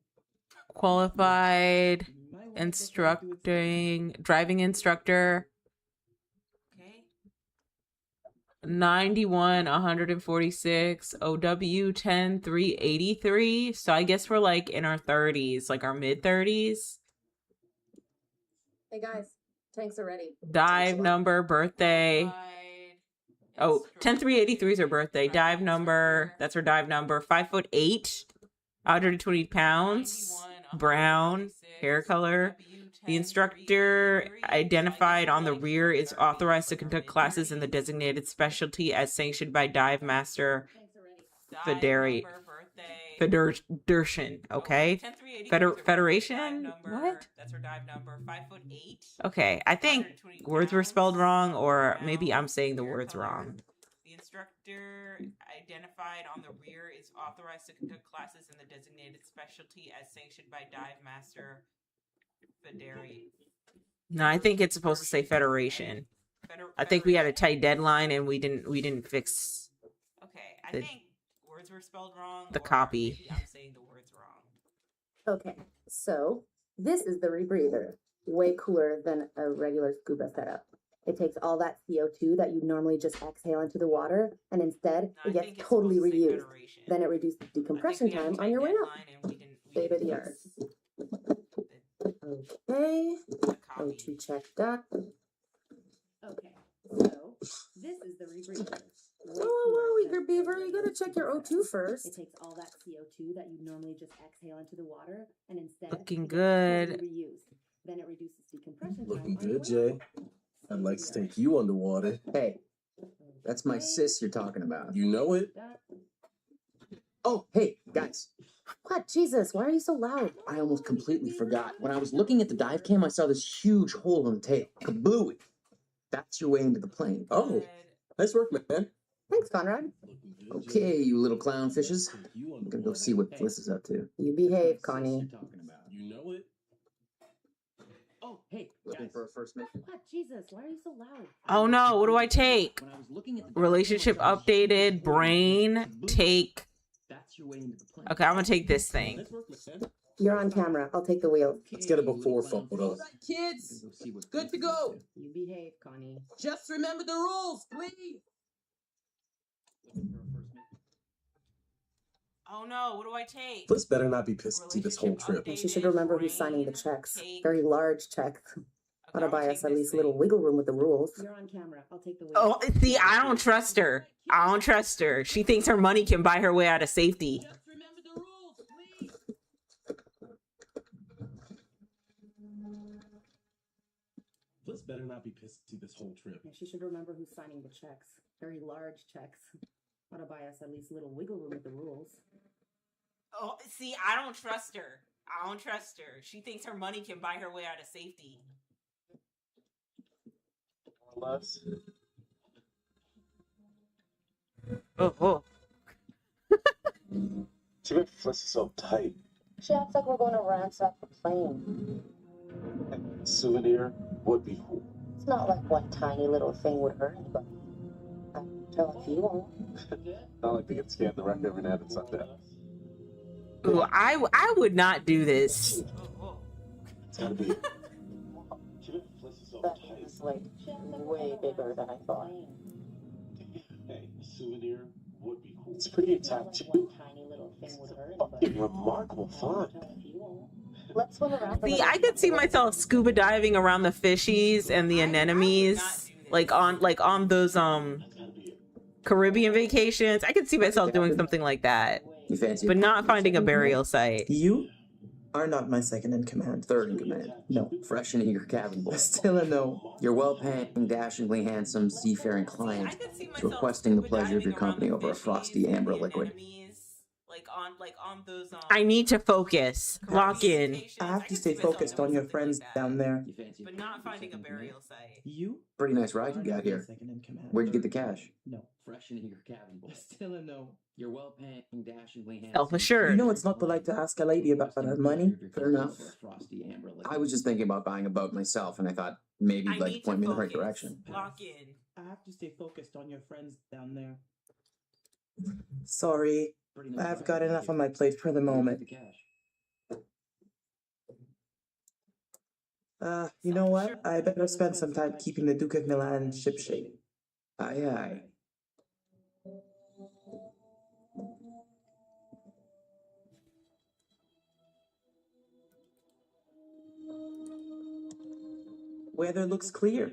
A: Qualified
I: You might wanna just let it do its thing.
A: driving instructor. Okay. 91 146 OW 10 383. So I guess we're like in our 30s, like our mid 30s.
E: Hey guys, tanks are ready.
A: Dive number, birthday. Oh, 10 383 is her birthday. Dive number, that's her dive number. 5'8", 120 pounds. Brown hair color. The instructor identified on the rear is authorized to conduct classes in the designated specialty as sanctioned by Dive Master Federation. Okay. Federation? What? That's her dive number. 5'8". Okay, I think words were spelled wrong, or maybe I'm saying the words wrong. The instructor identified on the rear is authorized to conduct classes in the designated specialty as sanctioned by Dive Master Federation. No, I think it's supposed to say Federation. I think we had a tight deadline and we didn't fix. Okay, I think words were spelled wrong. The copy. Maybe I'm saying the words wrong.
E: Okay, so this is the rebreather. Way cooler than a regular scuba setup. It takes all that CO2 that you normally just exhale into the water, and instead it gets totally reused. Then it reduces decompression time on your way up. State of the art. Okay, O2 checked up. Okay, so this is the rebreather. Oh, eager beaver, you gotta check your O2 first. It takes all that CO2 that you normally just exhale into the water, and instead
A: Looking
E: it gets
A: good.
E: totally reused. Then it reduces decompression
F: Looking
E: time on your
F: good,
E: way
F: Jay.
E: up.
F: I'd like to take you underwater.
H: Hey, that's my sis you're talking about.
F: You know it?
H: Oh, hey, guys.
E: What? Jesus, why are you so loud?
H: I almost completely forgot. When I was looking at the dive cam, I saw this huge hole in the tail. Kablooey. That's your way into the plane.
F: Oh, nice work, man.
E: Thanks, Conrad.
H: Okay, you little clownfishes. I'm gonna go see what Fliss is up to.
E: You behave, Connie.
F: You know it?
H: Oh, hey, looking for a first mission?
E: What? Jesus, why are you so loud?
A: Oh no, what do I take?
H: When I was looking at the
A: Relationship updated, brain, take.
H: That's your way into the plane.
A: Okay, I'm gonna take this thing.
F: Nice work, man.
E: You're on camera. I'll take the wheel.
F: Let's get a before photo.
I: All right, kids.
H: Go see what
I: Good to
H: Fliss is
I: go.
H: up
E: You behave, Connie.
I: Just remember the rules, please.
H: Looking for a first mission?
A: Oh no, what do I take?
F: Fliss better not be pissed this whole trip.
E: And she should remember who's signing the checks.
A: Take.
E: Very large checks.
A: Okay,
E: Ought to
A: I'm
E: buy
A: gonna
E: us
A: take
E: at
A: this
E: least a
A: thing.
E: little wiggle room with the rules.
J: You're on camera. I'll take the wheel.
A: Oh, see, I don't trust her. I don't trust her. She thinks her money can buy her way out of safety.
I: Just remember the rules, please.
F: Fliss better not be pissed this whole trip.
J: And she should remember who's signing the checks. Very large checks. Ought to buy us at least a little wiggle room with the rules.
A: Oh, see, I don't trust her. I don't trust her. She thinks her money can buy her way out of safety.
F: Less.
A: Oh.
F: She made Fliss so tight.
E: She acts like we're going to ransack the plane.
F: Souvenir would be cool.
E: It's not like one tiny little thing would hurt anybody. I'm telling you won't.
F: Not like they can scan the record every night and Sunday.
A: Ooh, I would not do this.
F: It's gotta be.
E: That is like way bigger than I thought.
F: Hey, a souvenir would be cool. It's pretty attacked.
E: One tiny little thing would hurt
F: Fucking remarkable find.
E: Let's swim around.
A: See, I could see myself scuba diving around the fishies and the anemones, like on those Caribbean vacations. I could see myself doing something like that,
H: You fancy
A: but
H: it?
A: not finding a burial site.
I: You are not my second in command.
H: Third in command.
I: No.
H: Fresh and eager cabin boy.
I: Still a no.
H: Your well-paying, dashingly handsome, seafaring client is requesting the pleasure of your company over a frosty amber liquid.
A: on those. I need to focus. Lock in.
I: I have to stay focused on your friends down there.
A: But not finding a burial site.
I: You?
H: Pretty nice ride you got here.
I: Second in command.
H: Where'd you get the cash?
K: No, freshening your cabin boy.
I: Still a no.
K: You're well-paying, dashingly handsome.
A: Self-assured.
I: You know it's not polite to ask a lady about her money.
H: Fair enough.
K: Frosty amber liquid.
H: I was just thinking about buying a boat myself, and I thought maybe you'd
A: I
H: like
A: need
H: to point
A: to
H: me in the right
A: focus.
H: direction.
A: Lock in.
I: I have to stay focused on your friends down there. Sorry,
K: Pretty nice
I: I've
K: ride
I: got
K: you
I: enough
K: here.
I: on my plate for the moment.
K: The cash.
I: You know what? I better spend some time keeping the Duke of Milan shipshape.
H: Aye, aye.
I: Weather looks clear.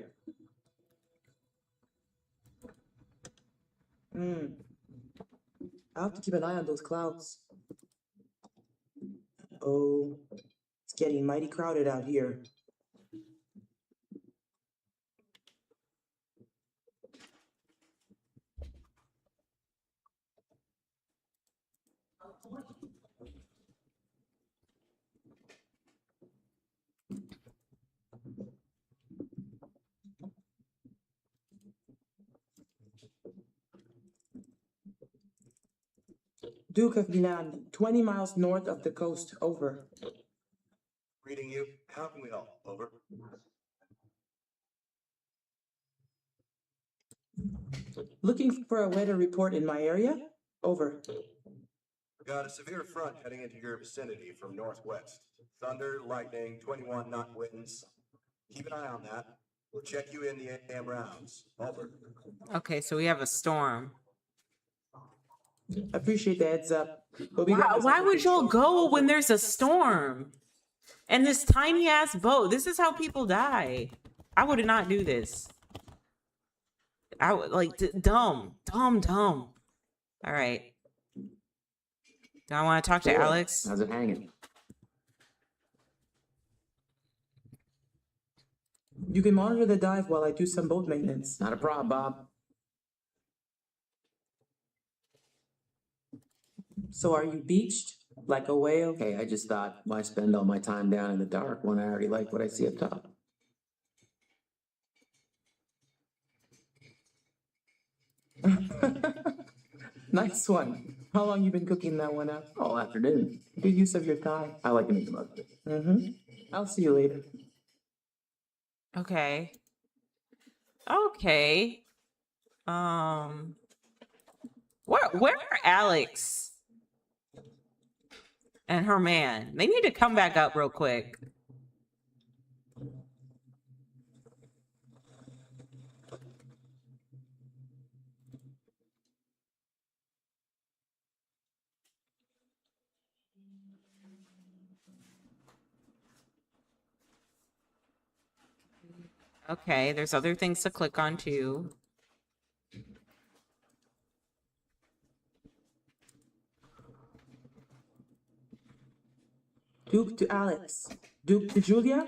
I: I'll have to keep an eye on those clouds. Oh, it's getting mighty crowded out here. Duke of Milan, 20 miles north of the coast. Over.
C: Reading you. How can we help? Over.
I: Looking for a weather report in my area? Over.
C: Got a severe front heading into your vicinity from northwest. Thunder, lightning, 21 knot winds. Keep an eye on that. We'll check you in the AM rounds. Over.
A: Okay, so we have a storm.
I: Appreciate the heads up. But we got this
A: Why
I: under
A: would y'all
I: control.
A: go when there's a storm? And this tiny ass boat. This is how people die. I would not do this. I would dumb. All right. Do I want to talk to
H: Good.
A: Alex?
H: How's it hanging?
I: You can monitor the dive while I do some boat maintenance.
H: Not a problem, Bob.
I: So are you beached? Like a whale?
H: Hey, I just thought, why spend all my time down in the dark when I already like what I see up top?
I: Nice one. How long you been cooking that one up?
H: All afternoon.
I: Good use of your time.
H: I like to make the most of it.
I: I'll see you later.
A: Okay. Where are Alex and her man? They need to come back up real quick. Okay, there's other things to click on too.
I: Duke to Alex. Duke to Julia?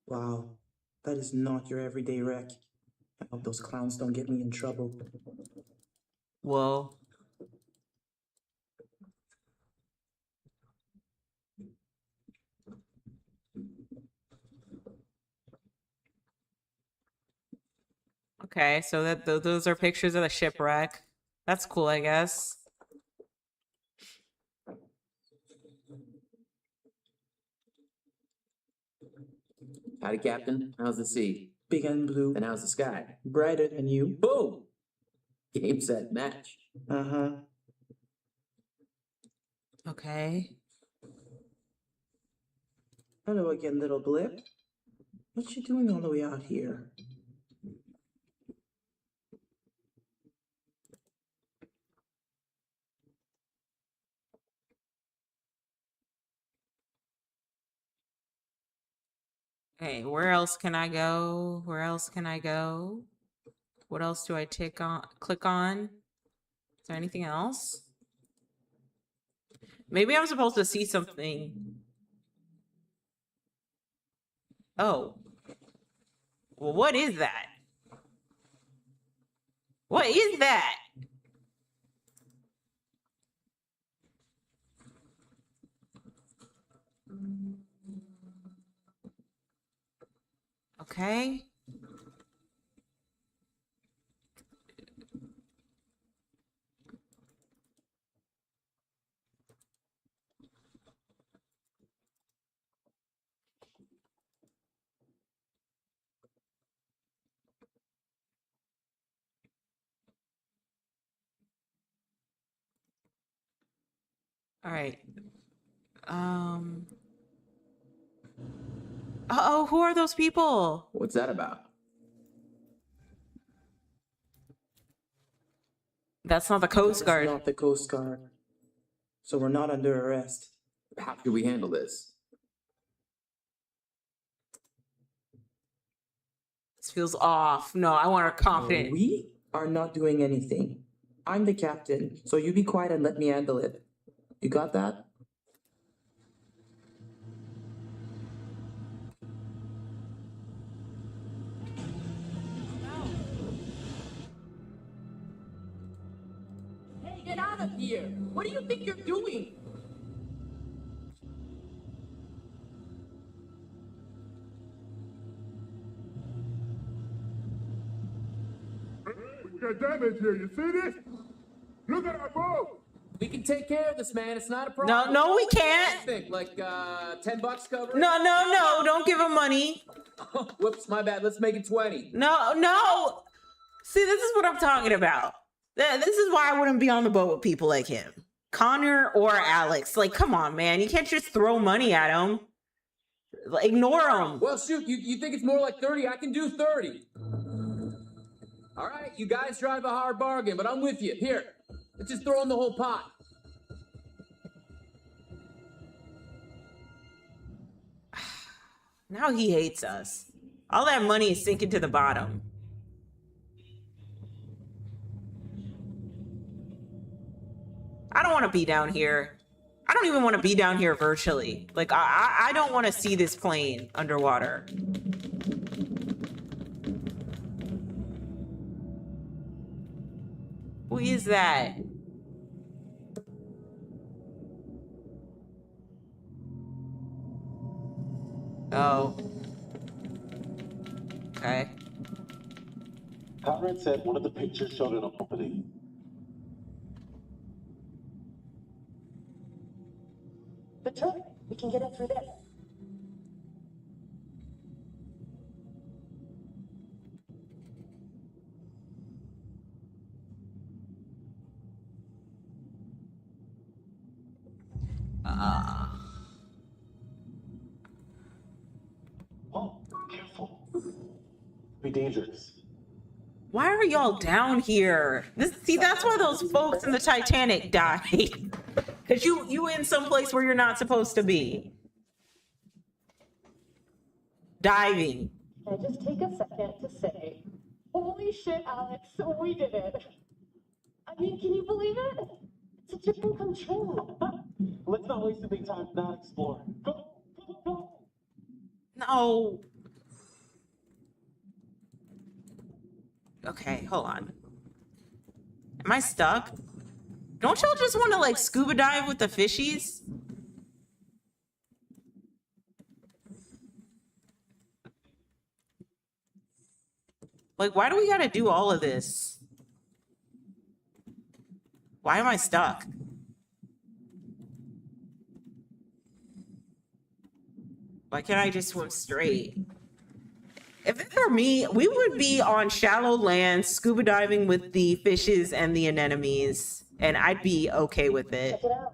I: Wow, that is not your everyday wreck. I hope those clowns don't get me in trouble.
A: Whoa. Okay, so those are pictures of the shipwreck. That's cool, I guess.
H: Howdy, Captain. How's the sea?
I: Big and blue.
H: And how's the sky?
I: Brighter than you.
H: Boom! Game, set, match.
I: Uh-huh.
A: Okay.
I: Hello again, little blip. What you doing all the way out here?
A: Hey, where else can I go? Where else can I go? What else do I click on? Is there anything else? Maybe I'm supposed to see something. Oh. Well, what is that? What is that? Okay. All right. Uh-oh, who are those people?
H: What's that about?
A: That's not the Coast Guard.
I: It's not the Coast Guard. So we're not under arrest.
H: How should we handle this?
A: This feels off. No, I want her confident.
I: We are not doing anything. I'm the captain, so you be quiet and let me handle it. You got that?
J: Hey, get out of here! What do you think you're doing?
L: We got damage here. You see this? Look at our boat.
H: We can take care of this, man. It's not a problem.
A: No, we can't.
H: What do you think? Like, $10 cover?
A: No, don't give him money.
H: Oh, whoops, my bad. Let's make it 20.
A: No. See, this is what I'm talking about. This is why I wouldn't be on the boat with people like him. Connor or Alex. Like, come on, man. You can't just throw money at him. Ignore him.
H: Well, shoot, you think it's more like 30? I can do 30. All right, you guys drive a hard bargain, but I'm with you. Here, let's just throw in the whole pot.
A: Now he hates us. All that money is sinking to the bottom. I don't want to be down here. I don't even want to be down here virtually. Like, I don't want to see this plane underwater. Who is that? Oh. Okay.
M: Conrad said one of the pictures showed an opening.
J: The truck. We can get in through there.
M: Oh, careful. Be dangerous.
A: Why are y'all down here? See, that's why those folks in the Titanic died. Because you in some place where you're not supposed to be. Diving.
J: Can I just take a second to say, holy shit, Alex, we did it. I mean, can you believe it? It's a dream come true.
M: Let's not waste any time not exploring. Go.
A: No. Okay, hold on. Am I stuck? Don't y'all just want to like scuba dive with the fishies? Like, why do we gotta do all of this? Why am I stuck? Why can't I just swim straight? If it were me, we would be on shallow land, scuba diving with the fishes and the anemones, and I'd be okay with it.
J: Check it out.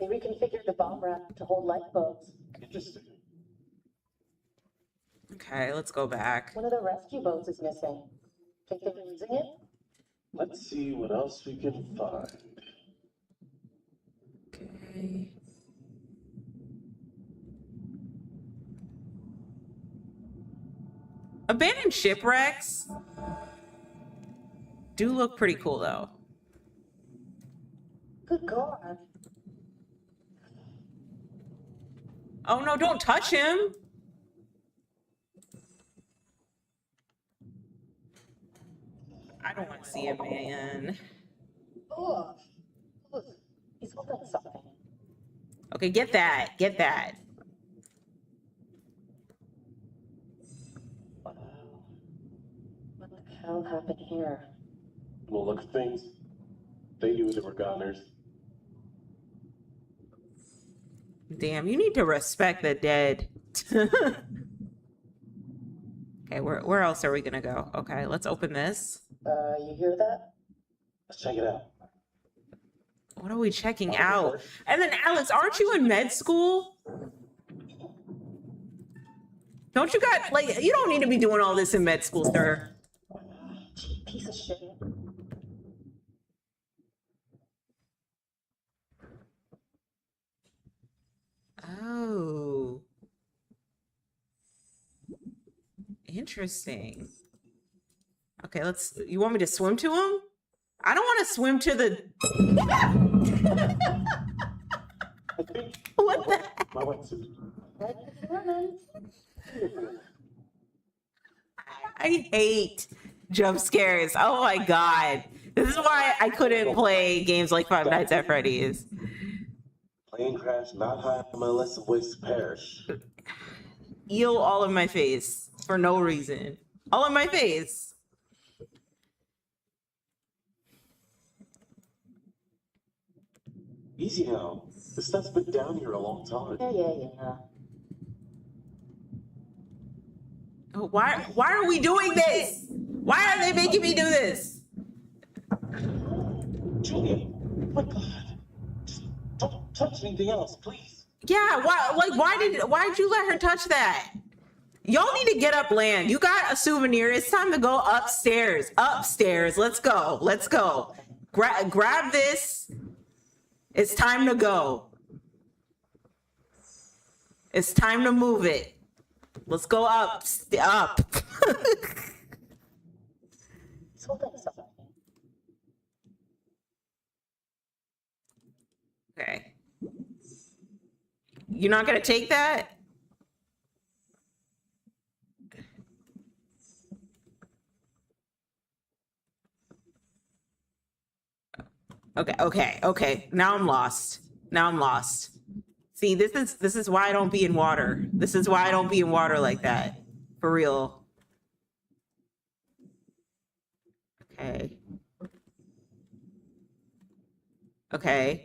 J: They reconfigured the bomb rack to hold lifeboats.
M: Interesting.
A: Okay, let's go back.
J: One of the rescue boats is missing. Think they were using it?
M: Let's see what else we can find.
A: Okay. Abandoned shipwrecks do look pretty cool, though.
J: Good God.
A: Oh no, don't touch him. I don't want to see him, man.
J: Oh, look, he's holding something.
A: Okay, get that. Get that.
J: Wow. What the hell happened here?
M: Well, look at things. They knew they were goners.
A: Damn, you need to respect the dead. Okay, where else are we gonna go? Okay, let's open this.
J: You hear that?
M: Let's check it out.
A: What are we checking out? And then Alex, aren't you in med school? Don't you got, like, you don't need to be doing all this in med school, sir.
J: Piece of shit.
A: Oh. Interesting. Okay, you want me to swim to him? I don't want to swim to the... What the heck?
M: My wetsuit.
A: I hate jump scares. Oh my god. This is why I couldn't play games like Five Nights at Freddy's.
M: Plane crash, not high on my list of ways to perish.
A: Eel all in my face for no reason. All in my face.
M: Easy now. This stuff's been down here a long time.
J: Yeah.
A: Oh, why are we doing this? Why are they making me do this?
M: Julia, oh my God. Just don't touch anything else, please.
A: Yeah, why'd you let her touch that? Y'all need to get up, land. You got a souvenir. It's time to go upstairs. Upstairs. Let's go. Let's go. Grab this. It's time to go. It's time to move it. Let's go up. Up. Okay. You're not gonna take that? Okay. Now I'm lost. See, this is why I don't be in water. This is why I don't be in water like that. For real. Okay.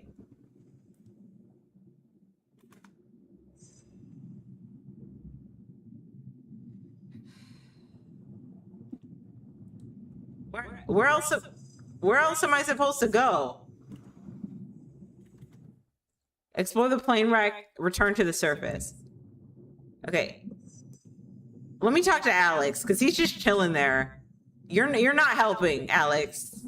A: Where else am I supposed to go? Explore the plane wreck, return to the surface. Okay. Let me talk to Alex, because he's just chilling there. You're not helping, Alex.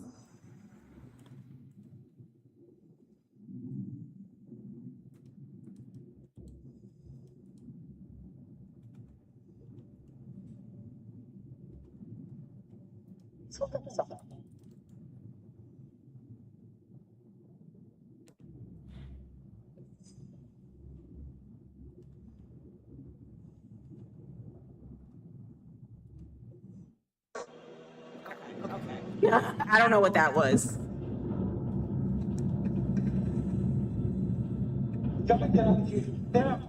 A: I don't know what that was.
M: Gotta get out of here now.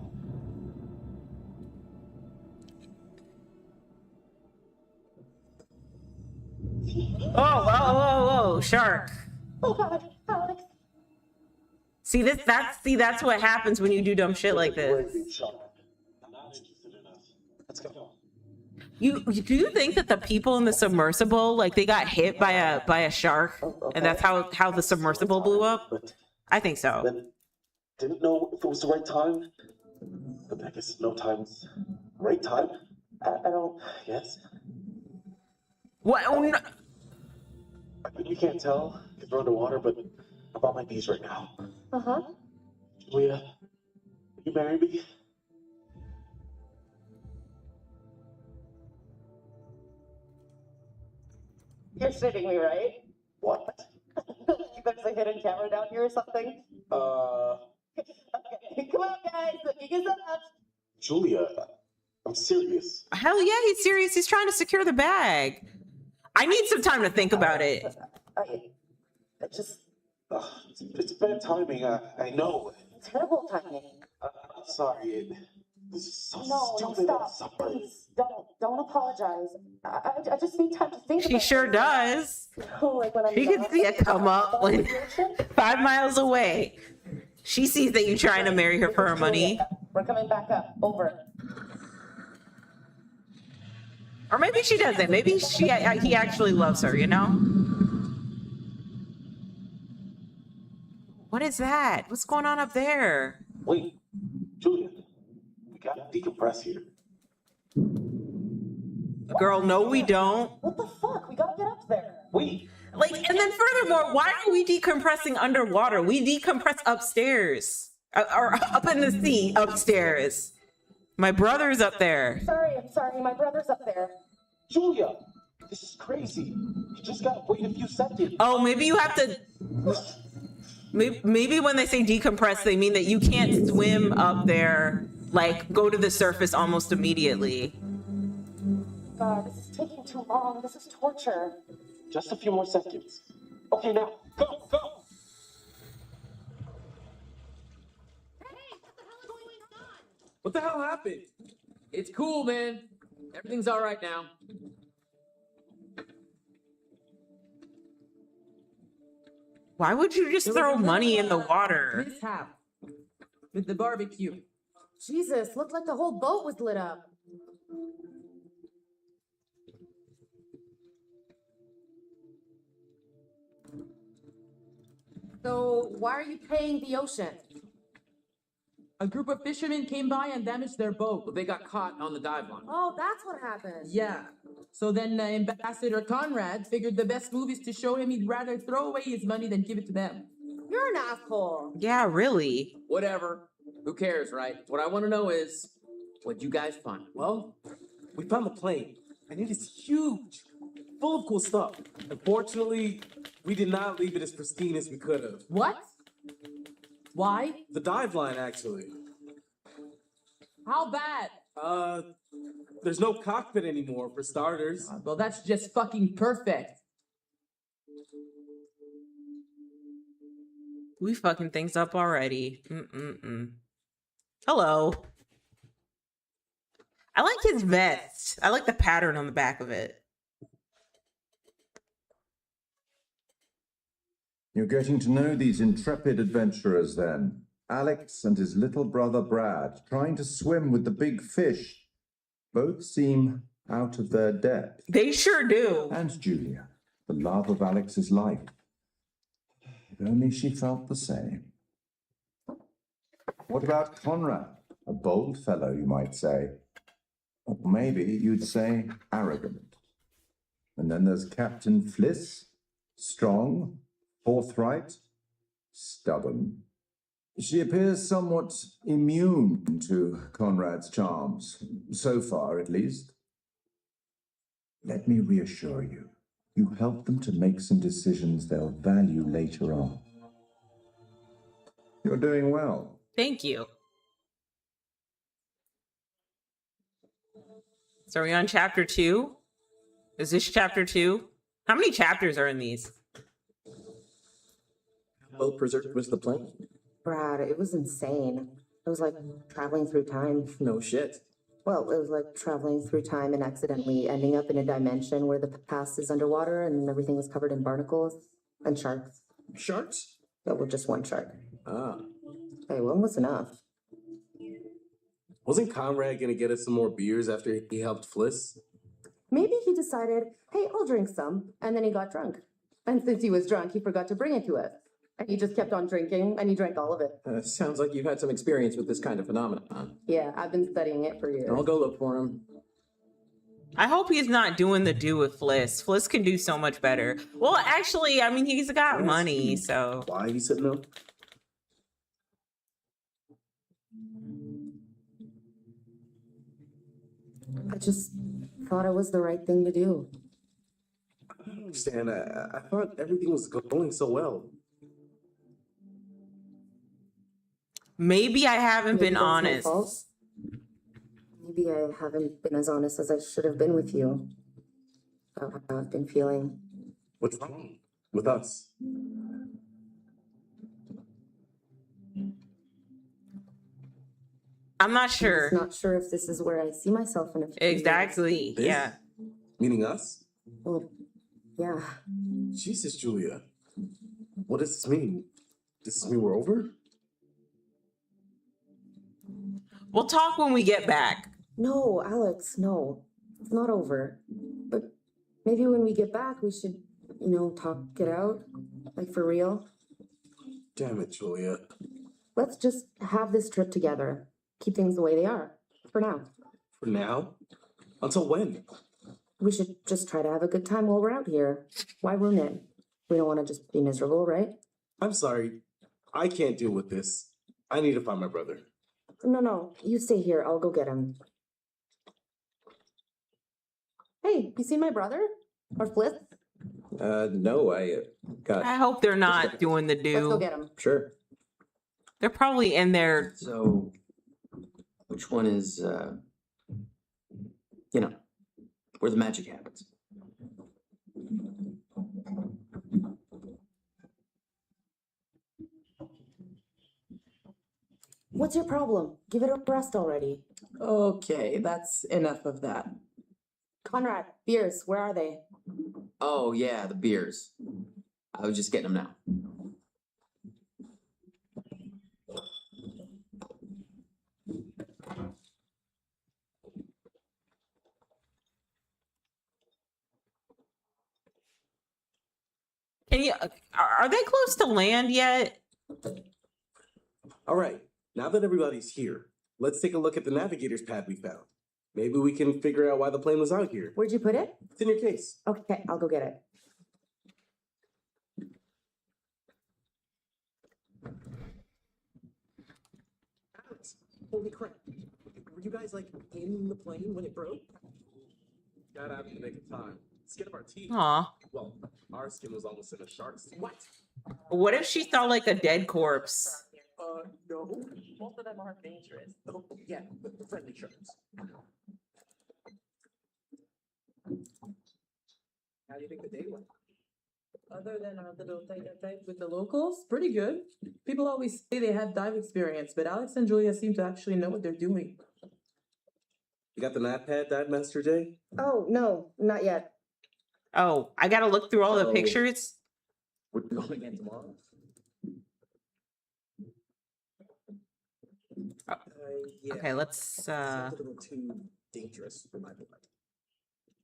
A: Whoa, shark.
J: Oh God, Alex.
A: See that's what happens when you do dumb shit like this.
M: Let's go.
A: Do you think that the people in the submersible, like, they got hit by a shark, and that's how the submersible blew up? I think so.
M: Didn't know if it was the right time, but I guess no time's right time. I don't. Yes.
A: What? Oh, no.
M: You can't tell because we're underwater, but I'm on my knees right now. Julia, will you marry me?
J: You're shitting me, right?
M: What?
J: There's a hidden camera down here or something? Okay, come on, guys. Looking us up.
M: Julia, I'm serious.
A: Hell yeah, he's serious. He's trying to secure the bag. I need some time to think about it.
J: I just
M: It's bad timing, I know.
J: terrible timing.
M: I'm sorry. This is so
J: No,
M: stupid. I'm
J: stop.
M: sorry.
J: Please, don't apologize. I just need time to think about
A: She
J: it.
A: sure does.
J: Like when I'm
A: She can see it come up when 5 miles away. She sees that you're trying to marry her for her money.
J: We're coming back up. Over.
A: Or maybe she doesn't. Maybe he actually loves her, you know? What is that? What's going on up there?
M: Wait, Julia, we gotta decompress here.
A: Girl, no, we don't.
J: What the fuck? We gotta get up there.
M: Wait.
A: Like, and then furthermore, why are we decompressing underwater? We decompress upstairs. Or up in the sea upstairs. My brother's up there.
J: I'm sorry. My brother's up there.
M: Julia, this is crazy. You just gotta wait a few seconds.
A: Oh, maybe you have to... Maybe when they say decompress, they mean that you can't swim up there, like go to the surface almost immediately.
J: God, this is taking too long. This is torture.
M: Just a few more seconds. Okay, now, go!
H: What the hell happened? It's cool, man. Everything's all right now.
A: Why would you just throw money in the water?
I: Mishap with the barbecue.
E: Jesus, looked like the whole boat was lit up. So why are you paying the ocean?
I: A group of fishermen came by and damaged their boat.
H: But they got caught on the dive line.
E: Oh, that's what happened.
I: Yeah. So then Ambassador Conrad figured the best move is to show him he'd rather throw away his money than give it to them.
E: You're an asshole.
A: Yeah, really.
H: Whatever. Who cares, right? What I want to know is, what'd you guys find?
F: Well, we found the plane, and it is huge, full of cool stuff. Unfortunately, we did not leave it as pristine as we could have.
I: What? Why?
F: The dive line, actually.
I: How bad?
F: There's no cockpit anymore, for starters.
I: Well, that's just fucking perfect.
A: We fucking things up already. Hello. I like his vest. I like the pattern on the back of it.
G: You're getting to know these intrepid adventurers then. Alex and his little brother Brad, trying to swim with the big fish. Both seem out of their depth.
A: They sure do.
G: And Julia, the love of Alex's life. If only she felt the same. What about Conrad? A bold fellow, you might say. Or maybe you'd say arrogant. And then there's Captain Fliss, strong, forthright, stubborn. She appears somewhat immune to Conrad's charms, so far at least. Let me reassure you, you help them to make some decisions they'll value later on. You're doing well.
A: Thank you. So are we on chapter 2? Is this chapter 2? How many chapters are in these?
F: How well preserved was the plane?
E: Brad, it was insane. It was like traveling through time.
F: No shit.
E: Well, it was like traveling through time and accidentally ending up in a dimension where the past is underwater and everything was covered in barnacles and sharks.
F: Sharks?
E: Yeah, well, just one shark.
F: Ah.
E: Hey, one was enough.
F: Wasn't Conrad gonna get us some more beers after he helped Fliss?
E: Maybe he decided, hey, I'll drink some, and then he got drunk. And since he was drunk, he forgot to bring it to us. And he just kept on drinking, and he drank all of it.
K: Sounds like you've had some experience with this kind of phenomenon.
E: Yeah, I've been studying it for years.
K: I'll go look for him.
A: I hope he's not doing the do with Fliss. Fliss can do so much better. Well, actually, I mean, he's got money, so.
F: Why he said no?
E: I just thought it was the right thing to do.
F: I don't understand. I thought everything was going so well.
A: Maybe I haven't
E: Maybe
A: been
E: that's my
A: honest.
E: fault. Maybe I haven't been as honest as I should have been with you about how I've been feeling.
F: What's wrong with us?
A: I'm not
E: I'm just
A: sure.
E: not sure if this is where I see myself in a few years.
A: Exactly.
F: This?
A: Yeah.
F: Meaning us?
E: Well, yeah.
F: Jesus, Julia. What does this mean? Does this mean we're over?
A: We'll talk when we get back.
E: No, Alex, no. It's not over. But maybe when we get back, we should, talk it out. Like, for real.
F: Damn it, Julia.
E: Let's just have this trip together. Keep things the way they are. For now.
F: For now? Until when?
E: We should just try to have a good time while we're out here. Why ruin it? We don't want to just be miserable, right?
F: I'm sorry. I can't deal with this. I need to find my brother.
E: No. You stay here. I'll go get him. Hey, you see my brother? Or Flith?
K: No, I got.
A: I hope they're not doing the
E: Let's go
A: do.
E: get him.
K: Sure.
A: They're probably in there.
K: So, which one is, where the magic happens?
E: What's your problem? Give it a rest already.
I: Okay, that's enough of that.
E: Conrad, beers, where are they?
K: Oh, yeah, the beers. I was just getting them now.
A: Can you? Are they close to land yet?
F: All right. Now that everybody's here, let's take a look at the navigator's pad we found. Maybe we can figure out why the plane was out here.
E: Where'd you put it?
F: It's in your case.
E: Okay, I'll go get it.
F: Alex, holy crap. Were you guys, in the plane when it broke? Got out in the nick of time. Skin of our teeth.
A: Aw.
F: Well, our skin was almost in a shark's teeth. What?
A: What if she saw like a dead corpse?
F: No.
I: Most of them are dangerous.
F: Oh, yeah, but friendly sharks. How do you think the day went?
I: Other than our little type with the locals, pretty good. People always say they have dive experience, but Alex and Julia seem to actually know what they're doing.
F: You got the nap pad, Dive Master Jay?
E: Oh, no, not yet.
A: Oh, I gotta look through all the
F: Oh.
A: pictures.
F: We're going again tomorrow. Yeah.
A: Okay, let's
F: It's a little too dangerous for my blood.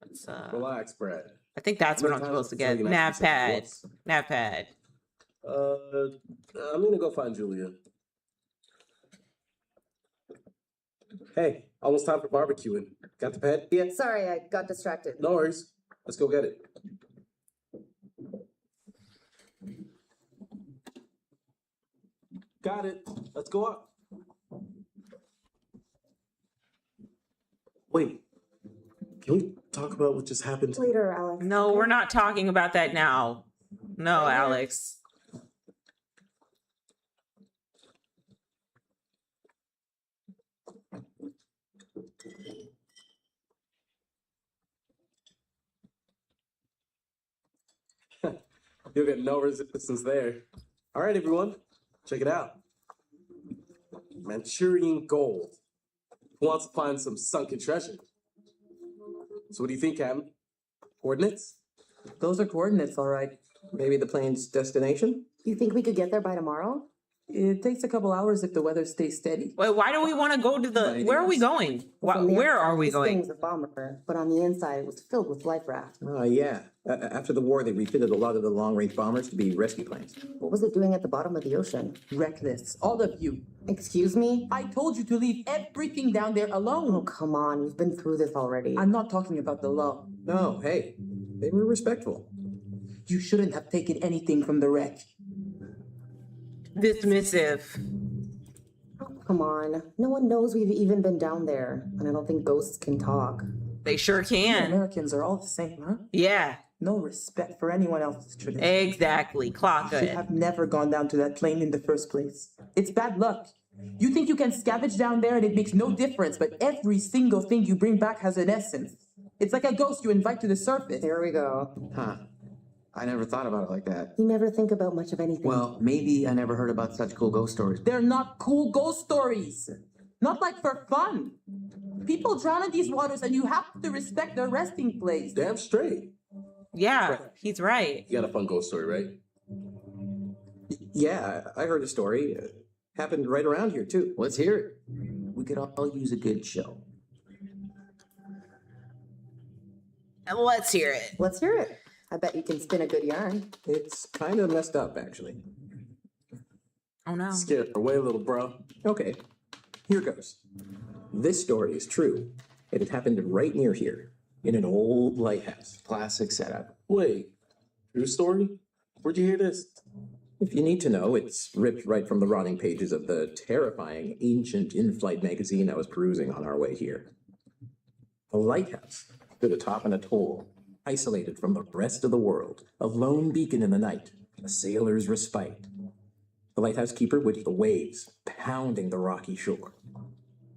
A: let's
F: Relax, Brad.
A: I think that's what I'm supposed to get. Nav pad. Nav pad.
F: I'm gonna go find Julia. Hey, almost time for barbecuing. Got the pad yet?
E: Sorry, I got distracted.
F: No worries. Let's go get it. Got it. Let's go up. Wait. Can we talk about what just happened?
E: Later, Alex.
A: No, we're not talking about that now. No, Alex.
F: You'll get no resistance there. All right, everyone. Check it out. Manchurian gold. Who wants to find some sunken treasure? So what do you think, Captain? Coordinates?
I: Those are coordinates, all right.
K: Maybe the plane's destination?
E: You think we could get there by tomorrow?
I: It takes a couple hours if the weather stays steady.
A: Wait, why do we want to go to the? Where are we going?
E: From the
A: Where
E: outside,
A: are we
E: this thing
A: going?
E: was a bomber, but on the inside it was filled with life raft.
K: Oh, yeah. After the war, they refitted a lot of the long-range bombers to be rescue planes.
E: What was it doing at the bottom of the ocean?
I: Reckless, all of you.
E: Excuse me?
I: I told you to leave everything down there alone.
E: Oh, come on. We've been through this already.
I: I'm not talking about the law.
K: No, hey, they were respectful.
I: You shouldn't have taken anything from the wreck.
A: Dismissive.
E: Oh, come on. No one knows we've even been down there. And I don't think ghosts can talk.
A: They sure
I: You
A: can.
I: Americans are all the same, huh?
A: Yeah,
I: No respect for anyone else's tradition.
A: exactly. Clock
I: You should
A: it.
I: have never gone down to that plane in the first place. It's bad luck. You think you can scavenge down there and it makes no difference, but every single thing you bring back has an essence. It's like a ghost you invite to the surface.
E: Here we go.
K: Huh. I never thought about it like that.
E: You never think about much of anything.
K: Well, maybe I never heard about such cool ghost stories.
I: They're not cool ghost stories. Not like for fun. People drown in these waters and you have to respect their resting place.
F: Damn straight.
A: Yeah, he's right.
F: You got a fun ghost story, right?
K: Yeah, I heard a story. Happened right around here, too. Let's hear it. We could all use a good show.
A: Let's hear it.
E: Let's hear it. I bet you can spin a good yarn.
K: It's kind of messed up, actually.
A: Oh no.
F: Scared away, little bro.
K: Okay, here goes. This story is true. It had happened right near here, in an old lighthouse. Classic setup.
F: Wait, true story? Where'd you hear this?
K: If you need to know, it's ripped right from the rotting pages of the terrifying ancient in-flight magazine I was perusing on our way here. The lighthouse stood atop an atoll, isolated from the rest of the world, a lone beacon in the night, a sailor's respite. The lighthouse keeper watched the waves pounding the rocky shore.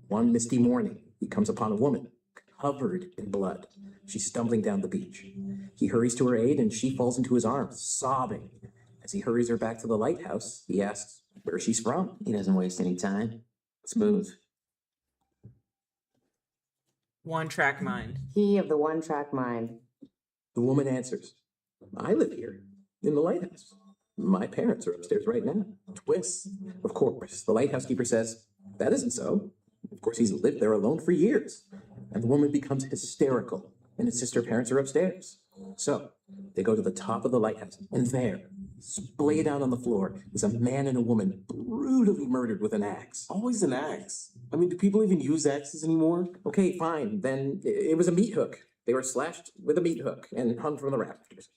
K: One misty morning, he comes upon a woman, covered in blood. She's stumbling down the beach. He hurries to her aid, and she falls into his arms, sobbing. As he hurries her back to the lighthouse, he asks where she's from. He doesn't waste any time. Smooth.
A: One track mind.
E: He of the one track mind.
K: The woman answers, I live here, in the lighthouse. My parents are upstairs right now. Twist. Of course, the lighthouse keeper says, that isn't so. Of course, he's lived there alone for years. And the woman becomes hysterical and insists her parents are upstairs. So, they go to the top of the lighthouse, and there, splayed out on the floor, is a man and a woman brutally murdered with an axe.
F: Always an axe. I mean, do people even use axes anymore?
K: Okay, fine. Then it was a meat hook. They were slashed with a meat hook and hung from the rafters.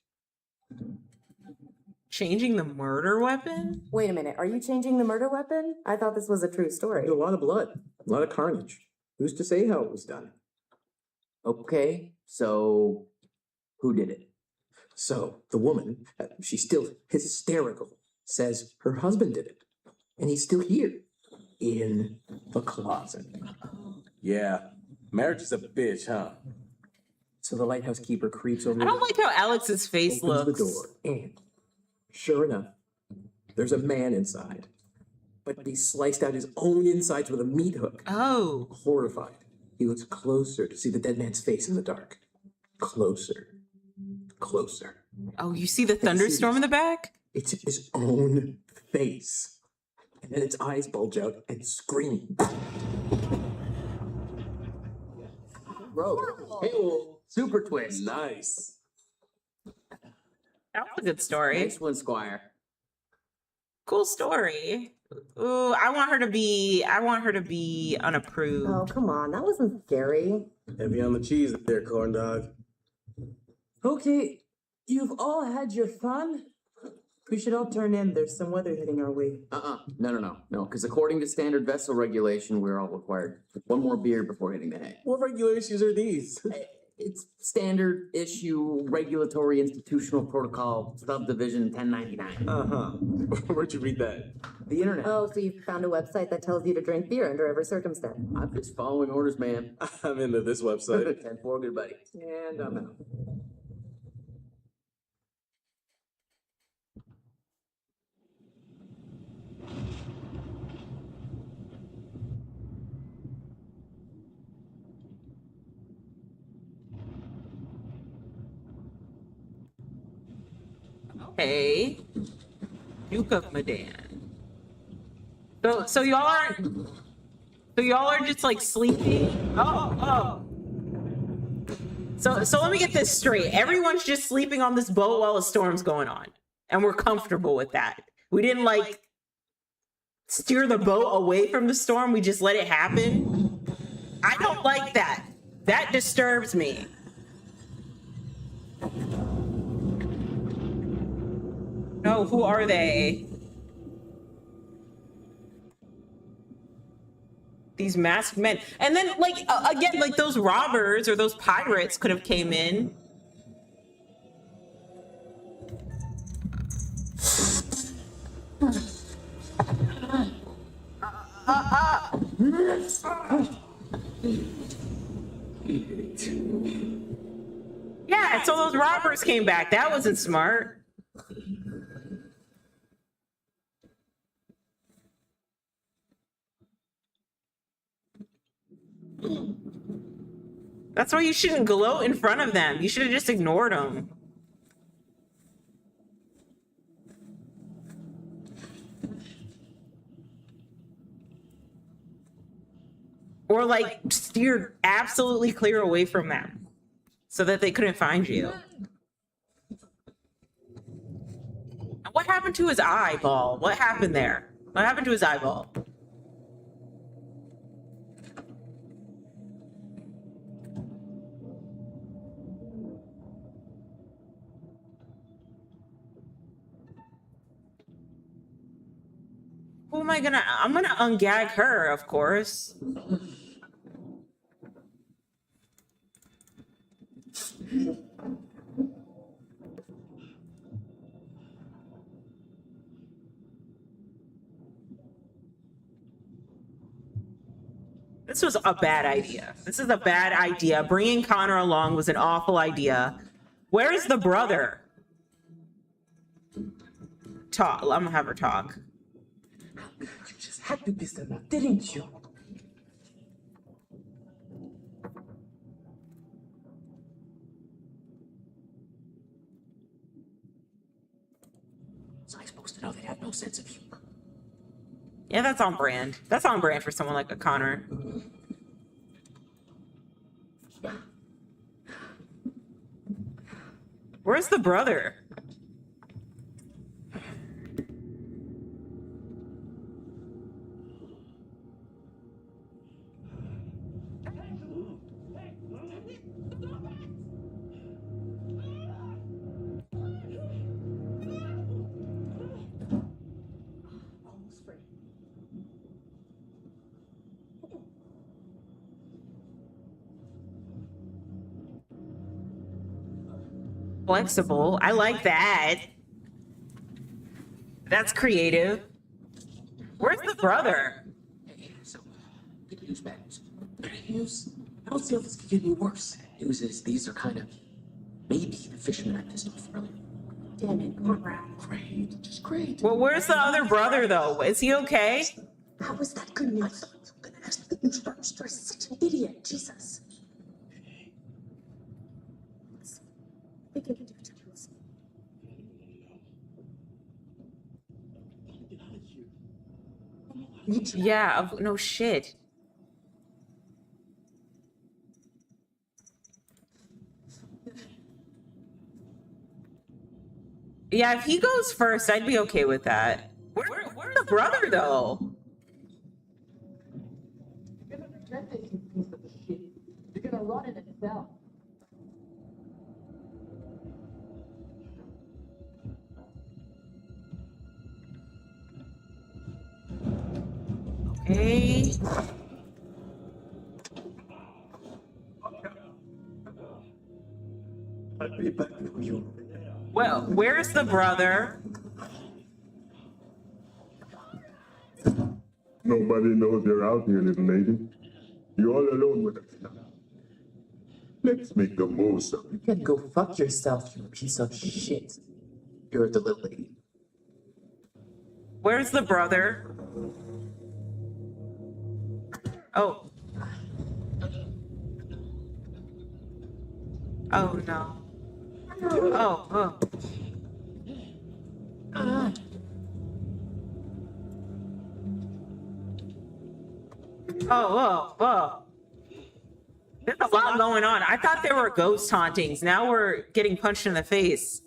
A: Changing the murder weapon?
E: Wait a minute, are you changing the murder weapon? I thought this was a true story.
K: A lot of blood, a lot of carnage. Who's to say how it was done? Okay, so who did it? So the woman, she's still hysterical, says her husband did it. And he's still here, in the closet.
F: Yeah, marriage is a bitch, huh?
K: So the lighthouse keeper creeps over.
A: I don't like how Alex's face
K: opens
A: looks.
K: the door, and sure enough, there's a man inside. But he sliced out his own insides with a meat hook.
A: Oh.
K: Horrified, he looks closer to see the dead man's face in the dark. Closer. Closer.
A: Oh, you see the thunderstorm in the back?
K: It's his own face. And then its eyes bulge out and scream.
N: Bro, hey, super twist.
F: Nice.
A: That was a good story.
N: Nice one, Squire.
A: Cool story. Ooh, I want her to be unapproved.
E: Oh, come on, that wasn't scary.
F: Heavy on the cheese there, corn dog.
I: Okay, you've all had your fun. We should all turn in. There's some weather hitting our way.
N: No, because according to standard vessel regulation, we're all required one more beer before hitting the hay.
F: What regulations are these?
N: It's standard issue regulatory institutional protocol subdivision 1099.
F: Where'd you read that?
N: The internet.
E: Oh, so you found a website that tells you to drink beer under every circumstance.
N: I'm just following orders, man.
F: I'm into this website.
N: 10-4, good buddy. And I'm out.
A: Okay. Duke of Medan. So y'all are just like sleeping. Oh. So let me get this straight. Everyone's just sleeping on this boat while a storm's going on. And we're comfortable with that. We didn't like steer the boat away from the storm. We just let it happen. I don't like that. That disturbs me. No, who are they? These masked men. And then, like, again, like those robbers or those pirates could have came in. Yeah, so those robbers came back. That wasn't smart. That's why you shouldn't gloat in front of them. You should have just ignored them. Or like steer absolutely clear away from them so that they couldn't find you. And what happened to his eyeball? What happened there? What happened to his eyeball? Who am I gonna? I'm gonna ungag her, of course. This was a bad idea. This is a bad idea. Bringing Connor along was an awful idea. Where's the brother? Talk. I'm gonna have her talk.
I: You just had to piss them off, didn't you?
N: Was I supposed to know they have no sense of humor?
A: Yeah, that's on brand. That's on brand for someone like a Connor. Where's the brother? Flexible. I like that. That's creative. Where's the brother?
N: So, good news, bad news. Bad news? I don't see how this could get any worse. News is these are kind of maybe the fishermen I pissed off earlier.
E: Damn it, Conrad.
N: Great, just great.
A: Well, where's the other brother though? Is he okay?
N: How was that good news? I thought you were gonna ask me the instructions. You're such an idiot, Jesus.
E: I think I can do it.
A: Yeah, no shit. Yeah, if he goes first, I'd be okay with that. Where's the brother though?
J: You're gonna regret this, you piece of shit. You're gonna rot in a cell.
A: Okay.
M: I'll be back for you.
A: Well, where's the brother?
L: Nobody knows you're out here, little lady. You're all alone with us now. Let's make the most of it.
I: You can go fuck yourself, you piece of shit.
N: You're the little lady.
A: Where's the brother? Oh. Oh no. Oh, oh. Oh. There's a lot going on. I thought there were ghost hauntings. Now we're getting punched in the face.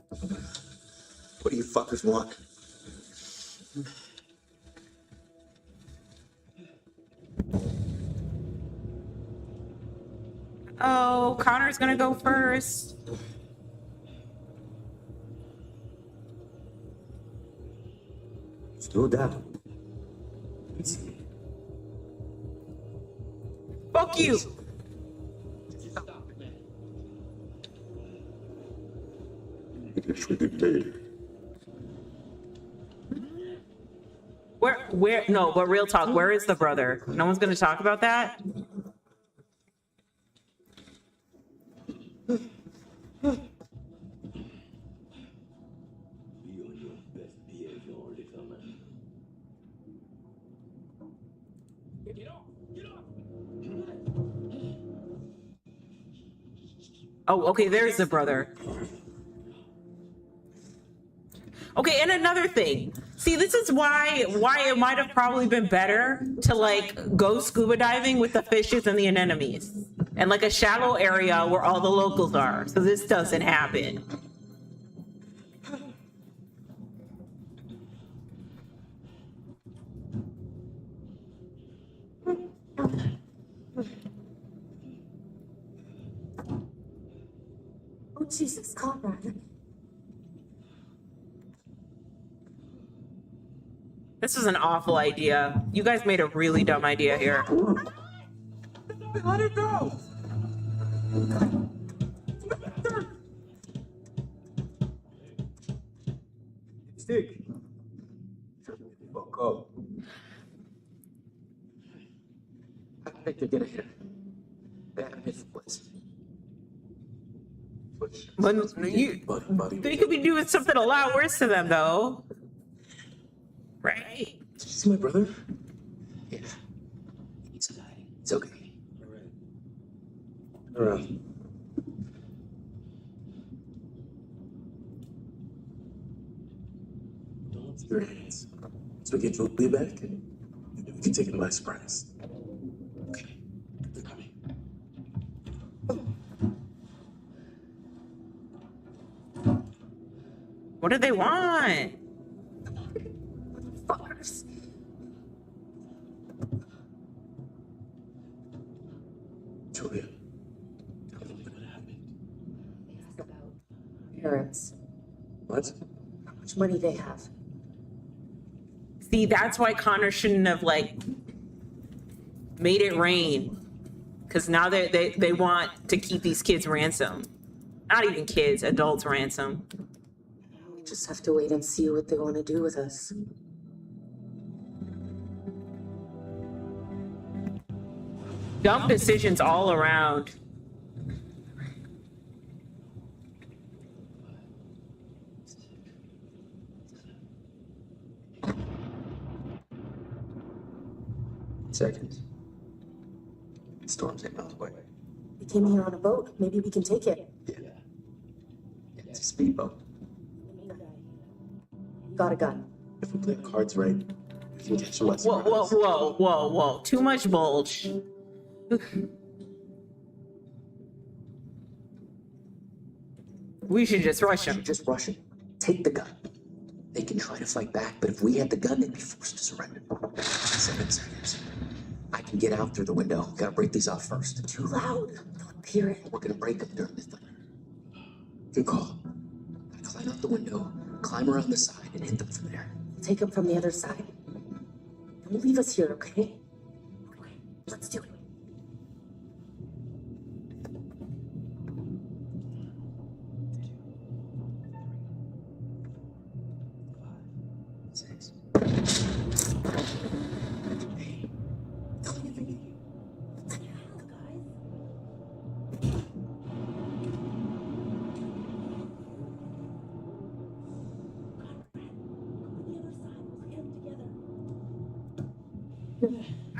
M: What do you fuckers want?
A: Oh, Connor's gonna go first.
M: Let's do that.
A: Fuck you.
L: It is with it later.
A: Where? No, but real talk. Where is the brother? No one's gonna talk about that. Oh, okay. There's the brother. Okay, and another thing. See, this is why it might have probably been better to like go scuba diving with the fishes and the anemones, and like a shallow area where all the locals are, so this doesn't happen.
E: Oh, Jesus, Conrad.
A: This is an awful idea. You guys made a really dumb idea here.
I: Let her go!
M: Stick. Fuck up.
N: I think they're gonna hit her. They haven't hit the place.
A: But they could be doing something a lot worse to them, though. Right?
N: Did you see my brother? Yeah. It's okay.
M: All right.
N: Your hands. So we get Julia back and we can take it by surprise. Okay. They're coming.
A: What do they want?
E: Fuckers.
N: Julia. Tell me what happened.
E: They asked about parents.
N: What?
E: How much money they have.
A: See, that's why Connor shouldn't have like made it rain, because now they want to keep these kids ransom. Not even kids, adults ransom.
E: We just have to wait and see what they want to do with us.
A: Dumb decisions all around.
N: Seconds. Storm's 8 miles away.
E: We came here on a boat. Maybe we can take it.
N: Yeah. It's a speedboat.
E: Got a gun.
N: If we play the cards right, we can catch them by
A: Whoa,
N: surprise.
A: whoa. Too much bulge. We should just rush him.
N: Just rush him. Take the gun. They can try to fight back, but if we had the gun, they'd be forced to surrender. 7 seconds. I can get out through the window. Gotta break these off first.
E: Too loud. They'll hear it.
N: We're gonna break them during the thunder. Good call. I climb out the window, climb around the side, and hit them from there.
E: We'll take them from the other side. Don't leave us here, okay? Okay, let's do it.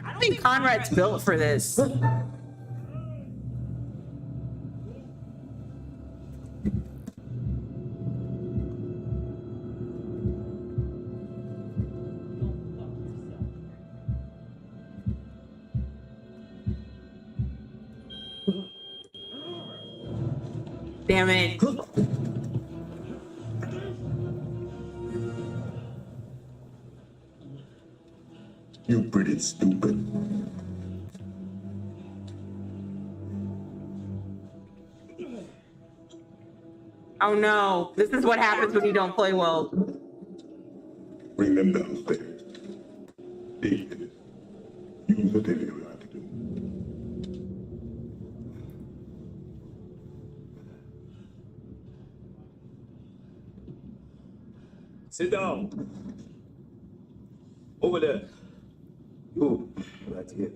A: I don't think Conrad's built for this. Damn it.
L: You pretty stupid.
A: Oh no, this is what happens when you don't play well.
L: Bring them downstairs. David, use whatever you have to do.
M: Sit down. Over there. You, right here.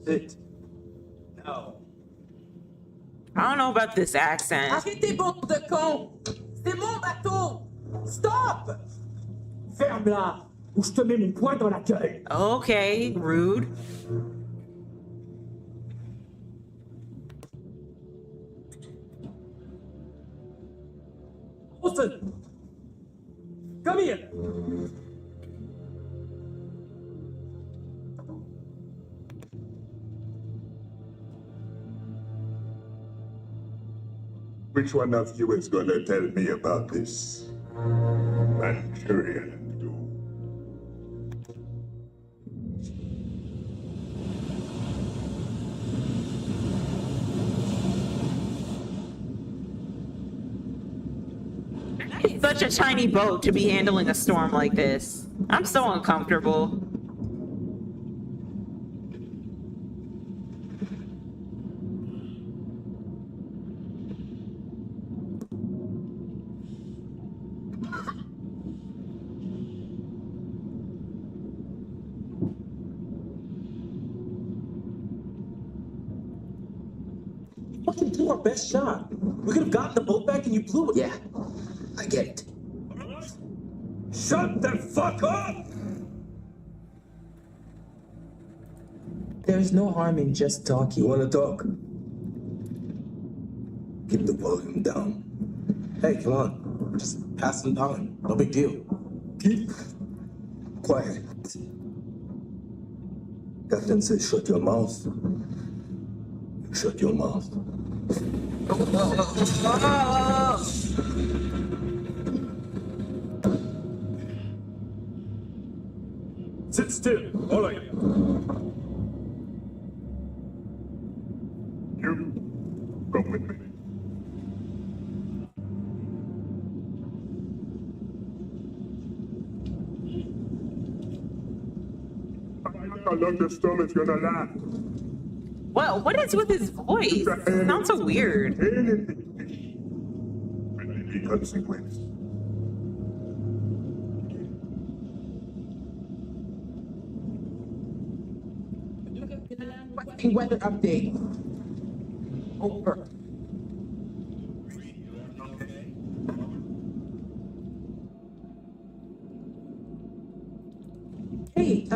M: Sit. Now.
A: I don't know about this accent.
I: Arrêtez, bande de cons! C'est mon bateau! Stop!
N: Ferme-la, ou je te mets mon poing dans la gueule.
A: Okay, rude.
N: Olsen! Come here!
L: Which one of you is gonna tell me about this Manchurian do?
A: It's such a tiny boat to be handling a storm like this. I'm so uncomfortable.
F: Fucking blew our best shot. We could have gotten the boat back and you blew it.
N: Yeah, I get it.
F: Shut the fuck up!
I: There's no harm in just talking.
M: You wanna talk? Keep the volume down.
F: Hey, come on. We're just passing time. No big deal.
M: Keep quiet. Captain says shut your mouth. You shut your mouth.
F: Sit still, all of you.
L: You come with me. How long the storm is gonna last?
A: Well, what is with his voice? It sounds so weird.
L: Anything. Any consequence.
I: Weather update. Over. Hey,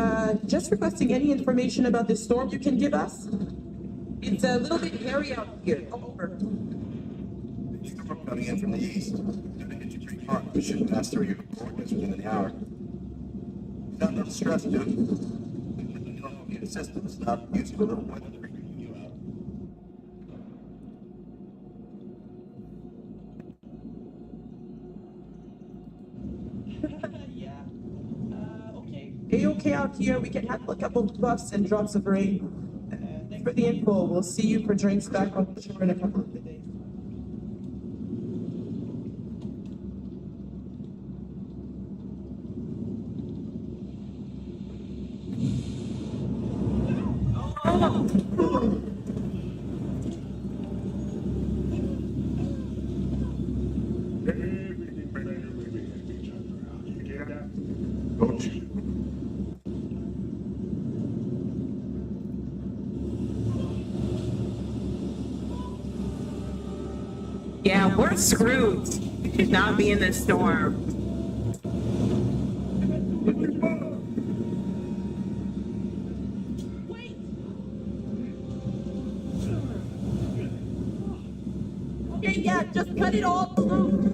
I: just requesting any information about this storm you can give us? It's a little bit hairy out here. Over.
C: Storm coming in from the east. Gonna hit you pretty hard. We should pass through your coordinates within an hour. Not much stress, dude. Your system's not used to a little weather freaking you out.
I: A-okay out here. We can handle a couple of puffs and drops of rain. Thanks for the info. We'll see you for drinks back on the shore in a couple of days.
L: Don't you?
A: Yeah, we're screwed. We should not be in this storm.
I: Okay, yeah, just cut it all through.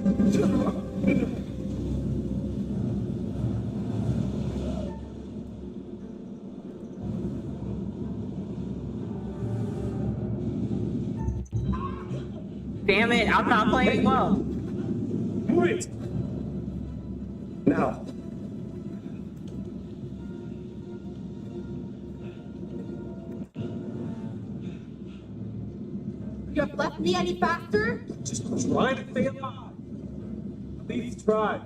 A: Damn it, I'm not playing well.
F: Do it!
M: Now.
E: You have left me any faster?
F: Just trying to stay alive. At least try.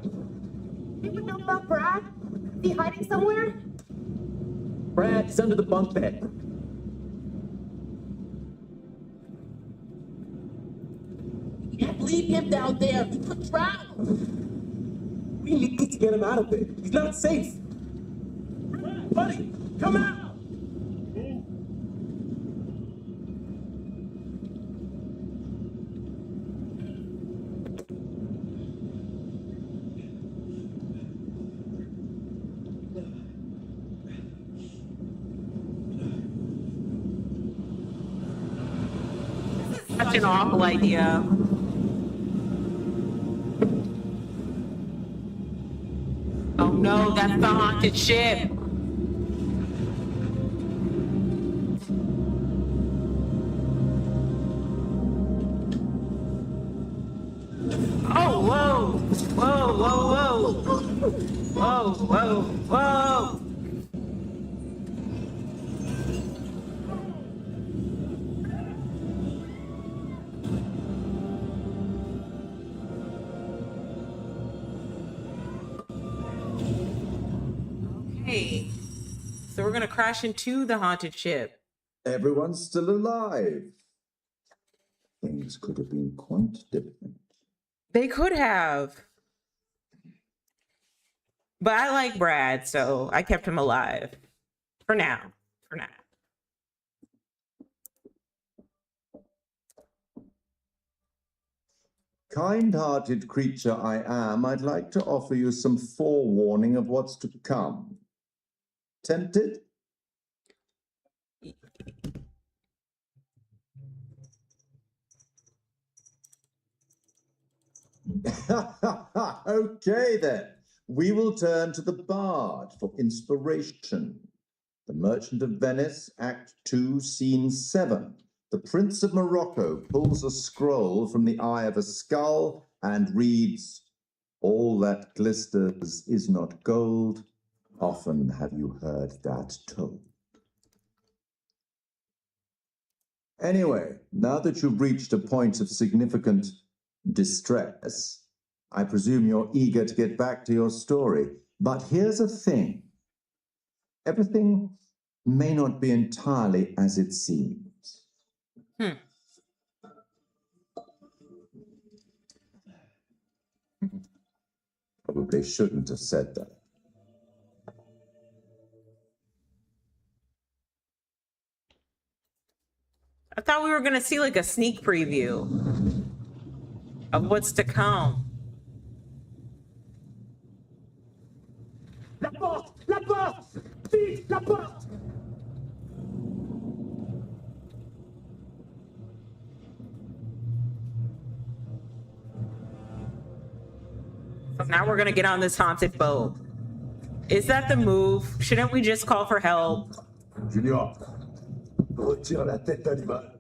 E: You would know about Brad? Is he hiding somewhere?
N: Brad, he's under the bunk bed.
I: You can't leave him down there. He could drown.
F: We need to get him out of there. He's not safe. Buddy, come out!
A: Such an awful idea. Oh no, that's the haunted ship. Oh, whoa. Whoa, whoa, whoa. Whoa, whoa, whoa. Okay. So we're gonna crash into the haunted ship.
G: Everyone's still alive. Things could have been quite different.
A: They could have. But I like Brad, so I kept him alive. For now. For now.
G: Kind-hearted creature I am, I'd like to offer you some forewarning of what's to come. Tempted? Okay then. We will turn to the Bard for inspiration. The Merchant of Venice, Act 2, Scene 7. The Prince of Morocco pulls a scroll from the eye of a skull and reads, "All that glisters is not gold. Often have you heard that told." Anyway, now that you've reached a point of significant distress, I presume you're eager to get back to your story. But here's a thing. Everything may not be entirely as it seems. Probably shouldn't have said that.
A: I thought we were gonna see like a sneak preview of what's to come.
F: La porte! La porte! Vite, la porte!
A: So now we're gonna get on this haunted boat. Is that the move? Shouldn't we just call for help?
C: Junior, retire la tête d'animal.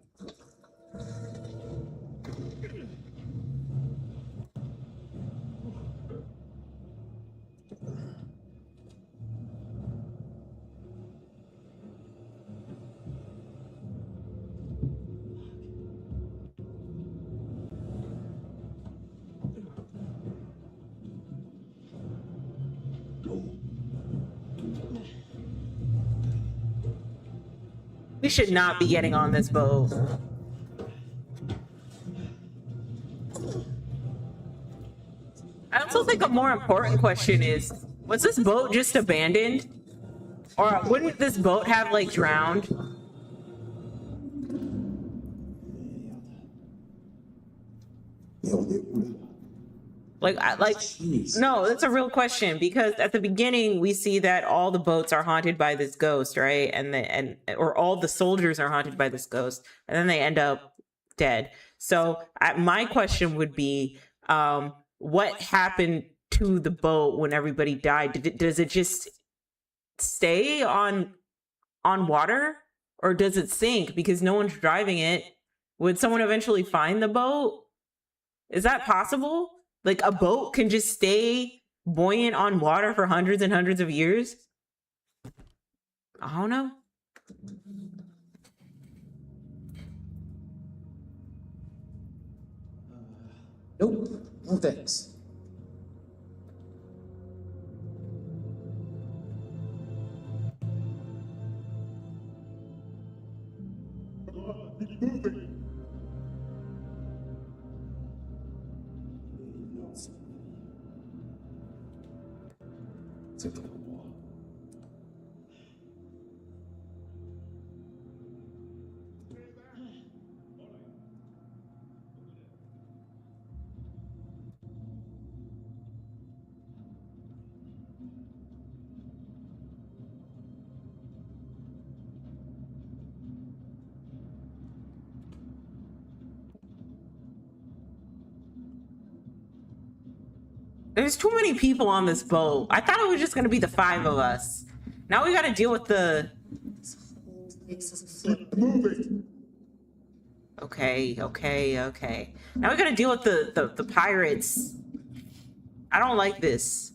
A: We should not be getting on this boat. I also think a more important question is, was this boat just abandoned? Or wouldn't this boat have like drowned? No, that's a real question, because at the beginning we see that all the boats are haunted by this ghost, right? Or all the soldiers are haunted by this ghost, and then they end up dead. So my question would be, what happened to the boat when everybody died? Does it just stay on water, or does it sink because no one's driving it? Would someone eventually find the boat? Is that possible? Like a boat can just stay buoyant on water for hundreds and hundreds of years? I don't know.
N: Nope. No thanks.
A: There's too many people on this boat. I thought it was just gonna be the 5 of us. Now we gotta deal with the... Okay. Now we gotta deal with the pirates. I don't like this.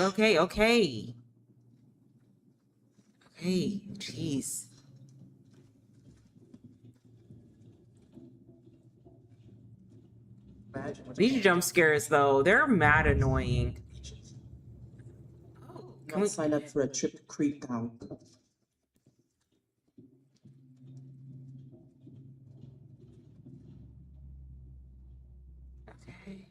A: Okay. Hey, jeez. These jump scares, though, they're mad annoying.
I: Can we sign up for a trip to Creek Town?
A: Okay.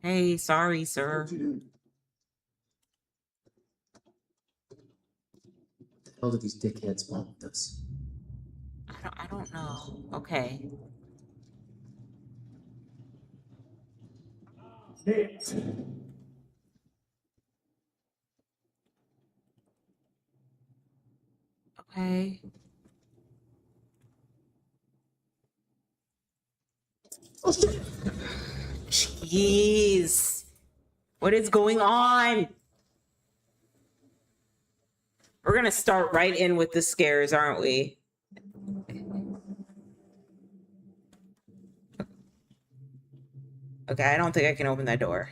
A: Hey, sorry, sir.
N: What the hell do these dickheads want with us?
A: I don't know. Okay. Okay. Jeez. What is going on? We're gonna start right in with the scares, aren't we? Okay, I don't think I can open that door.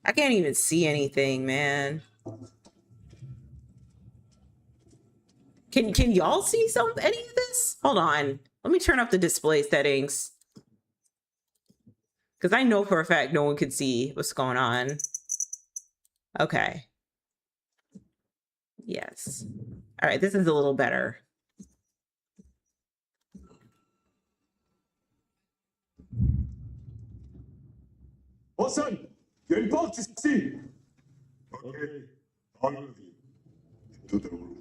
A: I can't even see anything, man. Can y'all see any of this? Hold on. Let me turn up the display settings. Because I know for a fact no one can see what's going on. Okay. Yes. All right, this is a little better.
L: Oh, son, you're involved to see. Okay, all of you, into the room.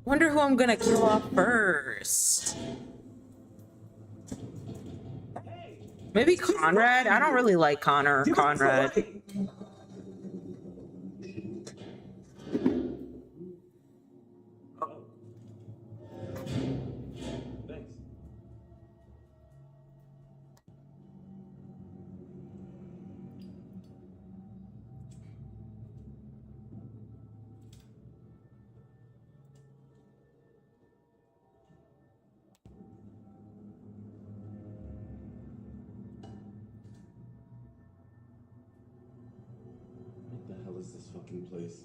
A: Wonder who I'm gonna kill off first. Maybe Conrad? I don't really like Conrad.
M: What the hell is this fucking place?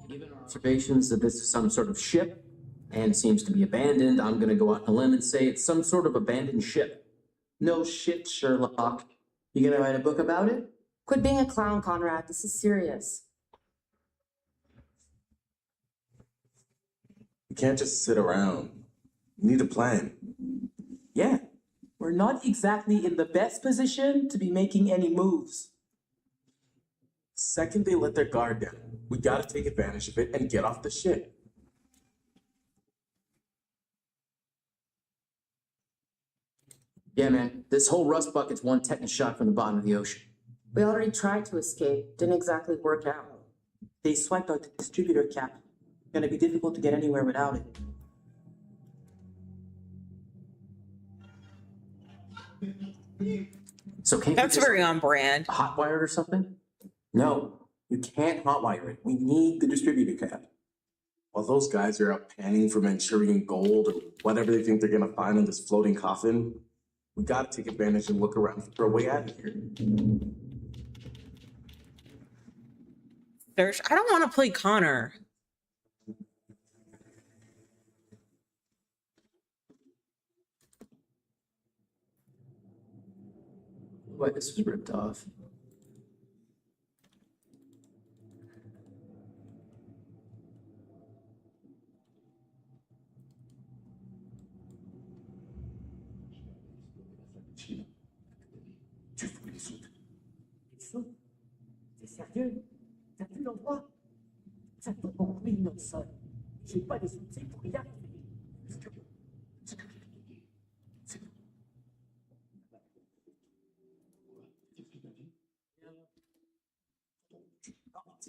N: Given our observations that this is some sort of ship and seems to be abandoned, I'm gonna go out on a limb and say it's some sort of abandoned ship. No shit, Sherlock. You gonna write a book about it?
E: Quit being a clown, Conrad. This is serious.
M: You can't just sit around. You need a plan.
I: Yeah, we're not exactly in the best position to be making any moves.
M: Second they let their guard down, we gotta take advantage of it and get off the ship.
N: Yeah, man. This whole rust bucket's one tetanus shot from the bottom of the ocean.
E: We already tried to escape. Didn't exactly work out.
I: They swiped out the distributor cap. Gonna be difficult to get anywhere without it.
N: So can't
A: That's
N: we just
A: very on brand.
N: hotwire it or something?
K: No, you can't hotwire it. We need the distributor cap.
M: While those guys are out panning for Manchurian gold or whatever they think they're gonna find in this floating coffin, we gotta take advantage and look around for a way out of here.
A: Dersh, I don't want to play Connor.
N: Why this was ripped off.
J: C'est sérieux? T'as vu l'endroit? Ça doit ruiner notre sol. J'ai pas les outils pour y arriver.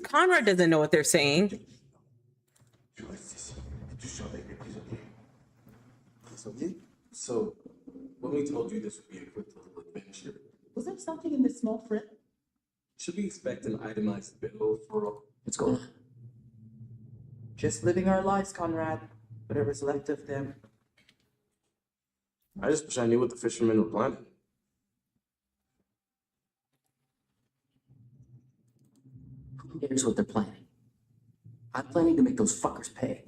A: Conrad doesn't know what they're saying.
F: So, when we told you this would be a quick little adventure,
I: Was there something in the small print?
F: should we expect an itemized bill for
N: What's going on?
I: Just living our lives, Conrad. Whatever's left of them.
F: I just wish I knew what the fishermen were planning.
N: Who cares what they're planning? I'm planning to make those fuckers pay.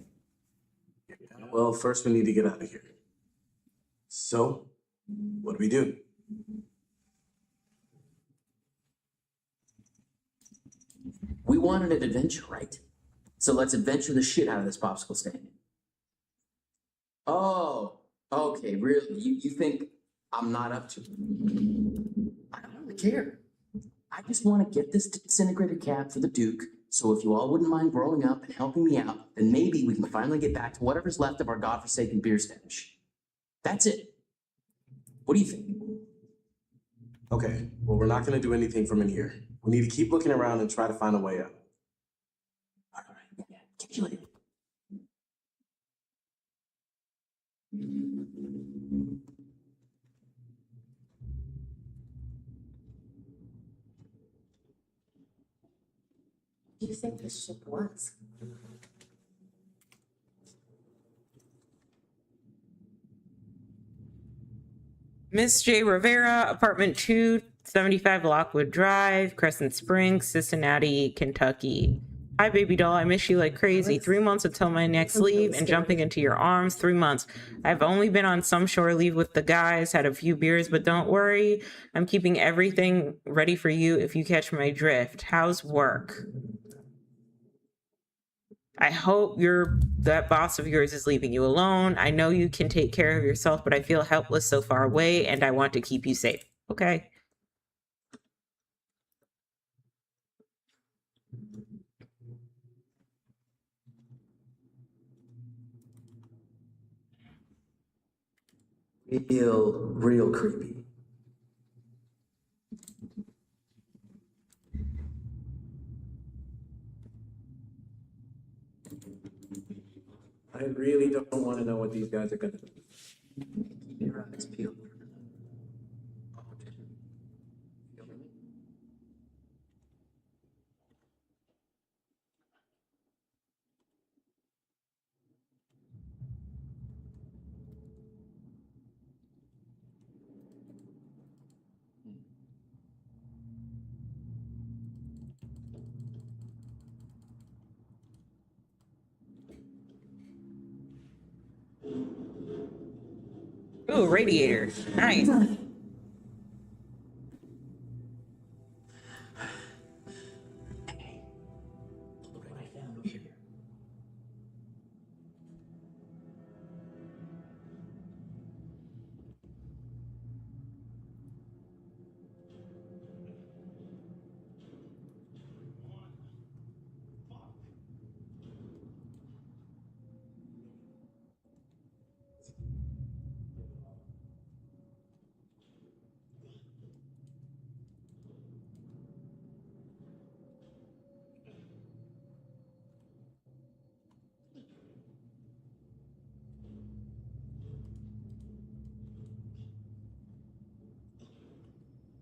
F: Well, first we need to get out of here. So, what do we do?
N: We wanted an adventure, right? So let's adventure the shit out of this popsicle stand. Oh, okay, really? You think I'm not up to it? I don't really care. I just want to get this disintegrated cap for the Duke, so if you all wouldn't mind growing up and helping me out, then maybe we can finally get back to whatever's left of our godforsaken beer stash. That's it. What do you think?
F: Okay, well, we're not going to do anything from in here. We need to keep looking around and try to find a way out.
N: All right, yeah, catch you later.
E: Do you think this ship was?
A: Miss J. Rivera, apartment 275 Lockwood Drive, Crescent Springs, Cincinnati, Kentucky. Hi, baby doll. I miss you like crazy. 3 months until my next leave and jumping into your arms. 3 months. I've only been on some shore leave with the guys, had a few beers, but don't worry. I'm keeping everything ready for you if you catch my drift. How's work? I hope that boss of yours is leaving you alone. I know you can take care of yourself, but I feel helpless so far away and I want to keep you safe. Okay.
N: Real creepy.
K: I really don't want to know what these guys are gonna do.
N: Keep your eyes peeled.
A: Ooh, radiator. Nice.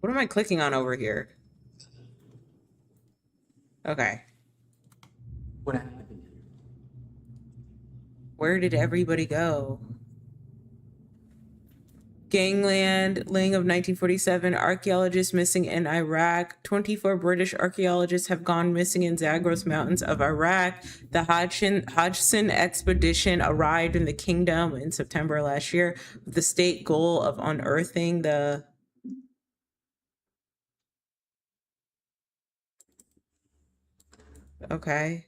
A: What am I clicking on over here? Okay.
N: What happened?
A: Where did everybody go? Gangland, Ling of 1947, archaeologists missing in Iraq. 24 British archaeologists have gone missing in Zagros Mountains of Iraq. The Hodgson expedition arrived in the kingdom in September last year with the state goal of unearthing the... Okay.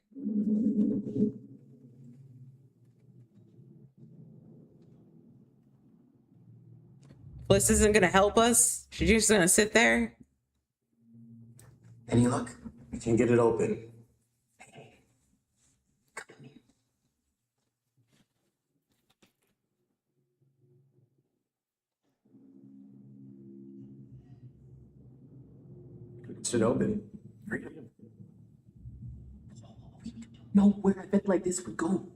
A: Bliss isn't gonna help us? She's just gonna sit there?
N: Any luck?
F: I can't get it open. It's it open.
N: No, where a bet like this would go.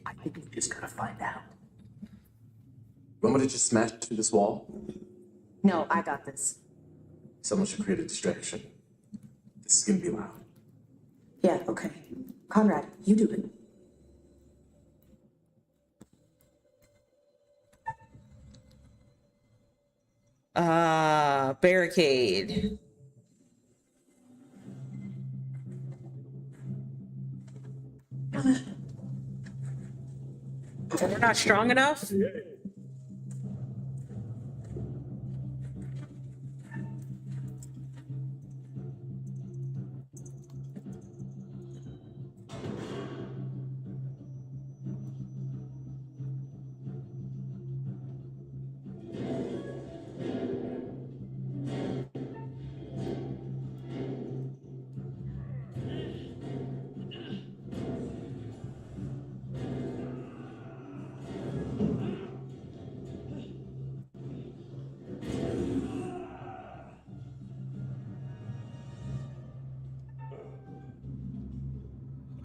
N: I think we just gotta find out.
F: Want me to just smash through this wall?
E: No, I got this.
F: Someone should create a distraction. This is gonna be loud.
E: Yeah, okay. Conrad, you do it.
A: Barricade. We're not strong enough?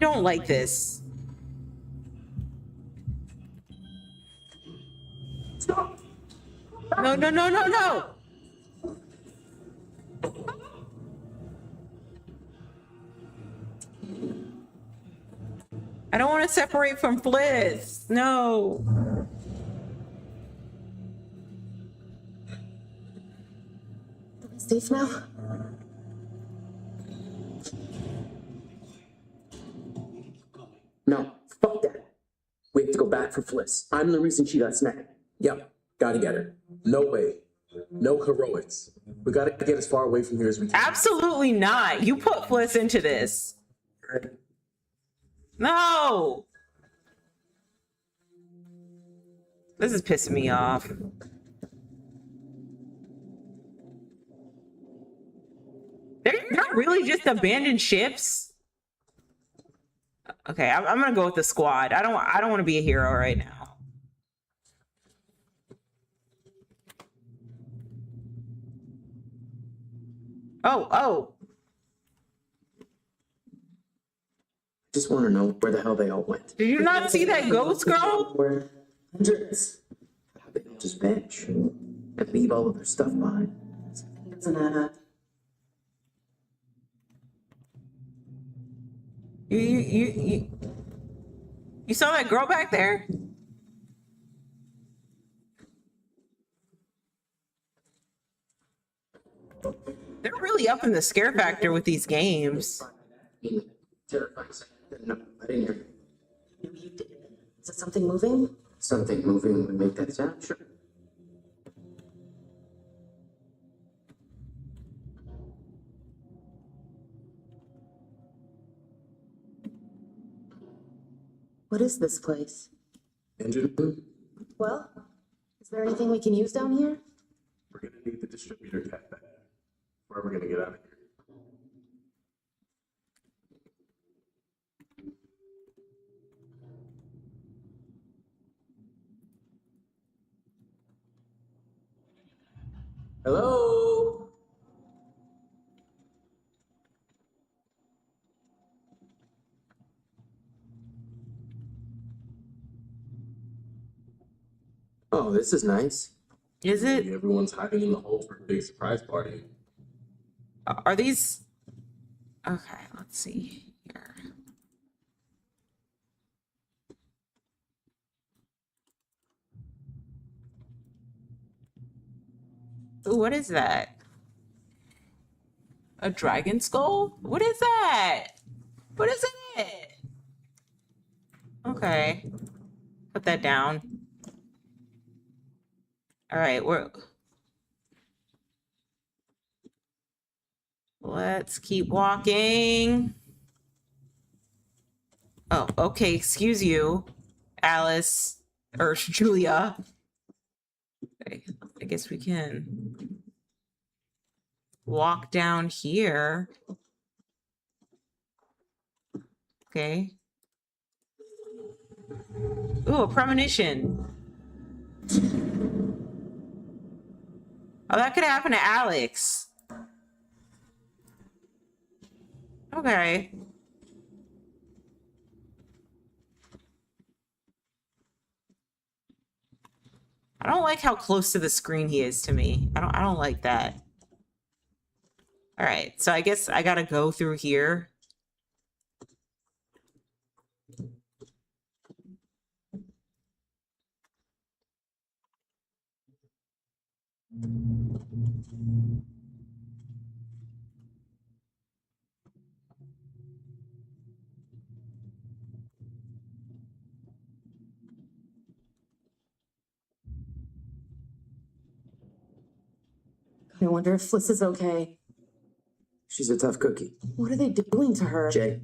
A: Don't like this.
N: Stop!
A: No, no, no, no, no! I don't want to separate from Fliss. No.
E: Safe now?
N: No, fuck that. We have to go back for Fliss. I'm the reason she got snagged.
K: Yep, gotta get her. No way. No heroics. We gotta get as far away from here as we can.
A: Absolutely not. You put Fliss into this. No. This is pissing me off. They're not really just abandoned ships. Okay, I'm gonna go with the squad. I don't want to be a hero right now. Oh.
N: Just want to know where the hell they all went.
A: Did you not see that ghost girl?
N: Where hundreds. How they all just vanish and leave all of their stuff behind.
E: Doesn't add up.
A: You saw that girl back there? They're really up in the scare factor with these games.
N: Terrifying. No, I didn't hear.
E: No, you did. Is it something moving?
N: Something moving would make that sound? Sure.
E: What is this place?
F: Engine room?
E: Well, is there anything we can use down here?
F: We're gonna need the distributor cat back. Where are we gonna get out of here?
N: Hello? Oh, this is nice.
A: Is it?
F: Maybe everyone's hiding in the hole for a big surprise party.
A: Are these? Okay, let's see here. Ooh, what is that? A dragon skull? What is that? What is it? Okay. Put that down. All right, let's keep walking. Oh, okay, excuse you, Alice, or Julia. Okay, I guess we can walk down here. Okay. Ooh, a premonition. Oh, that could happen to Alex. Okay. I don't like how close to the screen he is to me. I don't like that. All right, so I guess I gotta go through here.
E: I wonder if Fliss is okay.
N: She's a tough cookie.
E: What are they doing to her?
N: Jay,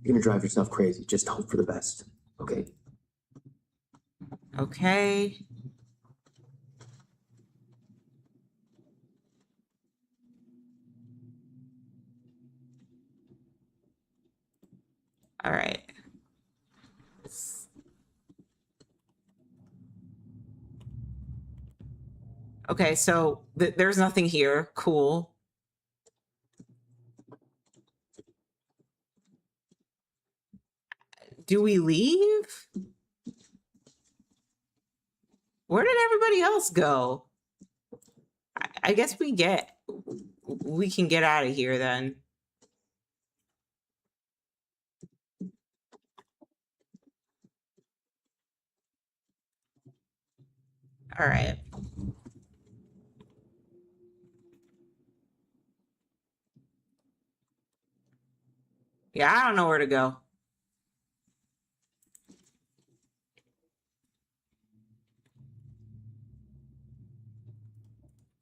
N: you're gonna drive yourself crazy. Just hope for the best, okay?
A: Okay. All right. Okay, so there's nothing here. Cool. Do we leave? Where did everybody else go? I guess we can get out of here then. All right. Yeah, I don't know where to go.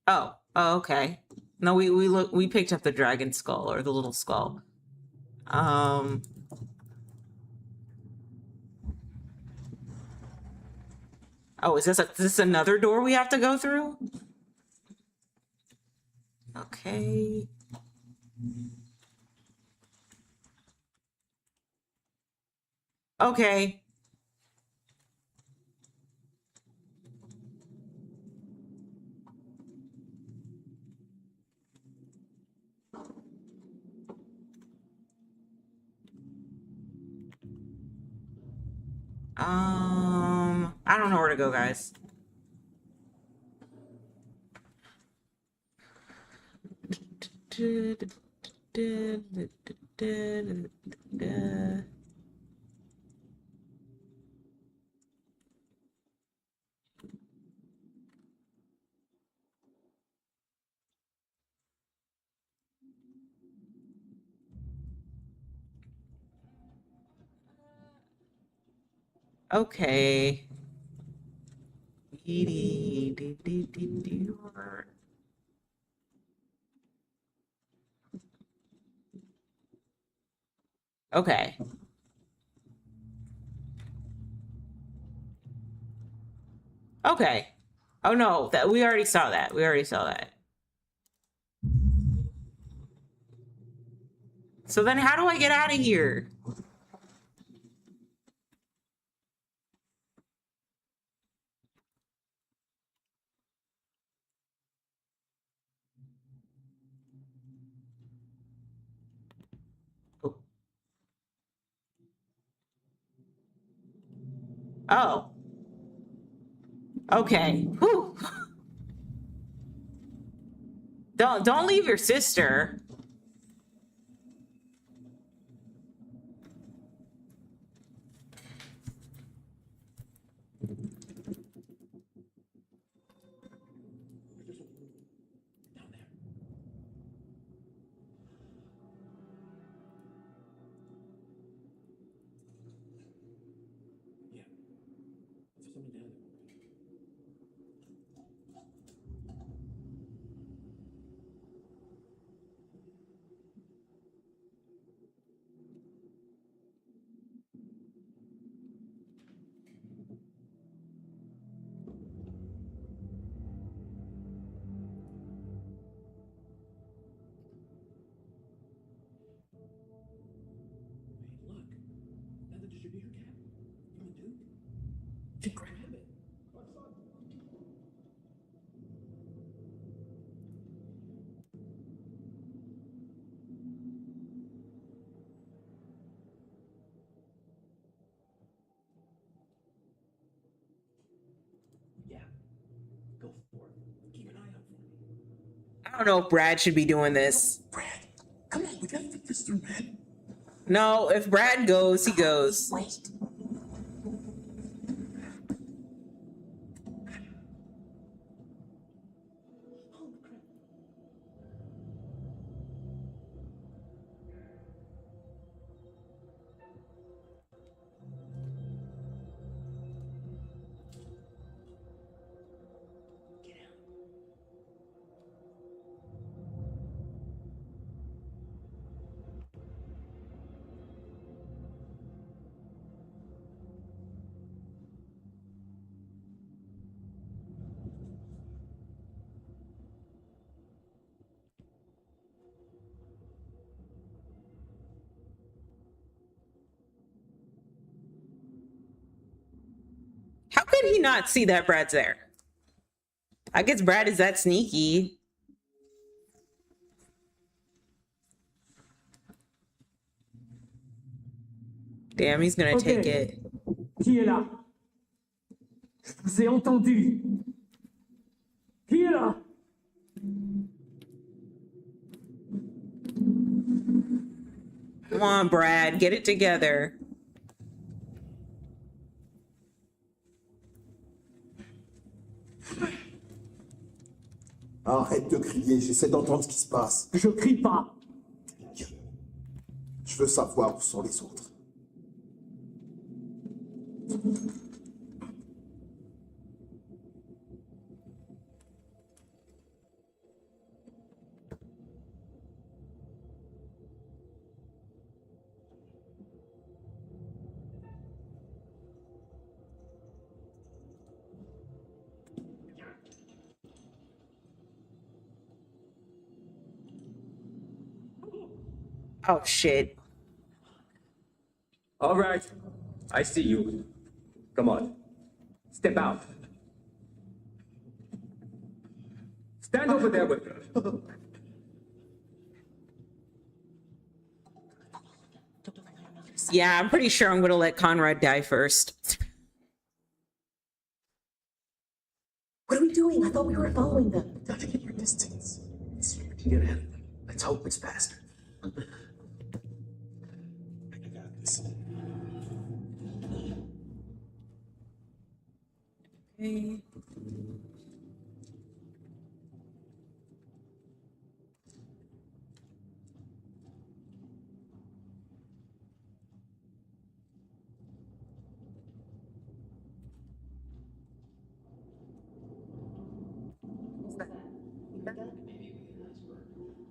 A: Oh, okay. No, we picked up the dragon skull or the little skull. Oh, is this another door we have to go through? Okay. Okay. I don't know where to go, guys. Okay. Okay. Okay. Oh no, that we already saw that. We already saw that. So then how do I get out of here? Oh. Okay. Whew. Don't leave your sister. I don't know if Brad should be doing this.
N: Come on, we gotta think this through, man.
A: No, if Brad goes, he goes.
N: Wait.
A: How could he not see that Brad's there? I guess Brad is that sneaky. Damn, he's gonna take it.
H: Qui est là? Je vous ai entendu. Qui est là?
A: Come on, Brad, get it together.
L: Arrête de crier, j'essaie d'entendre ce qui se passe.
H: Je crie pas.
L: Je veux savoir où sont les autres.
A: Oh, shit.
H: All right. I see you. Come on. Step out. Stand over there with me.
A: Yeah, I'm pretty sure I'm gonna let Conrad die first.
N: What are we doing? I thought we were following them. Gotta get your distance. Let's see if we can get ahead of them. Let's hope it's faster.
F: I got this.
A: Okay.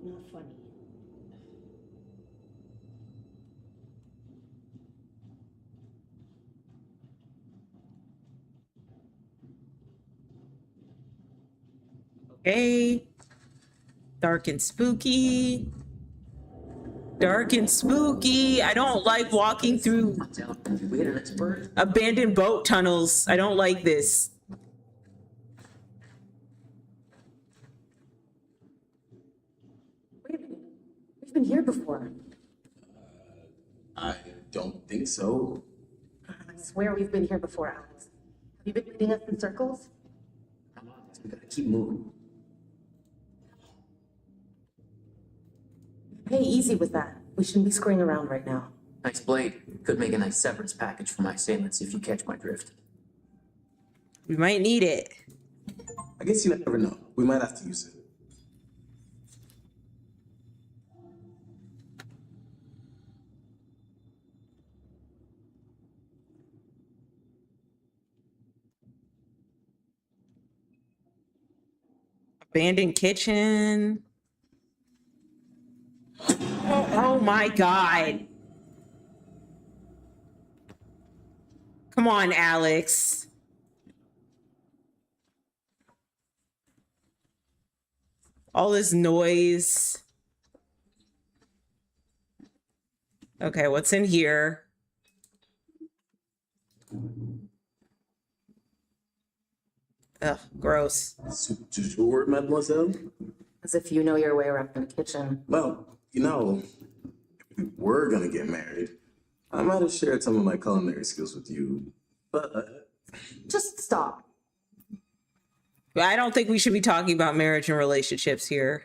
E: Not funny.
A: Okay. Dark and spooky. Dark and spooky. I don't like walking through
N: We get an expert.
A: abandoned boat tunnels. I don't like this.
E: Wait a minute. We've been here before.
K: I don't think so.
E: I swear we've been here before, Alex. Have you been leading us in circles?
N: Come on, we gotta keep moving.
E: Hey, easy with that. We shouldn't be screwing around right now.
N: Nice blade. Could make a nice severance package for my assailants if you catch my drift.
A: We might need it.
F: I guess you never know. We might have to use it.
A: Abandoned kitchen. Oh my God. Come on, Alex. All this noise. Okay, what's in here? Ugh, gross.
K: Sure, mademoiselle?
E: As if you know your way around the kitchen.
K: Well, you know, if we were gonna get married, I might have shared some of my culinary skills with you, but...
E: Just stop.
A: I don't think we should be talking about marriage and relationships here.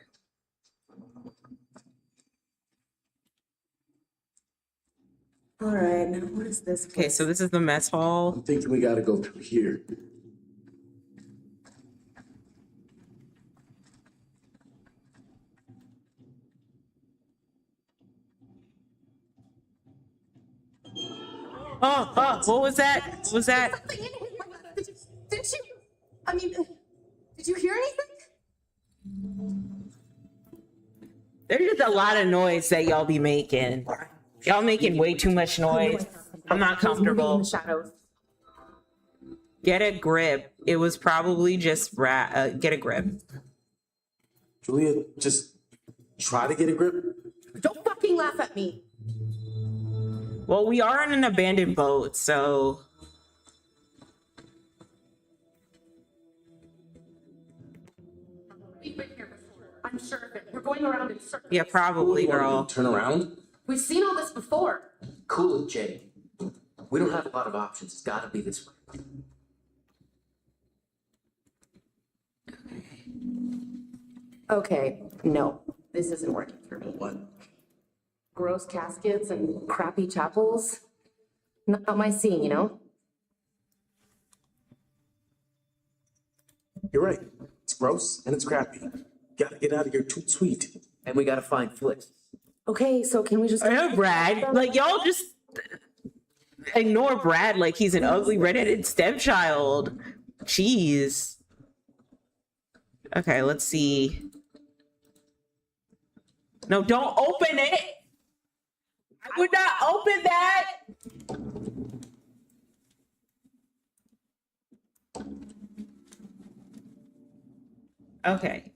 E: All right, now what is this?
A: Okay, so this is the mess hall.
K: I'm thinking we gotta go through here.
A: Oh, what was that? What was that?
E: Something in here. Didn't you? I mean, did you hear anything?
A: There's just a lot of noise that y'all be making. Y'all making way too much noise. I'm not comfortable. Get a grip. It was probably just get a grip.
K: Julia, just try to get a grip.
E: Don't fucking laugh at me.
A: Well, we are in an abandoned boat, so...
E: We've been here before. I'm sure of it. We're going around in circles.
A: Yeah, probably, girl.
K: Turn around?
E: We've seen all this before.
N: Cool it, Jay. We don't have a lot of options. It's gotta be this way.
E: Okay, no, this isn't working for me.
K: What?
E: Gross caskets and crappy chapels. Not my scene, you know?
K: You're right. It's gross and it's crappy. Gotta get out of here too sweet.
N: And we gotta find Flick.
E: Okay, so can we just...
A: I know, Brad. Like, y'all just ignore Brad like he's an ugly redheaded stepchild. Jeez. Okay, let's see. No, don't open it. I would not open that. Okay.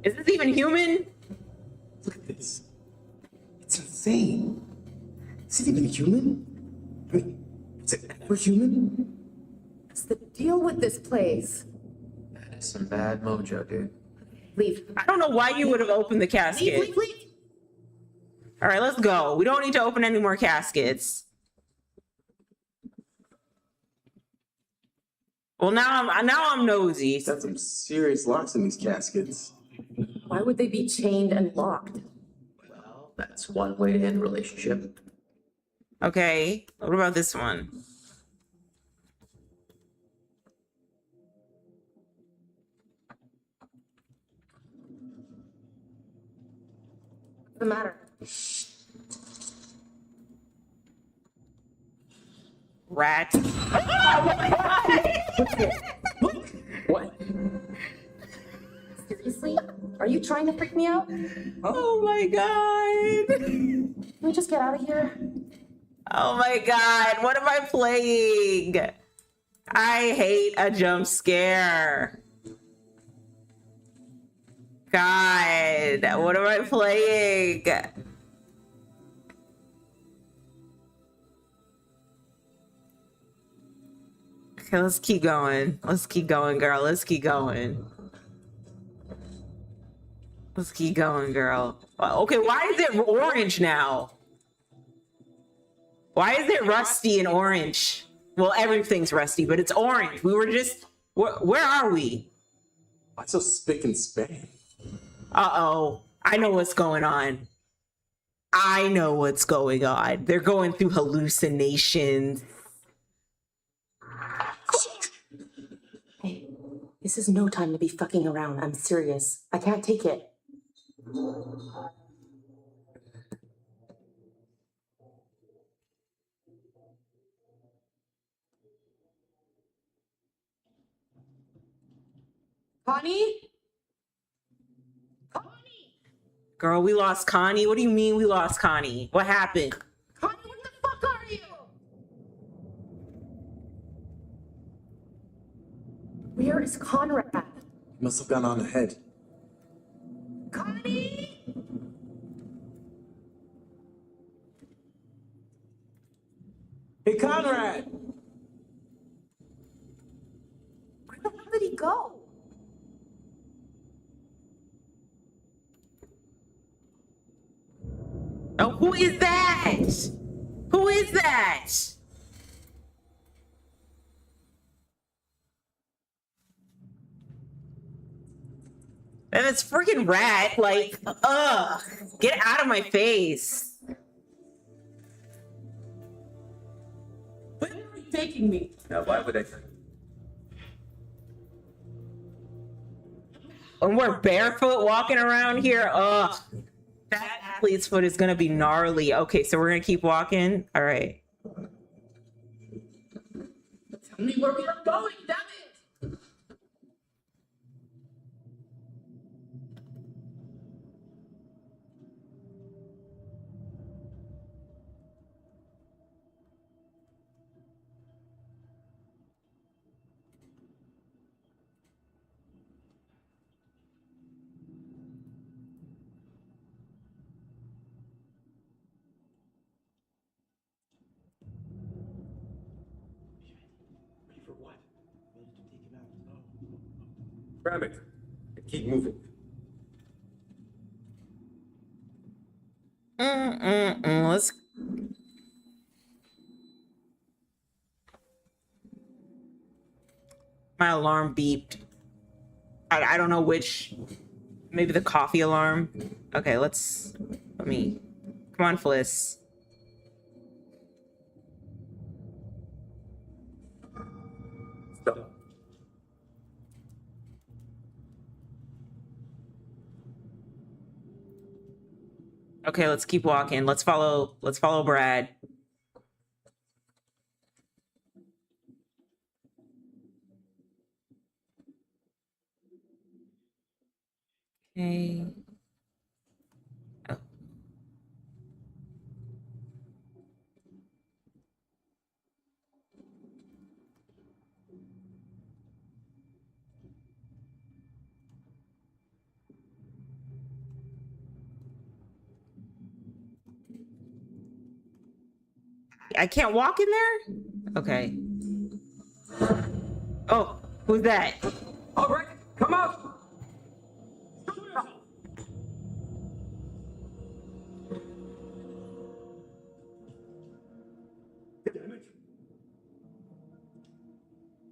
A: Is this even human?
K: Look at this. It's insane. Is it even human? I mean, is it ever human?
E: What's the deal with this place?
N: That is some bad mojo, dude.
E: Leave.
A: I don't know why you would have opened the casket.
E: Leave.
A: All right, let's go. We don't need to open any more caskets. Well, now I'm nosy.
K: Got some serious locks in these caskets.
E: Why would they be chained and locked?
N: Well, that's one way to end a relationship.
A: Okay, what about this one?
E: What's the matter?
A: Rat. Oh my God!
N: What?
E: Seriously? Are you trying to freak me out?
A: Oh my God!
E: Can we just get out of here?
A: Oh my God, what am I playing? I hate a jump scare. God, what am I playing? Okay, let's keep going. Let's keep going, girl. Let's keep going. Let's keep going, girl. Okay, why is it orange now? Why is it rusty and orange? Well, everything's rusty, but it's orange. We were just... Where are we?
K: Why so spick and span?
A: Uh-oh. I know what's going on. I know what's going on. They're going through hallucinations.
E: Hey, this is no time to be fucking around. I'm serious. I can't take it. Connie?
A: Girl, we lost Connie. What do you mean we lost Connie? What happened?
E: Connie, what the fuck are you? Where is Conrad?
K: He must have gone on ahead.
E: Connie?
A: Oh, who is that? Who is that? And it's freaking rat. Like, ugh. Get out of my face.
H: Where are you taking me?
F: Now, why would I?
A: And we're barefoot walking around here. Ugh. That athlete's foot is gonna be gnarly. Okay, so we're gonna keep walking. All right.
H: Tell me where we are going, damn it!
M: Ready for what? Ready to take him out. Oh.
F: Grab it and keep moving.
A: Let's. My alarm beeped. I don't know which. Maybe the coffee alarm. Okay, let me. Come on, Fliss.
F: Stop.
A: Okay, let's keep walking. Let's follow Brad. Okay. Oh. I can't walk in there? Okay. Oh, who's that?
H: All right, come out!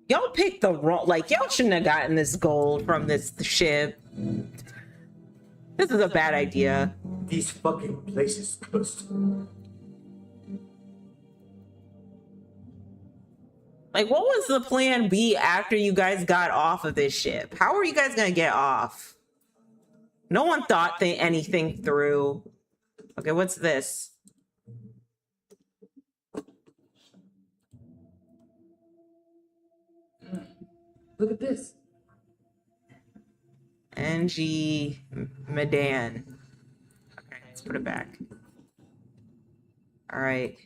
A: Y'all picked the wrong, like, y'all shouldn't have gotten this gold from this ship. This is a bad idea.
L: These fucking places cursed.
A: Like, what was the plan B after you guys got off of this ship? How are you guys gonna get off? No one thought anything through. Okay, what's this?
H: Look at this.
A: Angie Medan. Okay, let's put it back. All right.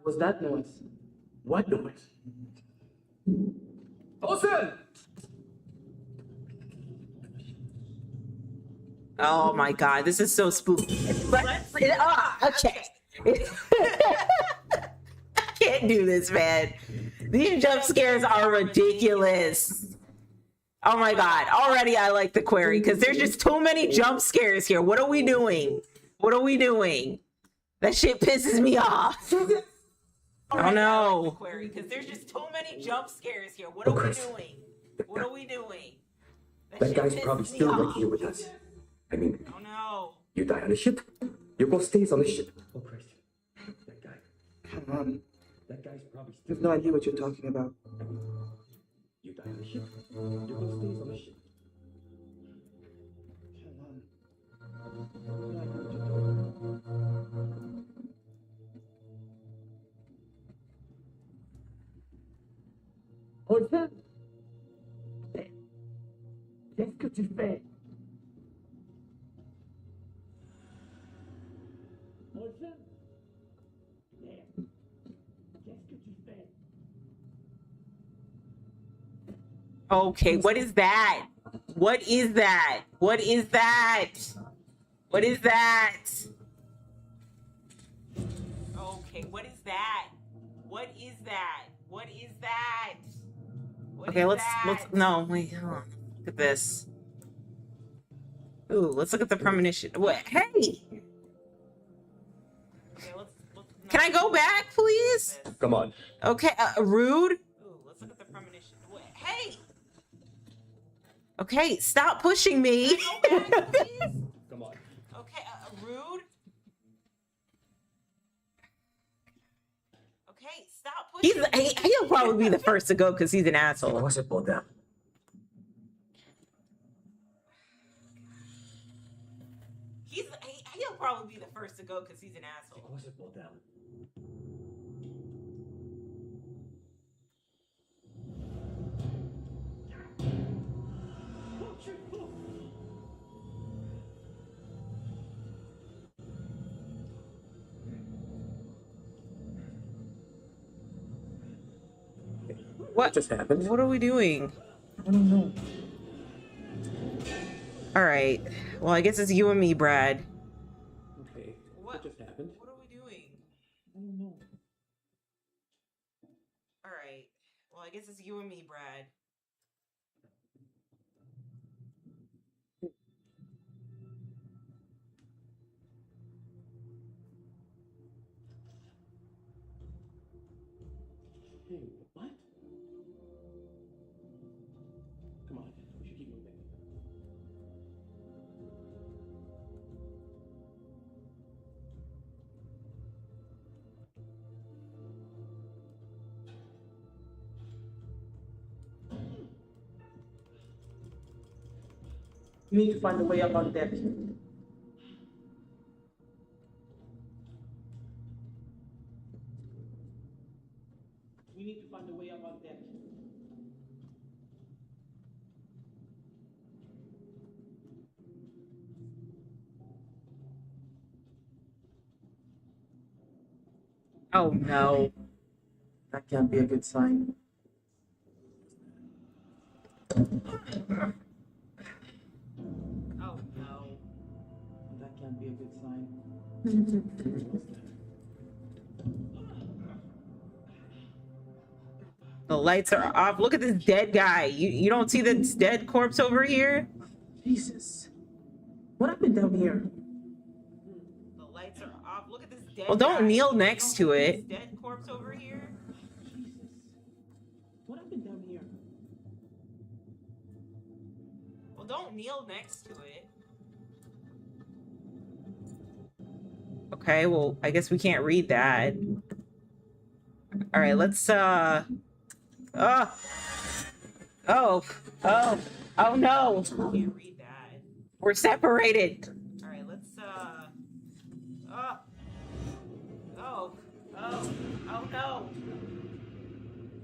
H: What was that noise?
L: What noise?
H: Olsen!
A: Oh my god, this is so spooky. Okay. I can't do this, man. These jump scares are ridiculous. Oh my god, already I like the query because there's just too many jump scares here. What are we doing? What are we doing? That shit pisses me off. Oh no. Because there's just too many jump scares here. What are we doing? What are we doing?
F: That guy's probably still right here with us. I mean,
A: oh no.
F: You die on the ship, your girl stays on the ship.
M: Oh, Christ. That guy. Come on. That guy's probably still. I have no idea what you're talking about.
F: You die on the ship, your girl stays on the ship.
M: Come on. No idea what you're talking about.
H: Olsen? Qu'est-ce que tu fais? Olsen? Qu'est-ce que tu fais?
A: Okay, what is that? What is that? What is that? What is that? Okay, what is that? What is that? What is that? What okay, let's no, wait, hold on. Look at this. Ooh, let's look at the premonition. What? Hey! Can I go back, please?
F: Come on.
A: Okay, rude. Ooh, let's look at the premonition. What? Hey! Okay, stop pushing me.
F: Come on.
A: Okay, rude. Okay, stop pushing me. He'll probably be the first to go because he's an asshole.
N: ¿Cómo se podrá?
A: He'll probably be the first to go because he's an asshole.
N: ¿Cómo se podrá?
A: What
K: just happened?
A: What are we doing?
N: I don't know.
A: All right. Well, I guess it's you and me, Brad.
K: Okay. What just happened?
A: What are we doing?
N: I don't know.
A: All right. Well, I guess it's you and me, Brad.
F: Hey, what? Come on, we should keep moving.
I: You need to find a way up on deck. We need to find a way up on deck.
A: Oh no.
D: That can't be a good sign.
A: Oh no.
D: That can't be a good sign.
A: The lights are off. Look at this dead guy. You don't see this dead corpse over here?
I: Jesus. What happened down here?
A: The lights are off. Look at this dead Well, don't kneel next to it. Dead corpse over here?
I: Jesus. What happened down here?
A: Well, don't kneel next to it. Okay, well, I guess we can't read that. All right, let's oh no. Can't read that. We're separated. All right, let's oh no.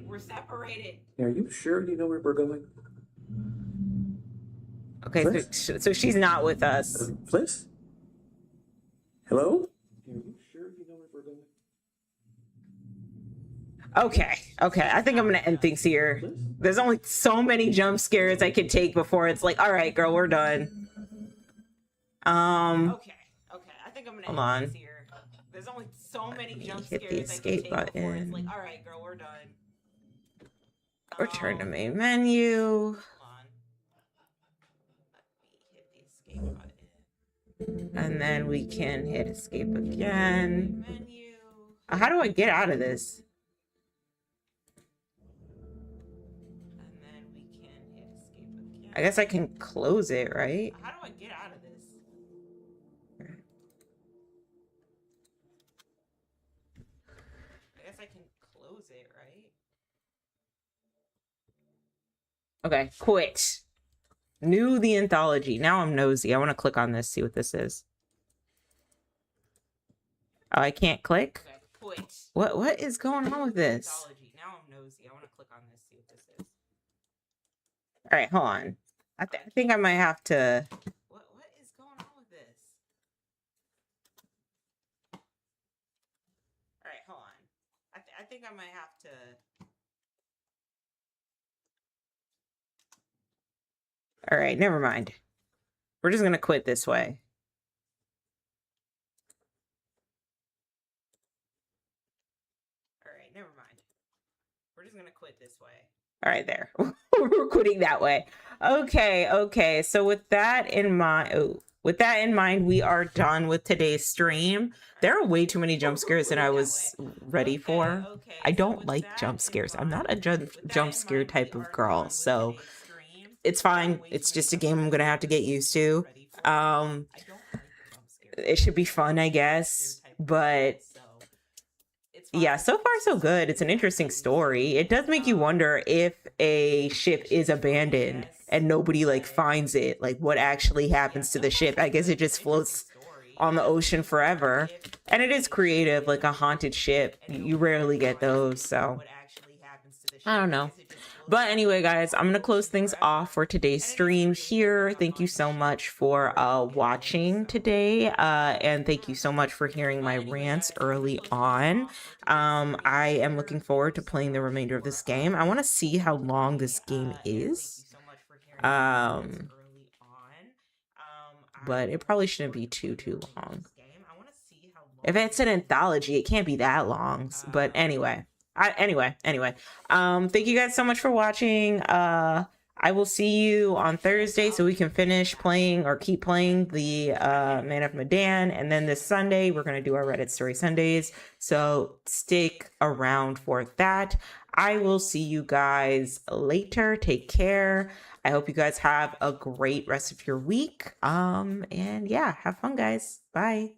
A: We're separated.
K: Are you sure you know where we're going?
A: Okay, so she's not with us.
K: Fliss? Hello? Are you sure you know where we're going?
A: Okay, I think I'm gonna end things here. There's only so many jump scares I could take before it's like, all right, girl, we're done. Okay, I think I'm gonna end things here. There's only so many jump scares I could take before it's like, all right, girl, we're done. Return to main menu. Hold on. Let me hit the escape button. And then we can hit escape again. Menu. How do I get out of this? I guess I can close it, right? How do I get out of this? I guess I can close it, right? Okay, quit. New the anthology. Now I'm nosy. I want to click on this, see what this is. Oh, I can't click? Okay, quit. What is going on with this? Anthology. Now I'm nosy. I want to click on this, see what this is. All right, hold on. I think I might have to. What is going on with this? All right, hold on. I think I might have to. All right, never mind. We're just gonna quit this way. All right, never mind. We're just gonna quit this way. All right, there. We're quitting that way. Okay. So with that in mind, we are done with today's stream. There are way too many jump scares than I was ready for. I don't like jump scares. I'm not a jump scare type of girl, so it's fine. It's just a game I'm gonna have to get used to. It should be fun, I guess, but yeah, so far so good. It's an interesting story. It does make you wonder if a ship is abandoned and nobody like finds it, like what actually happens to the ship. I guess it just floats on the ocean forever. And it is creative, like a haunted ship. You rarely get those, so I don't know. But anyway, guys, I'm going to close things off for today's stream here. Thank you so much for watching today. And thank you so much for hearing my rants early on. I am looking forward to playing the remainder of this game. I want to see how long this game is. But it probably shouldn't be too long. If it's an anthology, it can't be that long. But anyway. Anyway, thank you guys so much for watching. I will see you on Thursday so we can finish playing or keep playing the Man of Medan, and then this Sunday we're going to do our Reddit Story Sundays, so stick around for that. I will see you guys later. Take care. I hope you guys have a great rest of your week. And yeah, have fun, guys. Bye.